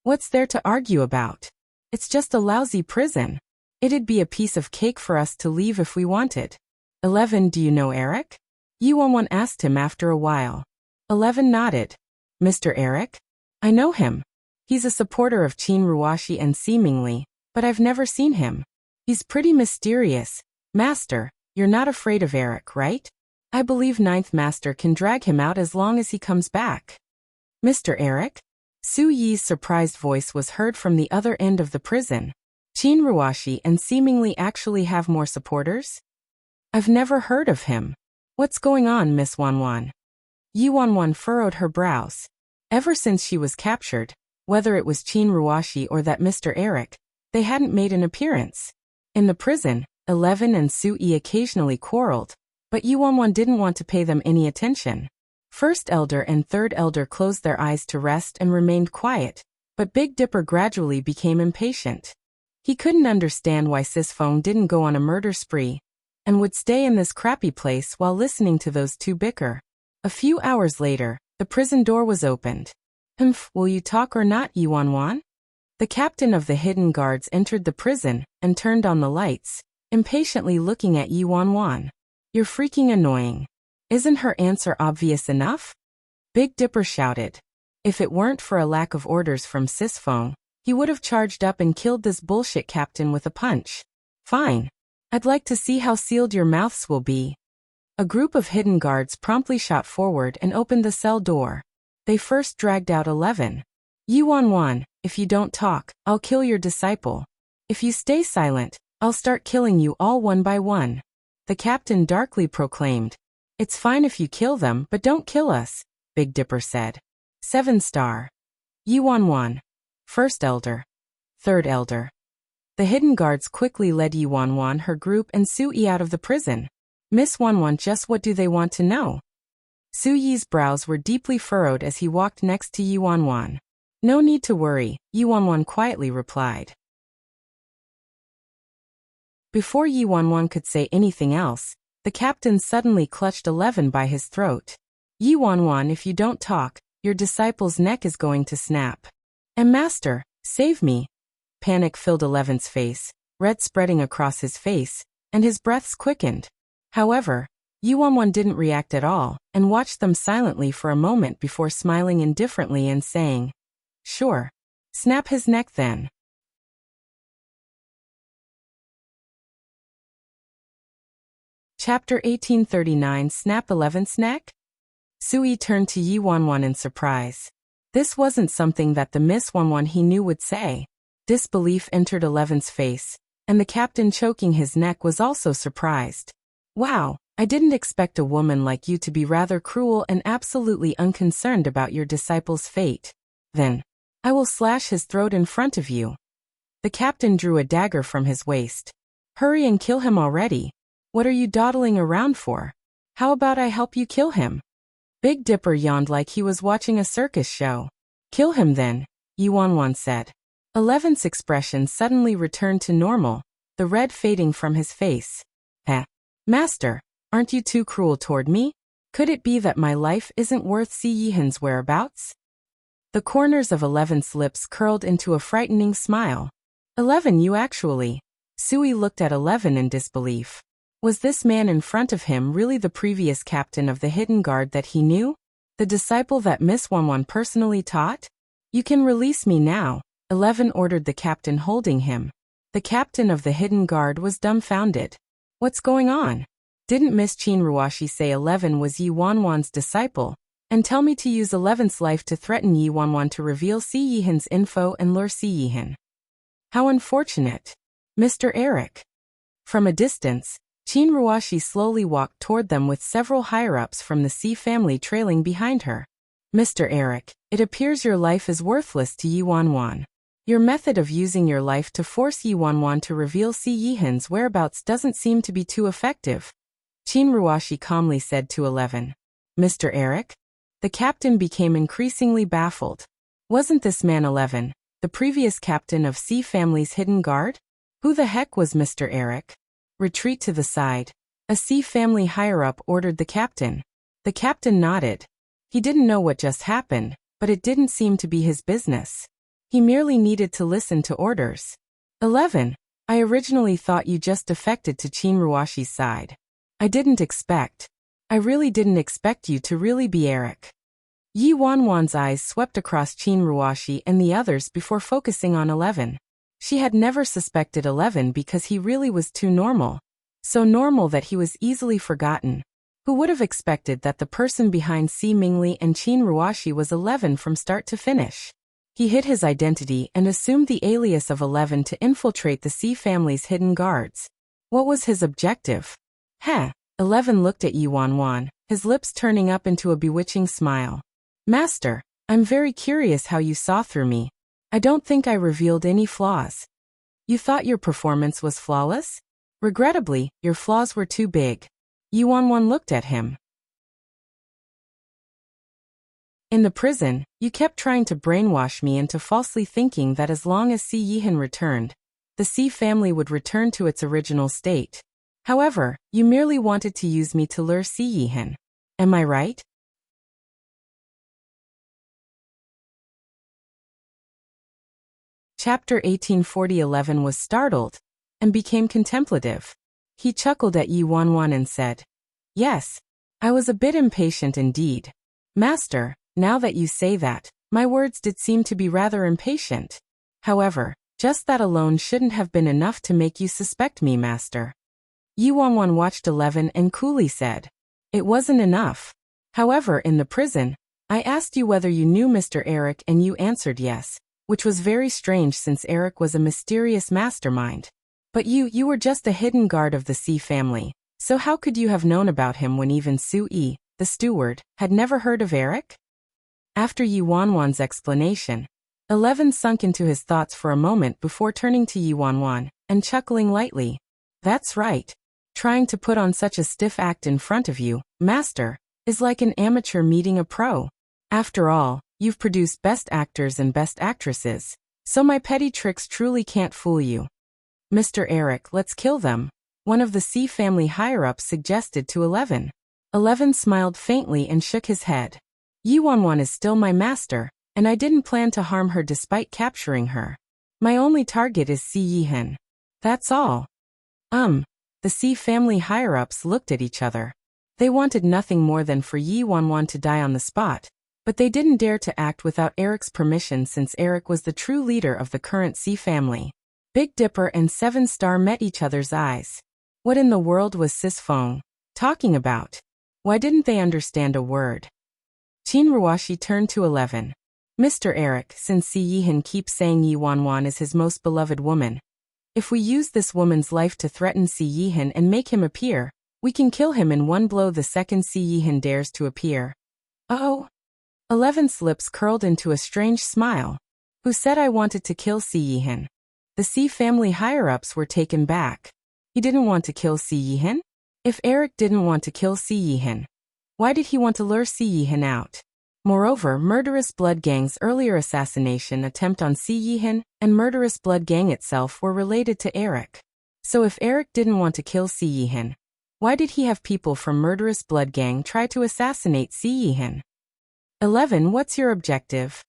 What's there to argue about? It's just a lousy prison. It'd be a piece of cake for us to leave if we wanted. 11, do you know Eric? Yi Wanwan asked him after a while. 11 nodded. Mr. Eric? I know him. He's a supporter of Qin Ruashi and seemingly, but I've never seen him. He's pretty mysterious. Master, you're not afraid of Eric, right? I believe Ninth Master can drag him out as long as he comes back. Mr. Eric? Su Yi's surprised voice was heard from the other end of the prison. Qin Ruashi and seemingly actually have more supporters? I've never heard of him. What's going on, Miss Wanwan? Yi Wanwan furrowed her brows. Ever since she was captured, whether it was Qin Ruashi or that Mr. Eric, they hadn't made an appearance. In the prison, 11 and Su Yi occasionally quarreled, but Yi Wanwan didn't want to pay them any attention. First Elder and Third Elder closed their eyes to rest and remained quiet, but Big Dipper gradually became impatient. He couldn't understand why Sis Feng didn't go on a murder spree, and would stay in this crappy place while listening to those two bicker. A few hours later, the prison door was opened. Will you talk or not, Yi Wanwan? The captain of the hidden guards entered the prison and turned on the lights, impatiently looking at Yi Wanwan. You're freaking annoying. Isn't her answer obvious enough? Big Dipper shouted. If it weren't for a lack of orders from Sis Feng, he would have charged up and killed this bullshit captain with a punch. Fine. I'd like to see how sealed your mouths will be. A group of hidden guards promptly shot forward and opened the cell door. They first dragged out 11. Yi Wanwan, if you don't talk, I'll kill your disciple. If you stay silent, I'll start killing you all one by one. The captain darkly proclaimed. It's fine if you kill them, but don't kill us, Big Dipper said. 7 Star. Yi Wanwan. First Elder. Third Elder. The hidden guards quickly led Yi Wanwan, her group, and Su Yi out of the prison. Miss Wanwan, just what do they want to know? Su Yi's brows were deeply furrowed as he walked next to Yi Wanwan. No need to worry, Yi Wanwan quietly replied. Before Yi Wanwan could say anything else, the captain suddenly clutched 11 by his throat. Yi Wanwan, if you don't talk, your disciple's neck is going to snap. And Master, save me. Panic filled 11's face, red spreading across his face, and his breaths quickened. However, Yi Wanwan didn't react at all, and watched them silently for a moment before smiling indifferently and saying, Sure. Snap his neck then. Chapter 1839. Snap 11's neck? Sui turned to Yi Wanwan in surprise. This wasn't something that the Miss Wanwan he knew would say. Disbelief entered 11's face, and the captain choking his neck was also surprised. Wow, I didn't expect a woman like you to be rather cruel and absolutely unconcerned about your disciple's fate. Then, I will slash his throat in front of you." The captain drew a dagger from his waist. "Hurry and kill him already. What are you dawdling around for? How about I help you kill him?" Big Dipper yawned like he was watching a circus show. "Kill him then," Yuanwan said. 11's expression suddenly returned to normal, the red fading from his face. Master, aren't you too cruel toward me? Could it be that my life isn't worth Si Yihan's whereabouts?" The corners of 11's lips curled into a frightening smile. 11, you actually. Sui looked at 11 in disbelief. Was this man in front of him really the previous captain of the hidden guard that he knew? The disciple that Miss Wanwan personally taught? "You can release me now," 11 ordered the captain holding him. The captain of the hidden guard was dumbfounded. "What's going on? Didn't Miss Qin Ruashi say 11 was Yi Wanwan's disciple, and tell me to use 11's life to threaten Yi Wanwan to reveal Si Yihan's info and lure Si Yihan? How unfortunate. Mr. Eric." From a distance, Qin Ruashi slowly walked toward them with several higher-ups from the Si family trailing behind her. "Mr. Eric, it appears your life is worthless to Yi Wanwan. Your method of using your life to force Yi Wanwan to reveal Si Yihan's whereabouts doesn't seem to be too effective," Qin Ruashi calmly said to 11. "Mr. Eric?" The captain became increasingly baffled. Wasn't this man 11, the previous captain of Si family's hidden guard? Who the heck was Mr. Eric? "Retreat to the side," a Si family higher-up ordered the captain. The captain nodded. He didn't know what just happened, but it didn't seem to be his business. He merely needed to listen to orders. 11, I originally thought you just defected to Qin Ruashi's side. I really didn't expect you to really be Eric. Yi Wanwan's eyes swept across Qin Ruashi and the others before focusing on 11. She had never suspected 11 because he really was too normal. So normal that he was easily forgotten. Who would have expected that the person behind Si Mingli and Qin Ruashi was 11 from start to finish? He hid his identity and assumed the alias of 11 to infiltrate the Si family's hidden guards. What was his objective? 11 looked at Yi Wanwan, his lips turning up into a bewitching smile. "Master, I'm very curious how you saw through me. I don't think I revealed any flaws." "You thought your performance was flawless? Regrettably, your flaws were too big." Yi Wanwan looked at him. "In the prison, you kept trying to brainwash me into falsely thinking that as long as Si Yihan returned, the Si family would return to its original state. However, you merely wanted to use me to lure Si Yihan. Am I right?" Chapter 1840. Was startled and became contemplative. He chuckled at Yi Wanwan and said, "Yes, I was a bit impatient indeed. Master, now that you say that, my words did seem to be rather impatient. However, just that alone shouldn't have been enough to make you suspect me, Master." Yi Wanwan watched 11 and coolly said, "It wasn't enough. However, in the prison, I asked you whether you knew Mr. Eric and you answered yes, which was very strange since Eric was a mysterious mastermind. But you were just a hidden guard of the Si family, so how could you have known about him when even Sui, the steward, had never heard of Eric?" After Yi Wanwan's explanation, 11 sunk into his thoughts for a moment before turning to Yi Wanwan and chuckling lightly. "That's right. Trying to put on such a stiff act in front of you, Master, is like an amateur meeting a pro. After all, you've produced best actors and best actresses, so my petty tricks truly can't fool you." "Mr. Eric, let's kill them," one of the Si family higher-ups suggested to 11. 11 smiled faintly and shook his head. "Yi Wanwan is still my master, and I didn't plan to harm her despite capturing her. My only target is Si Yihan. That's all." The Si family higher-ups looked at each other. They wanted nothing more than for Yi Wanwan to die on the spot, but they didn't dare to act without Eric's permission since Eric was the true leader of the current Si family. Big Dipper and 7 Star met each other's eyes. What in the world was Sis Feng talking about? Why didn't they understand a word? Qin Ruashi turned to 11. "Mr. Eric, since Si Yihan keeps saying Yi Wanwan is his most beloved woman, if we use this woman's life to threaten Si Yihan and make him appear, We can kill him in one blow the second Si Yihan dares to appear. Oh. 11's lips curled into a strange smile. Who said I wanted to kill Si Yihan? The Si family higher-ups were taken back. He didn't want to kill Si Yihan? If Eric didn't want to kill Si Yihan, why did he want to lure Si Yihan out? Moreover, Murderous Blood Gang's earlier assassination attempt on Si Yihan and Murderous Blood Gang itself were related to Eric. So if Eric didn't want to kill Si Yihan, why did he have people from Murderous Blood Gang try to assassinate Si Yihan? 11. What's your objective?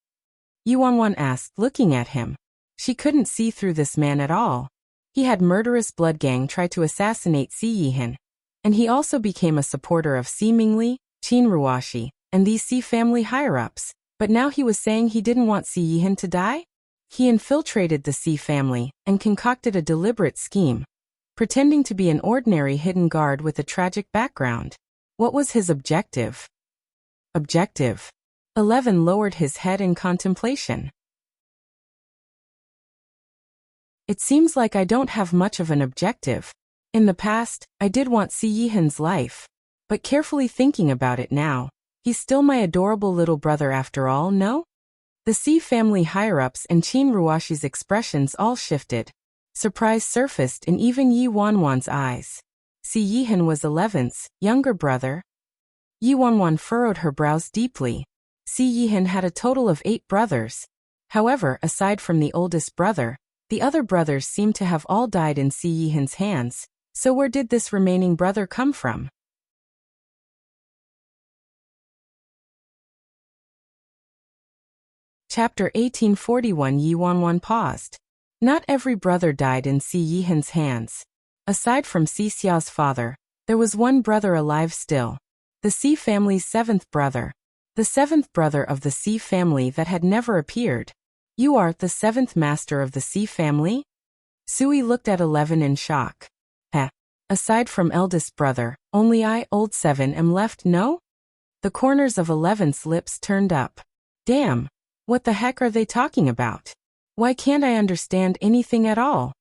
Yuanwan asked, looking at him. She couldn't see through this man at all. He had Murderous Blood Gang try to assassinate Si Yihan, and he also became a supporter of Si Mingli, Qin Ruoxi, and these Si family higher-ups, but now he was saying he didn't want Si Yihan to die? He infiltrated the Si family and concocted a deliberate scheme, pretending to be an ordinary hidden guard with a tragic background. What was his objective? Objective. 11 lowered his head in contemplation. It seems like I don't have much of an objective. In the past, I did want Si Yihan's life, but carefully thinking about it now, he's still my adorable little brother after all, no? The Si family higher-ups and Qin Ruoxi's expressions all shifted. Surprise surfaced in even Yi Wanwan's eyes. Si Yihan was 11's younger brother. Yi Wanwan furrowed her brows deeply. Si Yihan had a total of 8 brothers. However, aside from the oldest brother, the other brothers seemed to have all died in Si Yihan's hands, so where did this remaining brother come from? Chapter 1841. Yi Wanwan paused. Not every brother died in Si Yihan's hands. Aside from Si Xiao's father, there was one brother alive still. The Si family's 7th brother. The 7th brother of the Si family that had never appeared. You are the 7th master of the Si family? Sui looked at 11 in shock. Aside from eldest brother, only I, old 7, am left, no? The corners of 11's lips turned up. Damn, what the heck are they talking about? Why can't I understand anything at all?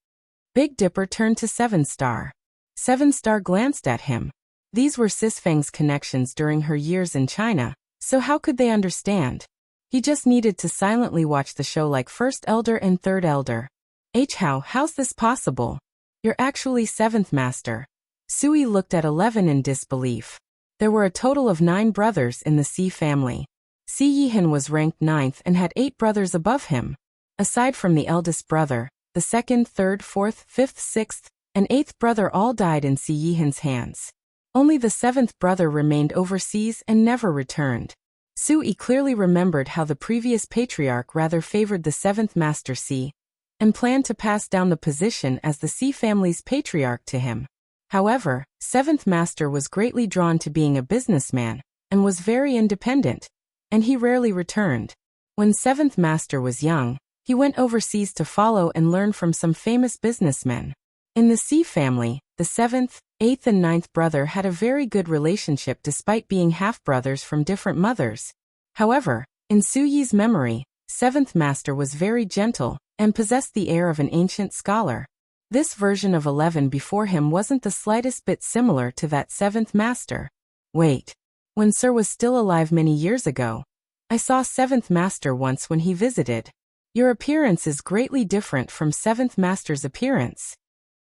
Big Dipper turned to 7 Star. 7 Star glanced at him. These were Sis Feng's connections during her years in China, so how could they understand? He just needed to silently watch the show like First Elder and Third Elder. How's this possible? You're actually 7th master. Sui looked at 11 in disbelief. There were a total of 9 brothers in the Si family. Si Yihan was ranked 9th and had 8 brothers above him. Aside from the eldest brother, the 2nd, 3rd, 4th, 5th, 6th, and 8th brother all died in Si Yihan's hands. Only the 7th brother remained overseas and never returned. Sui clearly remembered how the previous patriarch rather favored the 7th master Si, and planned to pass down the position as the Si family's patriarch to him. However, 7th master was greatly drawn to being a businessman, and was very independent, and he rarely returned. When 7th master was young, he went overseas to follow and learn from some famous businessmen. In the Si family, the 7th, 8th and 9th brother had a very good relationship despite being half-brothers from different mothers. However, in Suyi's memory, 7th master was very gentle, and possessed the air of an ancient scholar. This version of 11 before him wasn't the slightest bit similar to that 7th master. Wait. When Sir was still alive many years ago, I saw 7th master once when he visited. Your appearance is greatly different from 7th master's appearance.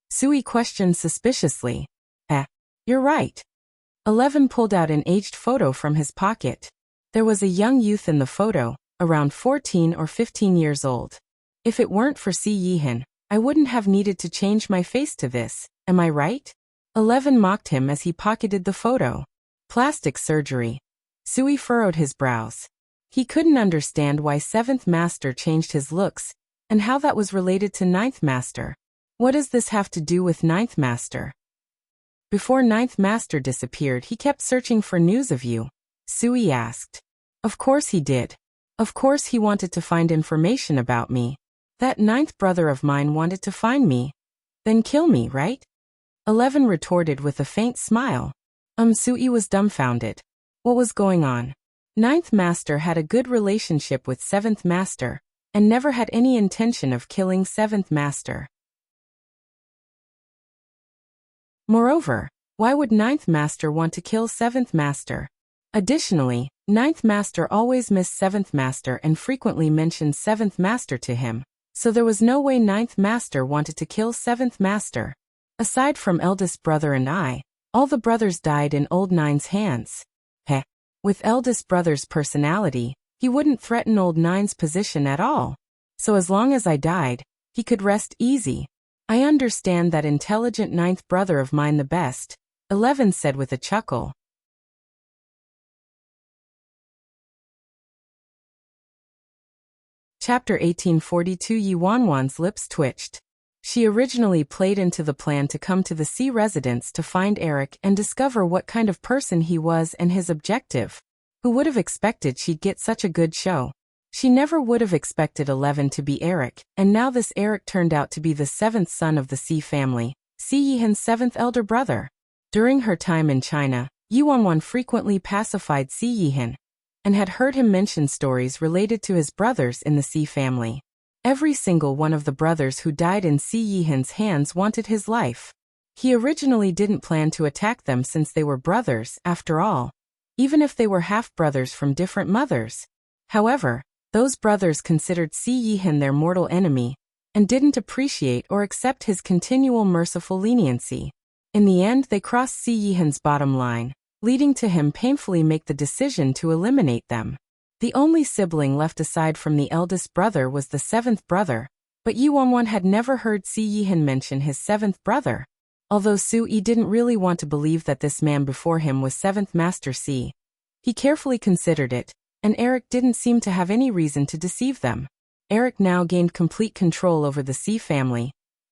Sui questioned suspiciously. You're right. 11 pulled out an aged photo from his pocket. There was a young youth in the photo, around 14 or 15 years old. If it weren't for Si Yihan, I wouldn't have needed to change my face to this, am I right? 11 mocked him as he pocketed the photo. Plastic surgery. Sui furrowed his brows. He couldn't understand why 7th master changed his looks, and how that was related to 9th master. What does this have to do with 9th master? Before 9th master disappeared, he kept searching for news of you. Sui asked. Of course he did. Of course he wanted to find information about me. That 9th brother of mine wanted to find me. Then kill me, right? 11 retorted with a faint smile. Sui was dumbfounded. What was going on? 9th master had a good relationship with 7th master, and never had any intention of killing 7th master. Moreover, Why would ninth master want to kill seventh master? Additionally, ninth master always missed seventh master and frequently mentioned seventh master to him, so there was no way ninth master wanted to kill seventh master. Aside from eldest brother and I, all the brothers died in old nine's hands. Heh. With eldest brother's personality, he wouldn't threaten old nine's position at all. So as long as I died, he could rest easy. I understand that intelligent ninth brother of mine the best, 11 said with a chuckle. Chapter 1842. Yi Wanwan's lips twitched. She originally played into the plan to come to the sea residence to find Eric and discover what kind of person he was and his objective. Who would have expected she'd get such a good show? She never would have expected 11 to be Eric, and now this Eric turned out to be the seventh son of the Sea family, Si Yihan's seventh elder brother. During her time in China, Yi Wanwan frequently pacified Si Yihan, and had heard him mention stories related to his brothers in the Sea family. Every single one of the brothers who died in Si Yihan's hands wanted his life. He originally didn't plan to attack them since they were brothers, after all, even if they were half-brothers from different mothers. However, those brothers considered Si Yihan their mortal enemy, and didn't appreciate or accept his continual merciful leniency. In the end, they crossed Si Yihan's bottom line, leading to him painfully make the decision to eliminate them. The only sibling left aside from the eldest brother was the seventh brother, but Yi Wanwan had never heard Si Yihan mention his seventh brother. Although Sui didn't really want to believe that this man before him was seventh master Si, he carefully considered it, and Eric didn't seem to have any reason to deceive them. Eric now gained complete control over the Si family,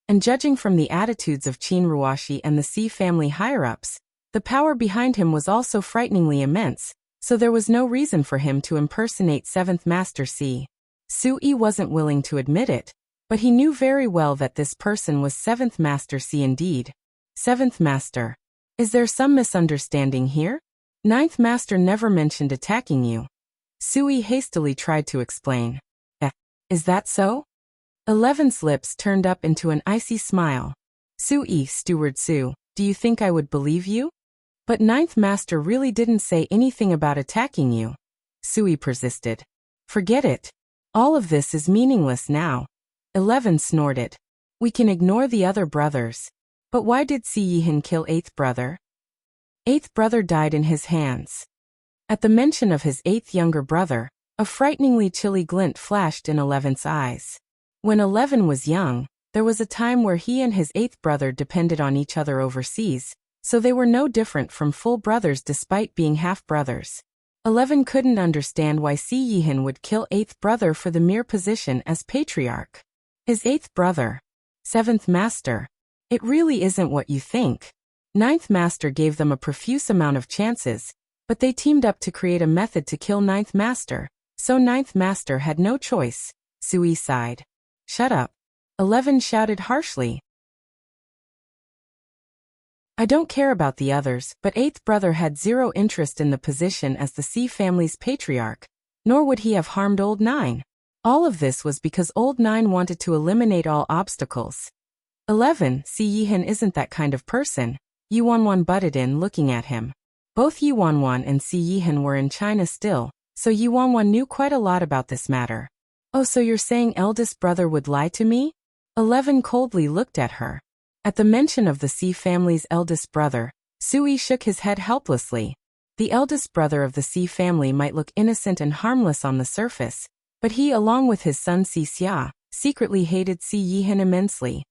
and judging from the attitudes of Qin Ruoshi and the Si family higher-ups, the power behind him was also frighteningly immense, so there was no reason for him to impersonate seventh master Si. Sui wasn't willing to admit it, but he knew very well that this person was seventh master Si indeed. Seventh master. Is there some misunderstanding here? Ninth master never mentioned attacking you. Sui hastily tried to explain. Is that so? 11's lips turned up into an icy smile. Sui, Steward Su, do you think I would believe you? But ninth master really didn't say anything about attacking you. Sui persisted. Forget it. All of this is meaningless now. 11 snorted. We can ignore the other brothers. But why did Si Yihan kill eighth brother? Eighth brother died in his hands. At the mention of his eighth younger brother, a frighteningly chilly glint flashed in 11's eyes. When 11 was young, there was a time where he and his eighth brother depended on each other overseas, so they were no different from full brothers despite being half-brothers. 11 couldn't understand why Si Yihan would kill eighth brother for the mere position as patriarch. His eighth brother. Seventh master. It really isn't what you think. Ninth master gave them a profuse amount of chances, but they teamed up to create a method to kill ninth master, so ninth master had no choice. Sui sighed. Shut up. 11 shouted harshly. I don't care about the others, but eighth brother had zero interest in the position as the Si family's patriarch, nor would he have harmed old nine. All of this was because old nine wanted to eliminate all obstacles. 11, Si Yihan isn't that kind of person. Yi Wanwan butted in, looking at him. Both Yi Wanwan and Si Yihan were in China still, so Yi Wanwan knew quite a lot about this matter. Oh, so you're saying eldest brother would lie to me? 11 coldly looked at her. At the mention of the Si family's eldest brother, Sui shook his head helplessly. The eldest brother of the Si family might look innocent and harmless on the surface, but he, along with his son Si Xia, secretly hated Si Yihan immensely.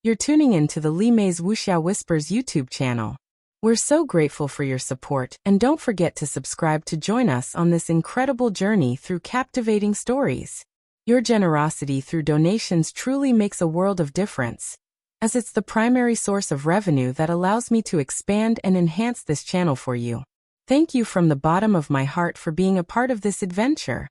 You're tuning in to the Li Mei's Wuxia Whispers YouTube channel. We're so grateful for your support, and don't forget to subscribe to join us on this incredible journey through captivating stories. Your generosity through donations truly makes a world of difference, as it's the primary source of revenue that allows me to expand and enhance this channel for you. Thank you from the bottom of my heart for being a part of this adventure.